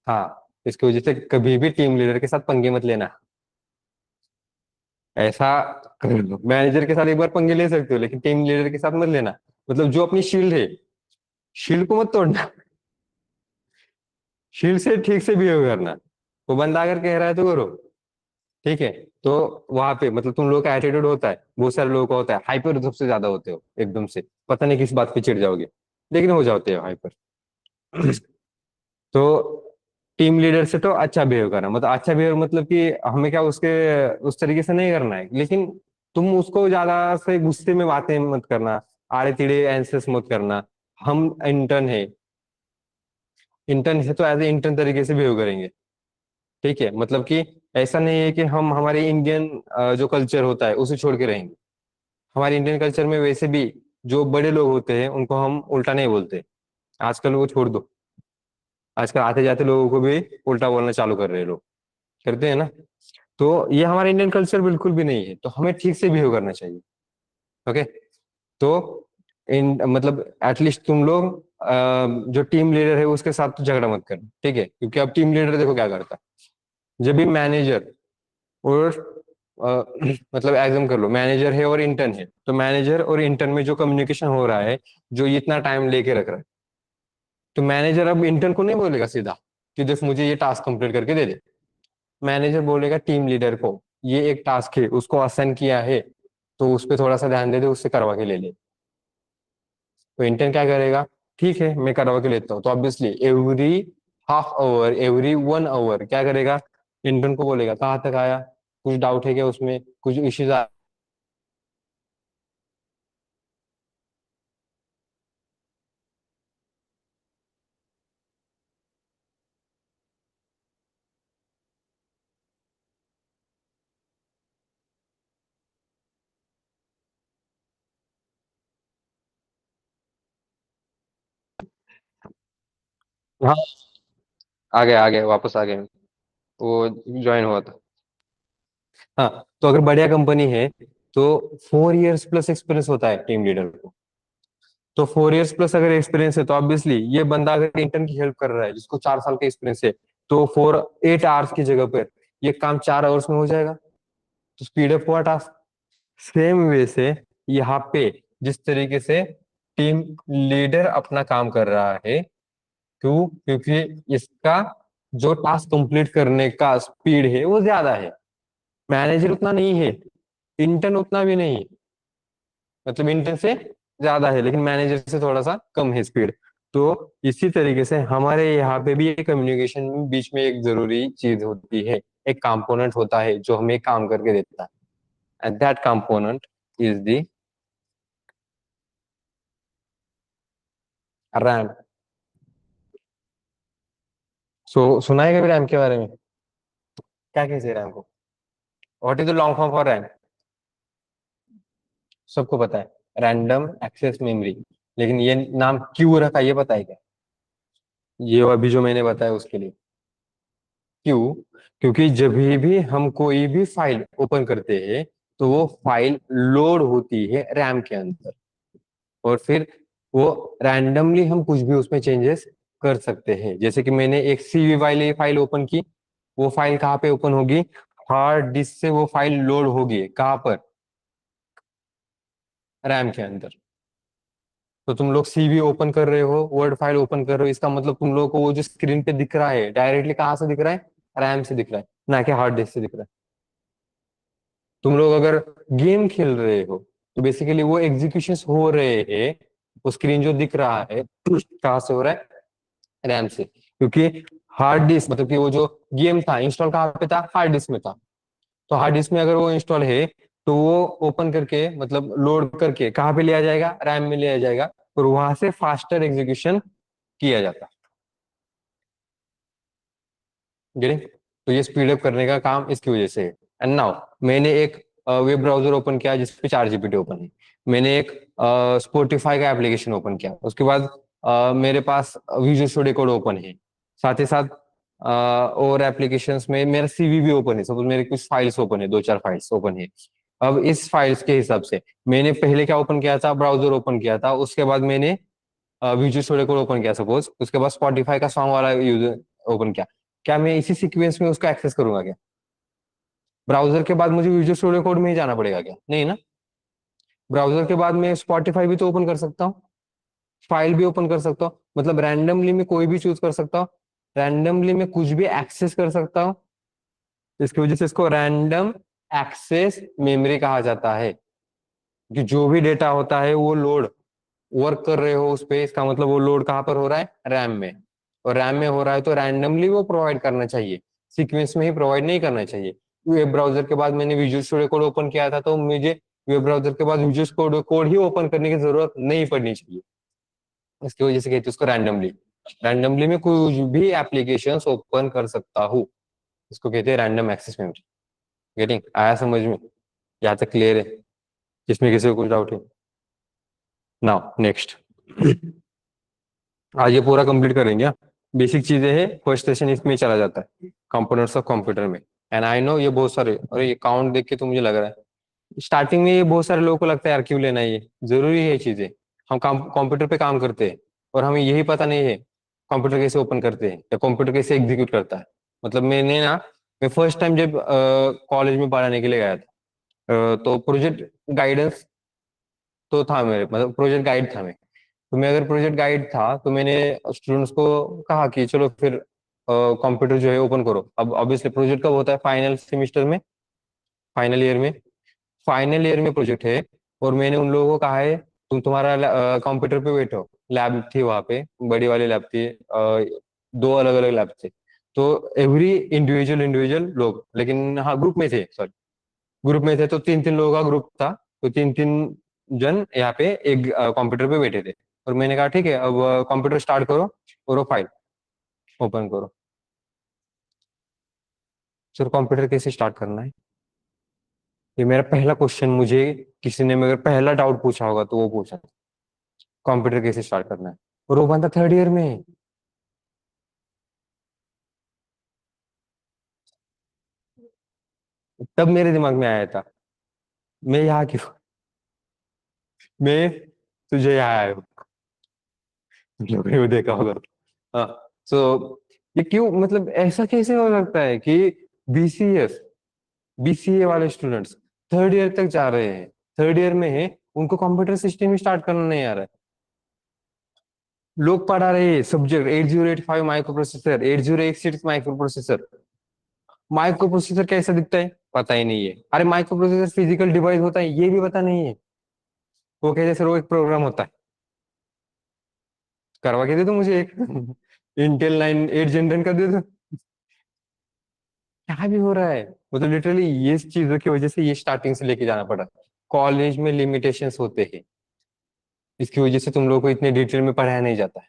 हाँ, इसकी वजह से कभी भी टीम लीडर के साथ पंगे मत लेना। ऐसा कर लो, मैनेजर के साथ एक बार पंगे ले सकते हो लेकिन टीम लीडर के साथ मत लेना। मतलब जो अपनी शील्ड है, शील्ड को मत तोड़ना, शील्ड से ठीक से बिहेव करना। वो बंदा अगर कह रहा है तो करो, ठीक है। तो वहां पे मतलब तुम लोगों का एटीट्यूड होता है, बहुत सारे लोगों का होता है, हाइपर सबसे ज्यादा होते हो एकदम से, पता नहीं किस बात पे चिढ़ जाओगे, लेकिन हो जाते हो हाइपर। तो टीम लीडर से तो अच्छा बिहेव करना, मतलब अच्छा बिहेव मतलब कि हमें क्या उसके उस तरीके से नहीं करना है, लेकिन तुम उसको ज्यादा से गुस्से में बातें मत करना, आड़े टिड़े आंसर्स मत करना। हम इंटर्न है तो एज ए इंटर्न तरीके से बिहेव करेंगे, ठीक है। मतलब कि ऐसा नहीं है कि हम हमारे इंडियन जो कल्चर होता है उसे छोड़ के रहेंगे। हमारे इंडियन कल्चर में वैसे भी जो बड़े लोग होते हैं उनको हम उल्टा नहीं बोलते। आजकल वो छोड़ दो, आजकल आते जाते लोगों को भी उल्टा बोलना चालू कर रहे हैं लोग, करते हैं ना। तो ये हमारा इंडियन कल्चर बिल्कुल भी नहीं है, तो हमें ठीक से बिहेव करना चाहिए। ओके। तो इन मतलब एटलीस्ट तुम लोग जो टीम लीडर है उसके साथ तो झगड़ा मत करना, ठीक है, क्योंकि अब टीम लीडर देखो क्या करता है। जब भी मैनेजर और मतलब एग्जाम कर लो, मैनेजर है और इंटर्न है, तो मैनेजर और इंटर्न में जो कम्युनिकेशन हो रहा है, जो ये इतना टाइम लेके रख रहा है, तो मैनेजर अब इंटर्न को नहीं बोलेगा सीधा कि देख मुझे ये टास्क कंप्लीट करके दे दे। मैनेजर बोलेगा टीम लीडर को ये एक टास्क है उसको असाइन किया है, तो उस पर थोड़ा सा ध्यान दे दे, उससे करवा के ले ले। तो इंटर्न क्या करेगा, ठीक है मैं करवा के लेता हूँ, तो obviously every half hour every 1 hour क्या करेगा, इंटर्न को बोलेगा कहाँ तक आया, कुछ डाउट है क्या उसमें, कुछ इश्यूज हाँ, आ गए वापस आ गए। वो ज्वाइन हुआ था। हाँ, तो अगर बढ़िया कंपनी है तो 4 इयर्स प्लस एक्सपीरियंस होता है टीम लीडर को। तो 4 इयर्स प्लस अगर एक्सपीरियंस है तो ऑब्वियसली ये बंदा अगर इंटर्न की हेल्प कर रहा है जिसको 4 साल का एक्सपीरियंस है, तो 8 आवर्स की जगह पर ये काम 4 आवर्स में हो जाएगा। तो स्पीड अप हुआ टास्क। सेम वे से यहाँ पे जिस तरीके से टीम लीडर अपना काम कर रहा है, क्यों? क्योंकि इसका जो टास्क कंप्लीट करने का स्पीड है वो ज्यादा है। मैनेजर उतना नहीं है, इंटर्न उतना भी नहीं है, मतलब इंटर्न से ज्यादा है लेकिन मैनेजर से थोड़ा सा कम है स्पीड। तो इसी तरीके से हमारे यहाँ पे भी कम्युनिकेशन बीच में एक जरूरी चीज होती है। एक कंपोनेंट होता है जो हमें काम करके देता है, and that component is the RAM. सुना है कभी रैम के बारे में? क्या कहते हैं रैम को? What is the long form for RAM? सबको पता है, रैंडम एक्सेस मेमोरी। लेकिन ये नाम क्यों रखा ये पता है क्या? ये अभी जो मैंने बताया उसके लिए। क्यों? क्योंकि जब भी हम कोई भी फाइल ओपन करते हैं तो वो फाइल लोड होती है रैम के अंदर, और फिर वो रैंडमली हम कुछ भी उसमें चेंजेस कर सकते हैं। जैसे कि मैंने एक सीवी वाली फाइल ओपन की, वो फाइल कहाँ पे ओपन होगी? हार्ड डिस्क से वो फाइल लोड होगी कहाँ पर? रैम के अंदर। तो तुम लोग सीवी ओपन कर रहे हो, वर्ड फाइल ओपन कर रहे हो, इसका मतलब तुम लोग को वो जो स्क्रीन पे दिख रहा है डायरेक्टली कहाँ से दिख रहा है? रैम से दिख रहा है, ना कि हार्ड डिस्क से दिख रहा है। तुम लोग अगर गेम खेल रहे हो तो बेसिकली वो एग्जीक्यूशन हो रहे हैं, वो स्क्रीन जो दिख रहा है कहाँ से हो रहा है? रैम से। क्योंकि हार्ड डिस्क मतलब कि वो जो गेम था इंस्टॉल कहाँ पे था? हार्ड डिस्क में था। तो हार्ड डिस्क में अगर वो इंस्टॉल है तो वो ओपन करके मतलब लोड करके कहाँ पे लिया जाएगा? रैम में लिया जाएगा, और वहां से फास्टर एग्जीक्यूशन किया जाता है। गेटिंग? तो ये स्पीड अप करने का काम इसकी वजह से है। एंड नाउ मैंने एक वेब ब्राउजर ओपन किया जिसपे 4 जीपीटी ओपन है। मैंने एक स्पॉटिफाई का एप्लीकेशन ओपन किया, उसके बाद मेरे पास विजुअल स्टूडियो कोड ओपन है। साथ ही साथ और एप्लीकेशंस में मेरा सीवी भी ओपन है। सपोज मेरे कुछ फाइल्स ओपन है, 2 4 फाइल्स ओपन है। अब इस फाइल्स के हिसाब से मैंने पहले क्या ओपन किया था? ब्राउजर ओपन किया था, उसके बाद मैंने विजुअल स्टूडियो कोड ओपन किया सपोज, उसके बाद स्पॉटिफाई का सॉन्ग वाला यूजर ओपन किया। क्या मैं इसी सीक्वेंस में उसको एक्सेस करूंगा क्या? ब्राउजर के बाद मुझे विजुअल स्टूडियो कोड में ही जाना पड़ेगा क्या? नहीं ना। ब्राउजर के बाद मैं स्पॉटिफाई भी तो ओपन कर सकता हूँ, फाइल भी ओपन कर सकता हूँ, मतलब रैंडमली मैं कोई भी चूज कर सकता हूँ, रैंडमली मैं कुछ भी एक्सेस कर सकता हूँ। इसकी वजह से इसको रैंडम एक्सेस मेमोरी कहा जाता है। कि जो भी डेटा होता है वो लोड वर्क कर रहे हो उस पे, इसका मतलब वो लोड कहाँ पर हो रहा है? रैम में। और रैम में हो रहा है तो रैंडमली वो प्रोवाइड करना चाहिए, सीक्वेंस में ही प्रोवाइड नहीं करना चाहिए। वेब ब्राउजर के बाद मैंने विजुअल स्टूडियो कोड ओपन किया था तो मुझे वेब ब्राउजर के बाद विजुअल कोड कोड ही ओपन करने की जरूरत नहीं पड़नी चाहिए। इसकी वजह से कहते हैं उसको रैंडमली। रैंडमली में कोई भी एप्लीकेशन ओपन कर सकता हूँ, इसको कहते हैं रैंडम एक्सेस मेमोरी। गेटिंग? आया समझ में? यहाँ तक क्लियर है? जिसमें किसी को कुछ डाउट है? Now next. आज ये पूरा कंप्लीट करेंगे। बेसिक चीजें हैं, फर्स्ट सेशन इसमें ही चला जाता है, कंपोनेंट्स ऑफ कंप्यूटर में। एंड आई नो ये बहुत सारे, और ये काउंट देख के तो मुझे लग रहा है स्टार्टिंग में ये बहुत सारे लोगों को लगता है यार क्यों लेना है ये, जरूरी है ये चीजें। हम कंप्यूटर पे काम करते हैं और हमें यही पता नहीं है कंप्यूटर कैसे ओपन करते हैं या कंप्यूटर कैसे एग्जीक्यूट करता है। मतलब मैंने ना, मैं फर्स्ट टाइम जब कॉलेज में पढ़ाने के लिए गया था, तो प्रोजेक्ट गाइडेंस तो था मेरे, मतलब प्रोजेक्ट गाइड था मैं। तो मैं अगर प्रोजेक्ट गाइड था तो मैंने स्टूडेंट्स को कहा कि चलो फिर कंप्यूटर जो है ओपन करो। अब ऑब्वियसली प्रोजेक्ट कब होता है? फाइनल सेमिस्टर में, फाइनल ईयर में। फाइनल ईयर में प्रोजेक्ट है, और मैंने उन लोगों को कहा है तुम्हारा कंप्यूटर पे बैठो। लैब थी वहाँ पे, बड़ी वाली लैब थी, 2 अलग अलग लैब थे। तो एवरी इंडिविजुअल इंडिविजुअल लोग, लेकिन हाँ ग्रुप में थे, सॉरी ग्रुप में थे, तो 3 3 लोगों का ग्रुप था। तो 3 3 जन यहाँ पे एक कंप्यूटर पे बैठे थे। और मैंने कहा ठीक है अब कंप्यूटर स्टार्ट करो और वो फाइल ओपन करो। सर कंप्यूटर कैसे स्टार्ट करना है? ये मेरा पहला क्वेश्चन, मुझे किसी ने अगर पहला डाउट पूछा होगा तो वो पूछा कंप्यूटर कैसे स्टार्ट करना है। और वो बंदा 3rd ईयर में है। तब मेरे दिमाग में आया था, मैं यहाँ क्यों, मैं तुझे यहाँ आया हूँ। लोगों ने देखा होगा। हाँ। सो ये क्यों, मतलब ऐसा कैसे हो सकता है कि बीसीएस बीसीए वाले स्टूडेंट्स थर्ड ईयर तक जा रहे हैं, थर्ड ईयर में है, उनको कंप्यूटर सिस्टम ही स्टार्ट करना नहीं आ रहा है। लोग पढ़ा रहे हैं subject 8085 micro processor, 8086 micro processor. Micro processor कैसा दिखता है पता ही नहीं है। अरे माइक्रो प्रोसेसर फिजिकल डिवाइस होता है ये भी पता नहीं है। वो कहते सर वो एक प्रोग्राम होता है। करवा के दे दो मुझे एक इंटेल 9 8 जनरेशन का दे दो। क्या भी हो रहा है, मतलब लिटरली ये चीजों की वजह से ये स्टार्टिंग से लेके जाना पड़ा। कॉलेज में लिमिटेशंस होते हैं, इसकी वजह से तुम लोग को इतने डिटेल में पढ़ाया नहीं जाता है,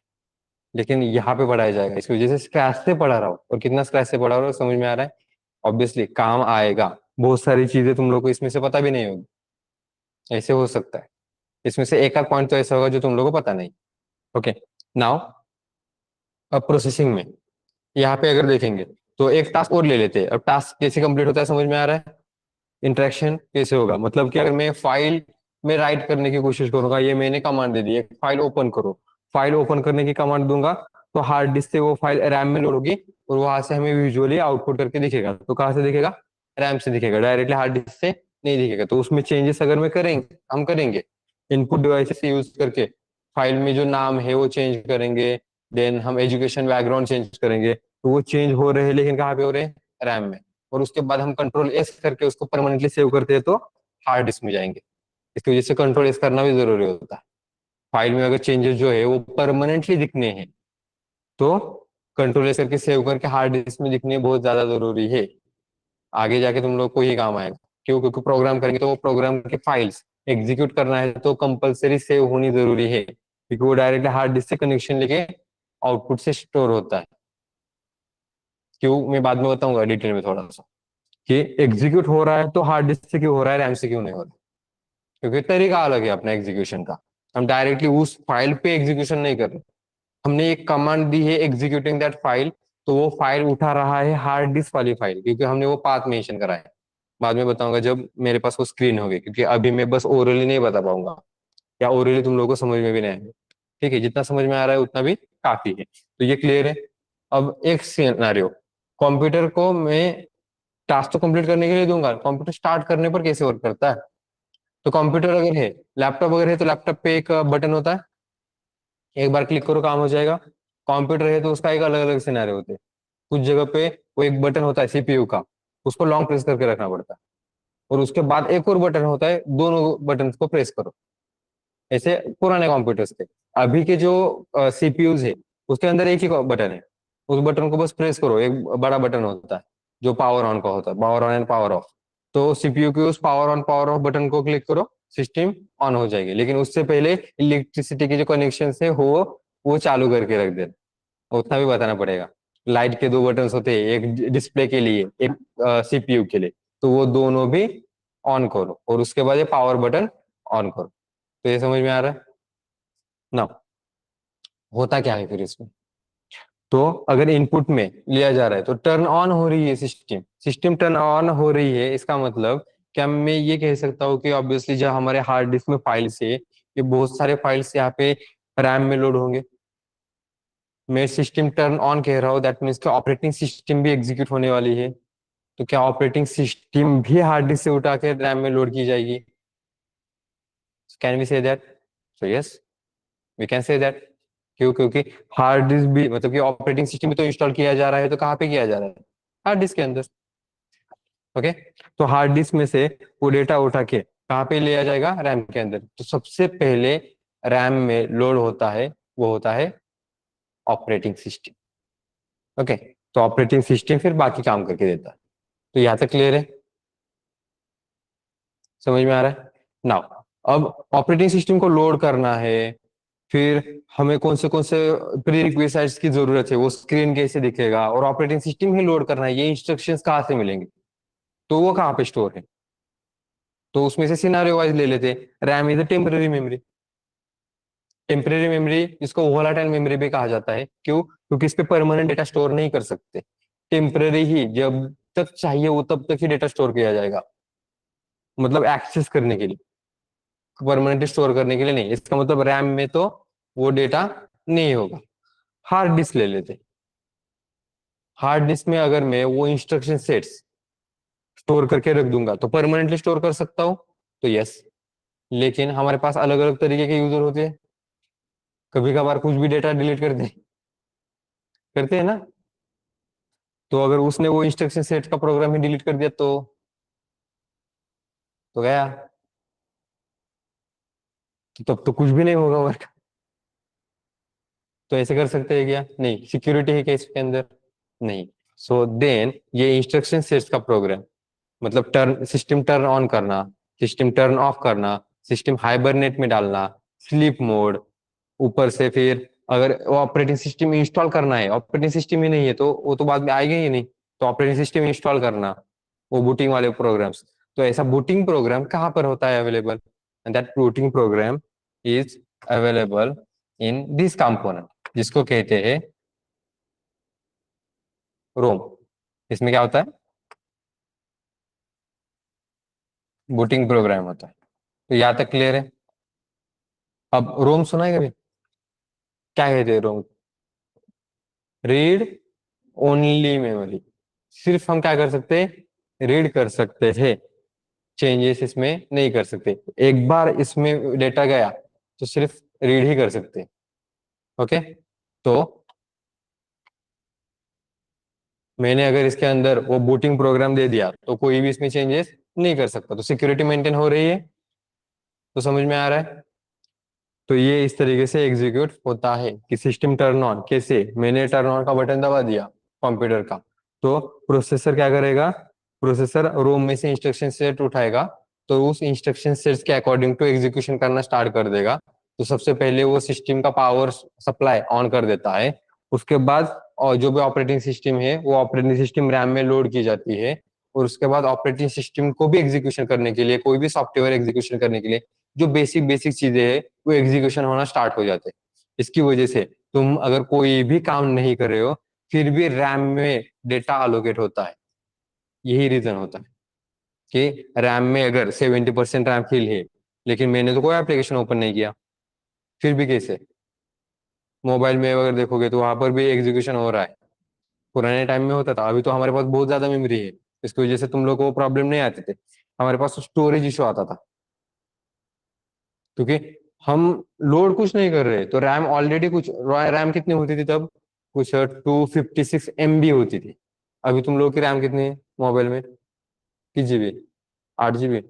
लेकिन यहाँ पे पढ़ाया जाएगा। इसकी वजह से स्क्रैच से पढ़ा रहा हो, और कितना स्क्रैच से पढ़ा रहा हो समझ में आ रहा है। ऑब्वियसली काम आएगा, बहुत सारी चीजें तुम लोग को इसमें से पता भी नहीं होगी। ऐसे हो सकता है इसमें से एक आध पॉइंट तो ऐसा होगा जो तुम लोग को पता नहीं। ओके। नाउ अब प्रोसेसिंग में यहाँ पे अगर देखेंगे तो एक टास्क और ले लेते हैं। अब टास्क कैसे कंप्लीट होता है समझ में आ रहा है। इंटरेक्शन कैसे होगा, मतलब कि अगर मैं फाइल में राइट करने की कोशिश करूंगा, ये मैंने कमांड दे दी है फाइल ओपन करो, फाइल ओपन करने की कमांड दूंगा, तो हार्ड डिस्क से वो फाइल रैम में लोड होगी, और वहां से हमें विजुअली आउटपुट करके दिखेगा। तो कहाँ से दिखेगा, रैम से दिखेगा, डायरेक्टली हार्ड डिस्क से नहीं दिखेगा। तो उसमें चेंजेस अगर मैं करेंगे, हम करेंगे इनपुट डिवाइसेस यूज करके, फाइल में जो नाम है वो चेंज करेंगे, देन हम एजुकेशन बैकग्राउंड चेंज करेंगे, तो वो चेंज हो रहे हैं, लेकिन कहाँ पे हो रहे हैं, रैम में। और उसके बाद हम कंट्रोल एस करके उसको परमानेंटली सेव करते हैं तो हार्ड डिस्क में जाएंगे। इसकी वजह से कंट्रोल एस करना भी जरूरी होता है। फाइल में अगर चेंजेस जो है वो परमानेंटली दिखने हैं, तो कंट्रोल एस करके सेव करके हार्ड डिस्क में दिखने बहुत ज्यादा जरूरी है। आगे जाके तुम लोग को ही काम आएगा। क्यों, क्योंकि प्रोग्राम करेंगे तो वो प्रोग्राम के फाइल्स एग्जीक्यूट करना है तो कंपलसरी सेव होनी जरूरी है, क्योंकि वो डायरेक्टली हार्ड डिस्क से कनेक्शन लेके आउटपुट से स्टोर होता है। क्यों, मैं बाद में बताऊंगा डिटेल में थोड़ा सा, कि एग्जीक्यूट हो रहा है तो हार्ड डिस्क से क्यों हो रहा है, रैम से क्यों नहीं हो रहा है। क्योंकि तरीका अलग है अपना एग्जीक्यूशन का। हम डायरेक्टली उस फाइल पे एग्जीक्यूशन नहीं कर रहे, हमने एक कमांड दी है एग्जीक्यूटिंग दैट फाइल, तो वो फाइल उठा रहा है हार्ड डिस्क वाली फाइल, क्योंकि हमने वो पाथ मेंशन करा है। बाद में बताऊंगा जब मेरे पास वो स्क्रीन होगी, क्योंकि अभी मैं बस ओरली नहीं बता पाऊंगा, या ओरली तुम लोगों को समझ में भी नहीं आएगा। ठीक है, जितना समझ में आ रहा है उतना भी काफी है, तो ये क्लियर है। अब एक सिनेरियो, कंप्यूटर को मैं टास्क तो कंप्लीट करने के लिए दूंगा, कंप्यूटर स्टार्ट करने पर कैसे वर्क करता है। तो कंप्यूटर अगर है, लैपटॉप अगर है, तो लैपटॉप पे एक बटन होता है, एक बार क्लिक करो काम हो जाएगा। कंप्यूटर है तो उसका एक अलग अलग सिनेरियो होते हैं। कुछ जगह पे वो एक बटन होता है सीपीयू का, उसको लॉन्ग प्रेस करके रखना पड़ता है, और उसके बाद एक और बटन होता है, दोनों बटन को प्रेस करो। ऐसे पुराने कंप्यूटर्स के। अभी के जो सीपीयूज है उसके अंदर एक ही बटन है, उस बटन को बस प्रेस करो, एक बड़ा बटन होता है जो पावर ऑन का होता है, power on and power of. तो सीपीयू के उस power on power off button को क्लिक करो, सिस्टम ऑन हो जाएगी, लेकिन उससे पहले इलेक्ट्रिसिटी के जो कनेक्शन है वो चालू करके रख देना, उतना भी बताना पड़ेगा। लाइट के दो बटन होते हैं, एक डिस्प्ले के लिए, एक सीपीयू के लिए, तो वो दोनों भी ऑन करो, और उसके बाद ये पावर बटन ऑन करो। तो ये समझ में आ रहा है ना। होता क्या है फिर इसमें, तो अगर इनपुट में लिया जा रहा है तो टर्न ऑन हो रही है सिस्टम, सिस्टम टर्न ऑन हो रही है, इसका मतलब क्या मैं ये कह सकता हूँ कि ऑब्वियसली जब हमारे हार्ड डिस्क में फाइल्स है, ये बहुत सारे फाइल्स यहाँ पे रैम में लोड होंगे। मैं सिस्टम टर्न ऑन कह रहा हूँ, दैट मीन्स कि ऑपरेटिंग सिस्टम भी एग्जीक्यूट होने वाली है। तो क्या ऑपरेटिंग सिस्टम भी हार्ड डिस्क से उठा के रैम में लोड की जाएगी, can we say that. So yes, we can say that. क्यों, क्योंकि हार्ड डिस्क भी, मतलब कि ऑपरेटिंग सिस्टम भी तो इंस्टॉल किया जा रहा है, तो कहाँ पे किया जा रहा है, हार्ड डिस्क के अंदर। ओके। तो हार्ड डिस्क में से वो डेटा उठा के कहाँ पे लिया जाएगा, रैम के अंदर। तो सबसे पहले रैम में लोड होता है, वो होता है ऑपरेटिंग सिस्टम। ओके। तो ऑपरेटिंग सिस्टम फिर बाकी काम करके देता है। तो यहाँ तक क्लियर है, समझ में आ रहा है। नाउ अब ऑपरेटिंग सिस्टम को लोड करना है, फिर हमें कौन से प्री रिक्विजिट्स की जरूरत है, वो स्क्रीन कैसे दिखेगा, और ऑपरेटिंग सिस्टम ही लोड करना है, ये इंस्ट्रक्शंस कहाँ से मिलेंगे, तो वो कहाँ पे स्टोर है। तो उसमें से सिनारियो वाइज ले लेते हैं। RAM is a temporary memory, temporary memory जिसको वोलाटाइल मेमोरी भी कहा जाता है। क्यों, क्योंकि इस पे परमानेंट डेटा स्टोर नहीं कर सकते, टेम्पररी ही, जब तक चाहिए वो तब तक ही डेटा स्टोर किया जाएगा, मतलब एक्सेस करने के लिए, परमानेंटली स्टोर करने के लिए नहीं। इसका मतलब रैम में तो वो डेटा नहीं होगा। हार्ड डिस्क ले लेते। हार्ड डिस्क में अगर मैं वो इंस्ट्रक्शन सेट्स स्टोर करके रख दूंगा तो परमानेंटली स्टोर कर सकता हूँ, तो यस। लेकिन हमारे पास अलग अलग तरीके के यूजर होते हैं, कभी कभार कुछ भी डेटा डिलीट करते हैं ना। तो अगर उसने वो इंस्ट्रक्शन सेट का प्रोग्राम ही डिलीट कर दिया तो गया। तो तब तो कुछ भी नहीं होगा वर्क। तो ऐसे कर सकते हैं क्या? नहीं। सिक्योरिटी है क्या इसके अंदर? नहीं। सो देन ये इंस्ट्रक्शन सेट्स का प्रोग्राम, मतलब टर्न सिस्टम टर्न ऑन करना, सिस्टम टर्न ऑफ करना, सिस्टम हाइबरनेट में डालना, स्लीप मोड, ऊपर से फिर अगर ऑपरेटिंग सिस्टम इंस्टॉल करना है, ऑपरेटिंग सिस्टम ही नहीं है तो वो तो बाद में आएगा ही नहीं, तो ऑपरेटिंग सिस्टम इंस्टॉल करना, वो बूटिंग वाले प्रोग्राम्स। तो ऐसा बूटिंग प्रोग्राम कहाँ पर होता है available? And that booting program is available in this component, जिसको कहते हैं रोम। इसमें क्या होता है? बूटिंग प्रोग्राम होता है। तो यहाँ तक क्लियर है? अब रोम सुना है कभी? क्या कहते हैं रोम? Read only memory. सिर्फ हम क्या कर सकते हैं? रीड कर सकते हैं, चेंजेस इसमें नहीं कर सकते। एक बार इसमें डेटा गया तो सिर्फ रीड ही कर सकते हैं। ओके। तो मैंने अगर इसके अंदर वो बूटिंग प्रोग्राम दे दिया तो कोई भी इसमें चेंजेस नहीं कर सकता, तो सिक्योरिटी मेंटेन हो रही है। तो समझ में आ रहा है? तो ये इस तरीके से एग्जीक्यूट होता है कि सिस्टम टर्न ऑन कैसे, मैंने टर्न ऑन का बटन दबा दिया कंप्यूटर का, तो प्रोसेसर क्या करेगा? प्रोसेसर रोम में से इंस्ट्रक्शन सेट उठाएगा, तो उस इंस्ट्रक्शन सेट्स के अकॉर्डिंग टू एग्जीक्यूशन करना स्टार्ट कर देगा। तो सबसे पहले वो सिस्टम का पावर सप्लाई ऑन कर देता है। उसके बाद और जो भी ऑपरेटिंग सिस्टम है वो ऑपरेटिंग सिस्टम रैम में लोड की जाती है। और उसके बाद ऑपरेटिंग सिस्टम को भी एग्जीक्यूशन करने के लिए, कोई भी सॉफ्टवेयर एग्जीक्यूशन करने के लिए जो बेसिक बेसिक चीजें है वो एग्जीक्यूशन होना स्टार्ट हो जाते हैं। इसकी वजह से तुम अगर कोई भी काम नहीं कर रहे हो फिर भी रैम में डेटा अलोकेट होता है। यही रीजन होता है कि रैम में अगर 70% रैम फिल है लेकिन मैंने तो कोई एप्लीकेशन ओपन नहीं किया, फिर भी कैसे? मोबाइल में अगर देखोगे तो वहां पर भी एग्जीक्यूशन हो रहा है। पुराने टाइम में होता था, अभी तो हमारे पास बहुत ज्यादा मेमोरी है, इसकी वजह से तुम लोग को प्रॉब्लम नहीं आते थे। हमारे पास स्टोरेज इशू आता था क्योंकि हम लोड कुछ नहीं कर रहे, तो रैम ऑलरेडी कुछ, रैम कितनी होती थी तब? कुछ 256 MB होती थी। अभी तुम लोग की रैम कितनी है मोबाइल में? किस जीबी? 8 GB?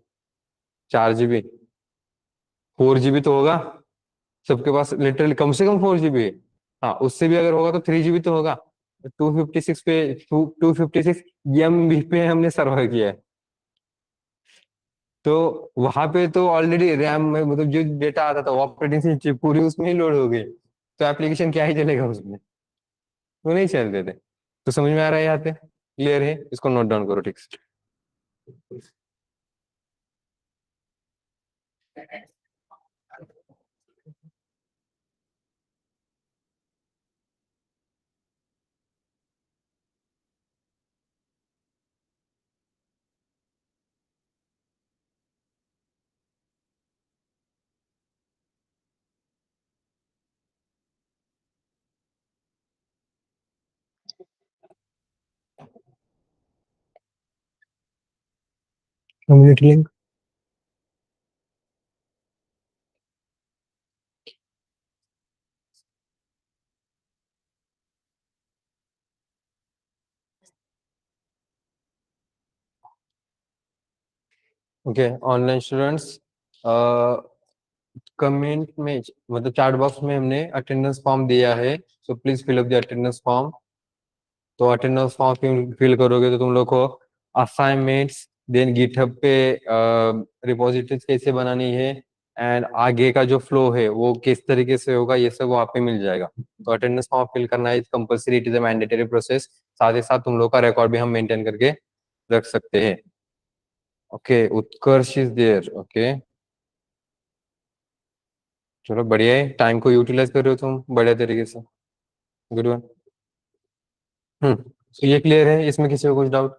4 GB? 4 GB तो होगा सबके पास, लिटरली कम से कम 4 GB है। हाँ, उससे भी अगर होगा तो 3 GB तो होगा। 256 पे हमने सर्वाइव किया है। तो वहां पे तो ऑलरेडी रैम में, मतलब जो डेटा आता था वो ऑपरेटिंग सिस्टम पूरी उसमें ही लोड हो गई, तो एप्लीकेशन क्या ही चलेगा उसमें? वो नहीं चलते थे। तो समझ में आ रहा है यहाँ पे? क्लियर है? इसको नोट डाउन करो ठीक से। Community link. Okay, online students, comment में, मतलब चैट बॉक्स में हमने अटेंडेंस फॉर्म दिया है, so please fill up the attendance form. तो अटेंडेंस फॉर्म फिल करोगे तो तुम लोग को असाइनमेंट्स, देन गिटहब पे रिपोजिटरीज कैसे बनानी है, एंड आगे का जो फ्लो है वो किस तरीके से होगा, ये सब वहाँ पे मिल जाएगा। तो अटेंडेंस फॉर्म फिल करना है compulsory, it is a mandatory process. साथ ही साथ तुम लोग का रिकॉर्ड भी हम मेंटेन करके रख सकते हैं। Okay, Utkarsh is there. Okay, चलो बढ़िया है, टाइम को यूटिलाइज कर रहे हो तुम बढ़िया तरीके से। Good one. तो ये क्लियर है? इसमें किसी को कुछ डाउट?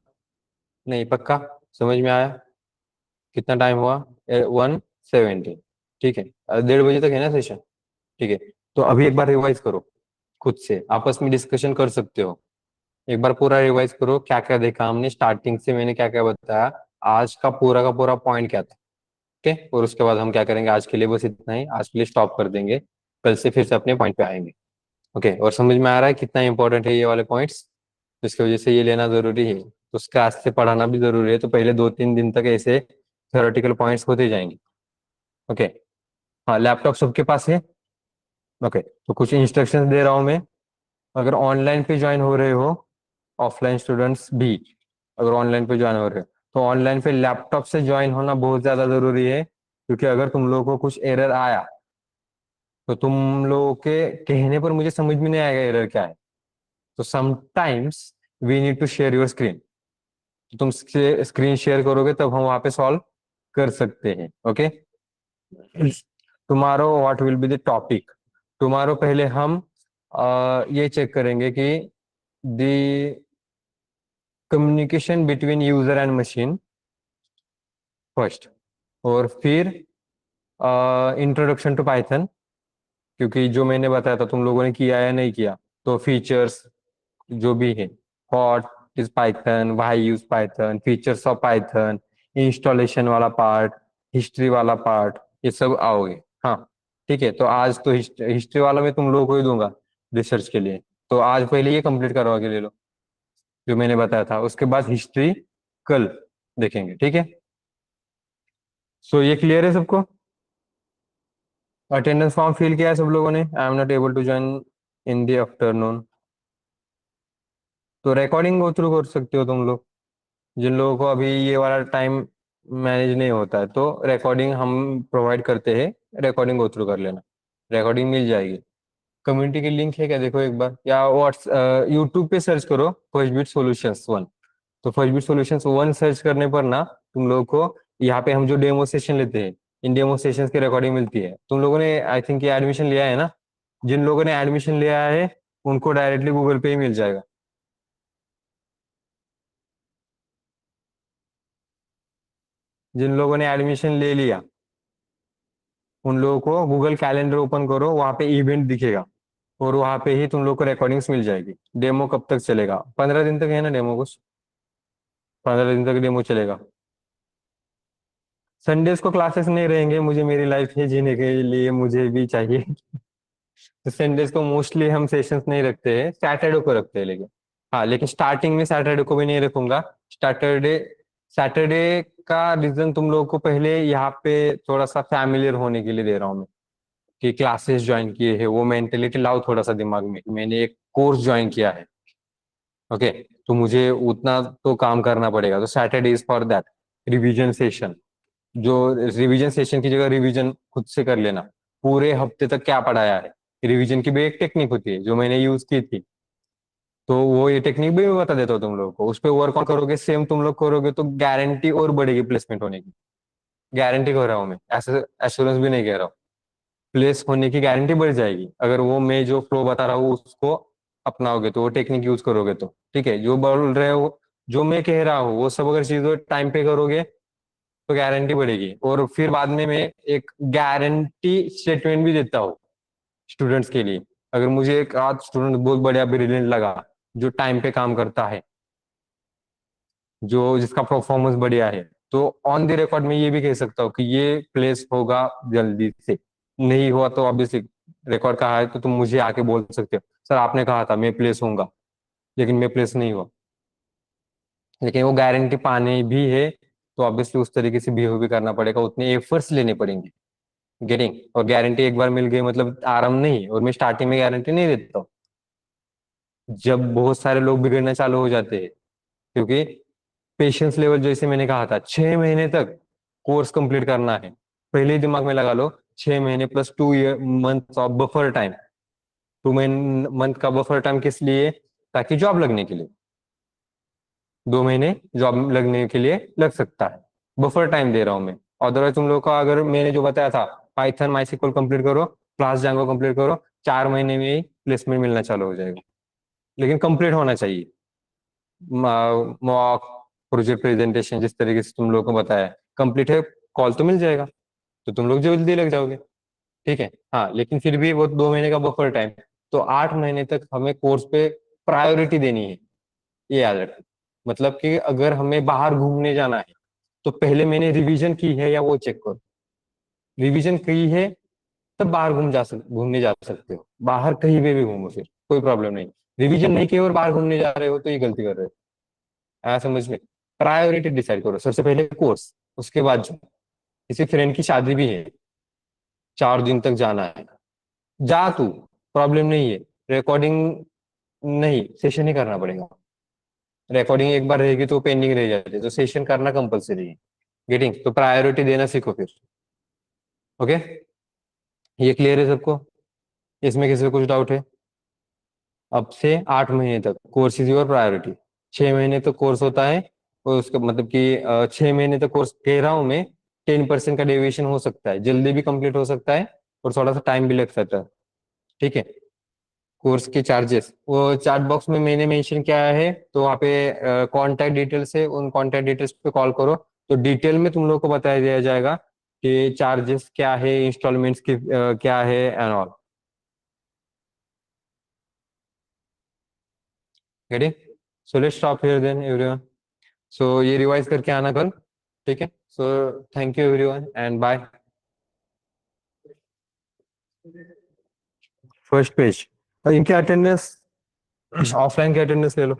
नहीं, पक्का? समझ में आया? कितना टाइम हुआ? 1:70। ठीक है, 1:30 बजे तक है ना सेशन? ठीक है, तो अभी एक बार रिवाइज करो, खुद से आपस में डिस्कशन कर सकते हो। एक बार पूरा रिवाइज करो, क्या क्या देखा हमने स्टार्टिंग से, मैंने क्या क्या बताया, आज का पूरा पॉइंट क्या था। ओके, और उसके बाद हम क्या करेंगे, आज के लिए बस इतना ही, आज के लिए स्टॉप कर देंगे, कल से फिर से अपने पॉइंट पे आएंगे। ओके, और समझ में आ रहा है कितना इंपॉर्टेंट है ये वाले पॉइंट्स, जिसकी वजह से ये लेना जरूरी है, तो उसका आज से पढ़ाना भी जरूरी है, तो पहले 2-3 दिन तक ऐसे थ्योरेटिकल पॉइंट्स होते जाएंगे। ओके। हाँ, लैपटॉप सबके पास है? ओके, तो कुछ इंस्ट्रक्शंस दे रहा हूँ मैं। अगर ऑनलाइन पे ज्वाइन हो रहे हो, ऑफलाइन स्टूडेंट्स भी अगर ऑनलाइन पे ज्वाइन हो रहे हो, तो ऑनलाइन पे लैपटॉप से ज्वाइन होना बहुत ज्यादा जरूरी है, क्योंकि अगर तुम लोगों को कुछ एरर आया तो तुम लोगों के कहने पर मुझे समझ में नहीं आएगा एरर क्या है। तो sometimes we need to share your screen, तो तुम स्क्रीन शेयर करोगे तब हम वहां पे सॉल्व कर सकते हैं। Okay, tomorrow what will be the topic? Tomorrow पहले हम ये चेक करेंगे कि the communication between user and machine first, और फिर इंट्रोडक्शन टू पाइथन, क्योंकि जो मैंने बताया था तुम लोगों ने किया या नहीं किया, तो फीचर्स जो भी है, what is Python, why use Python, features of Python, installation वाला पार्ट, हिस्ट्री वाला पार्ट, ये सब आओगे। हाँ, ठीक है, तो आज तो हिस्ट्री वाला मैं तुम लोगों को ही दूंगा रिसर्च के लिए, तो आज पहले ये कंप्लीट करवा के ले लो जो मैंने बताया था, उसके बाद हिस्ट्री कल देखेंगे। ठीक है, सो ये क्लियर है सबको? अटेंडेंस फॉर्म फिल किया है सब लोगों ने? I am not able to join in the afternoon, तो रिकॉर्डिंग गो थ्रू कर सकते हो तुम लोग, जिन लोगों को अभी ये वाला टाइम मैनेज नहीं होता है, तो रिकॉर्डिंग हम प्रोवाइड करते हैं, रिकॉर्डिंग गो थ्रू कर लेना, रिकॉर्डिंग मिल जाएगी। कम्युनिटी की लिंक है क्या, देखो एक बार, या व्हाट्स यूट्यूब पे सर्च करो फर्स्ट बीट सॉल्यूशंस 1, तो फर्स्ट बीट सॉल्यूशंस 1 सर्च करने पर ना तुम लोगों को यहाँ पे हम जो डेमो सेशन लेते हैं, इन डेमो सेशन की रिकॉर्डिंग मिलती है। तुम लोगों ने आई थिंक ये एडमिशन लिया है ना? जिन लोगों ने एडमिशन लिया है उनको डायरेक्टली गूगल पे ही मिल जाएगा। जिन लोगों ने एडमिशन ले लिया उन लोगों को गूगल कैलेंडर ओपन करो, वहां पे इवेंट दिखेगा, और वहां पे ही तुम लोग को रिकॉर्डिंग्स मिल जाएगी। डेमो कब तक चलेगा? 15 दिन तक है ना डेमो, कुछ 15 दिन तक डेमो चलेगा। संडेज को क्लासेस नहीं रहेंगे, मुझे मेरी लाइफ है जीने के लिए, मुझे भी चाहिए। तो संडेज को मोस्टली हम सेशंस नहीं रखते हैं, सैटरडे को रखते हैं लेकिन। हाँ, लेकिन स्टार्टिंग में सैटरडे को भी नहीं रखूंगा। सैटरडे सैटरडे का रीजन तुम लोगों को पहले यहाँ पे थोड़ा सा फैमिलियर होने के लिए दे रहा हूँ मैं, कि क्लासेस ज्वाइन किए हैं, वो मेंटेलिटी लाओ थोड़ा सा दिमाग में, मैंने एक कोर्स ज्वाइन किया है। ओके, तो मुझे उतना तो काम करना पड़ेगा, तो Saturday is for that revision session. जो रिवीजन सेशन की जगह रिवीजन खुद से कर लेना, पूरे हफ्ते तक क्या पढ़ाया है। रिवीजन की भी एक टेक्निक होती है जो मैंने यूज की थी, तो वो ये टेक्निक भी मैं बता देता हूँ तुम लोगों को, उस पर वर्क ऑन करोगे, सेम तुम लोग करोगे तो गारंटी और बढ़ेगी प्लेसमेंट होने की। गारंटी कह रहा हूँ मैं, ऐसे एश्योरेंस भी नहीं कह रहा हूँ। प्लेस होने की गारंटी बढ़ जाएगी अगर वो मैं जो फ्लो बता रहा हूँ उसको अपनाओगे, तो वो टेक्निक यूज करोगे तो। ठीक है, जो बोल रहे हो, जो मैं कह रहा हूँ वो सब अगर चीजों टाइम पे करोगे तो गारंटी बढ़ेगी। और फिर बाद में मैं एक गारंटी स्टेटमेंट भी देता हूँ स्टूडेंट्स के लिए। अगर मुझे एक आध स्टूडेंट बहुत बढ़िया ब्रिलियंट लगा, जो टाइम पे काम करता है, जो जिसका परफॉर्मेंस बढ़िया है, तो ऑन द रिकॉर्ड में ये भी कह सकता हूँ कि ये प्लेस होगा जल्दी से। नहीं हुआ तो ऑब्वियसली रिकॉर्ड कहा है तो तुम मुझे आके बोल सकते हो, सर आपने कहा था मैं प्लेस होऊंगा, लेकिन मैं प्लेस नहीं हुआ। लेकिन वो गारंटी पाने भी है तो ऑब्वियसली उस तरीके से बिहेव भी करना पड़ेगा, उतने एफर्ट्स लेने पड़ेंगे। गेटिंग? और गारंटी एक बार मिल गई मतलब आराम नहीं, और मैं स्टार्टिंग में गारंटी नहीं देता हूँ, जब बहुत सारे लोग बिगड़ना चालू हो जाते हैं। क्योंकि पेशेंस लेवल जैसे मैंने कहा था, 6 महीने तक कोर्स कंप्लीट करना है, पहले ही दिमाग में लगा लो। 6 महीने plus 2 month of buffer time. 2 month का बफर टाइम किस लिए? ताकि जॉब लगने के लिए, 2 महीने जॉब लगने के लिए लग सकता है, बफर टाइम दे रहा हूं मैं। अदरवाइज तुम लोग का अगर मैंने जो बताया था, पाइथन माइसिक्वल कंप्लीट करो, क्लास जांगो कंप्लीट करो, 4 महीने में ही प्लेसमेंट मिलना चालू हो जाएगा। लेकिन कंप्लीट होना चाहिए। प्रोजेक्ट प्रेजेंटेशन जिस तरीके से तुम लोग को बताया कंप्लीट है, कॉल तो मिल जाएगा, तो तुम लोग जल्दी लग जाओगे। ठीक है, हाँ, लेकिन फिर भी वो 2 महीने का बफर टाइम, तो 8 महीने तक हमें कोर्स पे प्रायोरिटी देनी है, ये याद रखना। मतलब कि अगर हमें बाहर घूमने जाना है तो पहले मैंने रिवीजन की है या वो चेक करो। रिवीजन की है तब बाहर घूमने जा सकते हो, बाहर कहीं पे भी घूमो, फिर कोई प्रॉब्लम नहीं। रिवीजन नहीं किए और बाहर घूमने जा रहे हो तो ये गलती कर रहे हो। समझ में। प्रायोरिटी डिसाइड करो, सबसे पहले कोर्स, उसके बाद जो किसी फ्रेंड की शादी भी है, 4 दिन तक जाना है, जा तू, प्रॉब्लम नहीं है। रिकॉर्डिंग नहीं, सेशन ही करना पड़ेगा। रिकॉर्डिंग एक बार रहेगी तो पेंडिंग रह जाती है, तो सेशन करना कंपलसरी है। गेटिंग, तो प्रायोरिटी देना सीखो फिर। ओके, ये क्लियर है सबको? इसमें किसी को कुछ डाउट है? अब से 8 महीने तक कोर्स इज योर प्रायोरिटी। 6 महीने तक कोर्स होता है, और उसका मतलब कि 6 महीने तक कोर्स कह रहा हूँ मैं। 10% का डेविएशन हो सकता है, जल्दी भी कंप्लीट हो सकता है और थोड़ा सा टाइम भी लग सकता है। ठीक है। कोर्स के चार्जेस वो चार्ट बॉक्स में मैंने मेंशन किया है, तो वहाँ पे कांटेक्ट डिटेल्स है, उन कांटेक्ट डिटेल्स पे कॉल करो, तो डिटेल में तुम लोग को बताया दिया जाएगा कि चार्जेस क्या है, इंस्टॉलमेंट्स की क्या है and all. Getting? So let's stop here then everyone. So ये रिवाइज करके आना कल। ठीक है, so thank you everyone and bye. First page, इनके अटेंडेंस, ऑफलाइन के अटेंडेंस ले लो।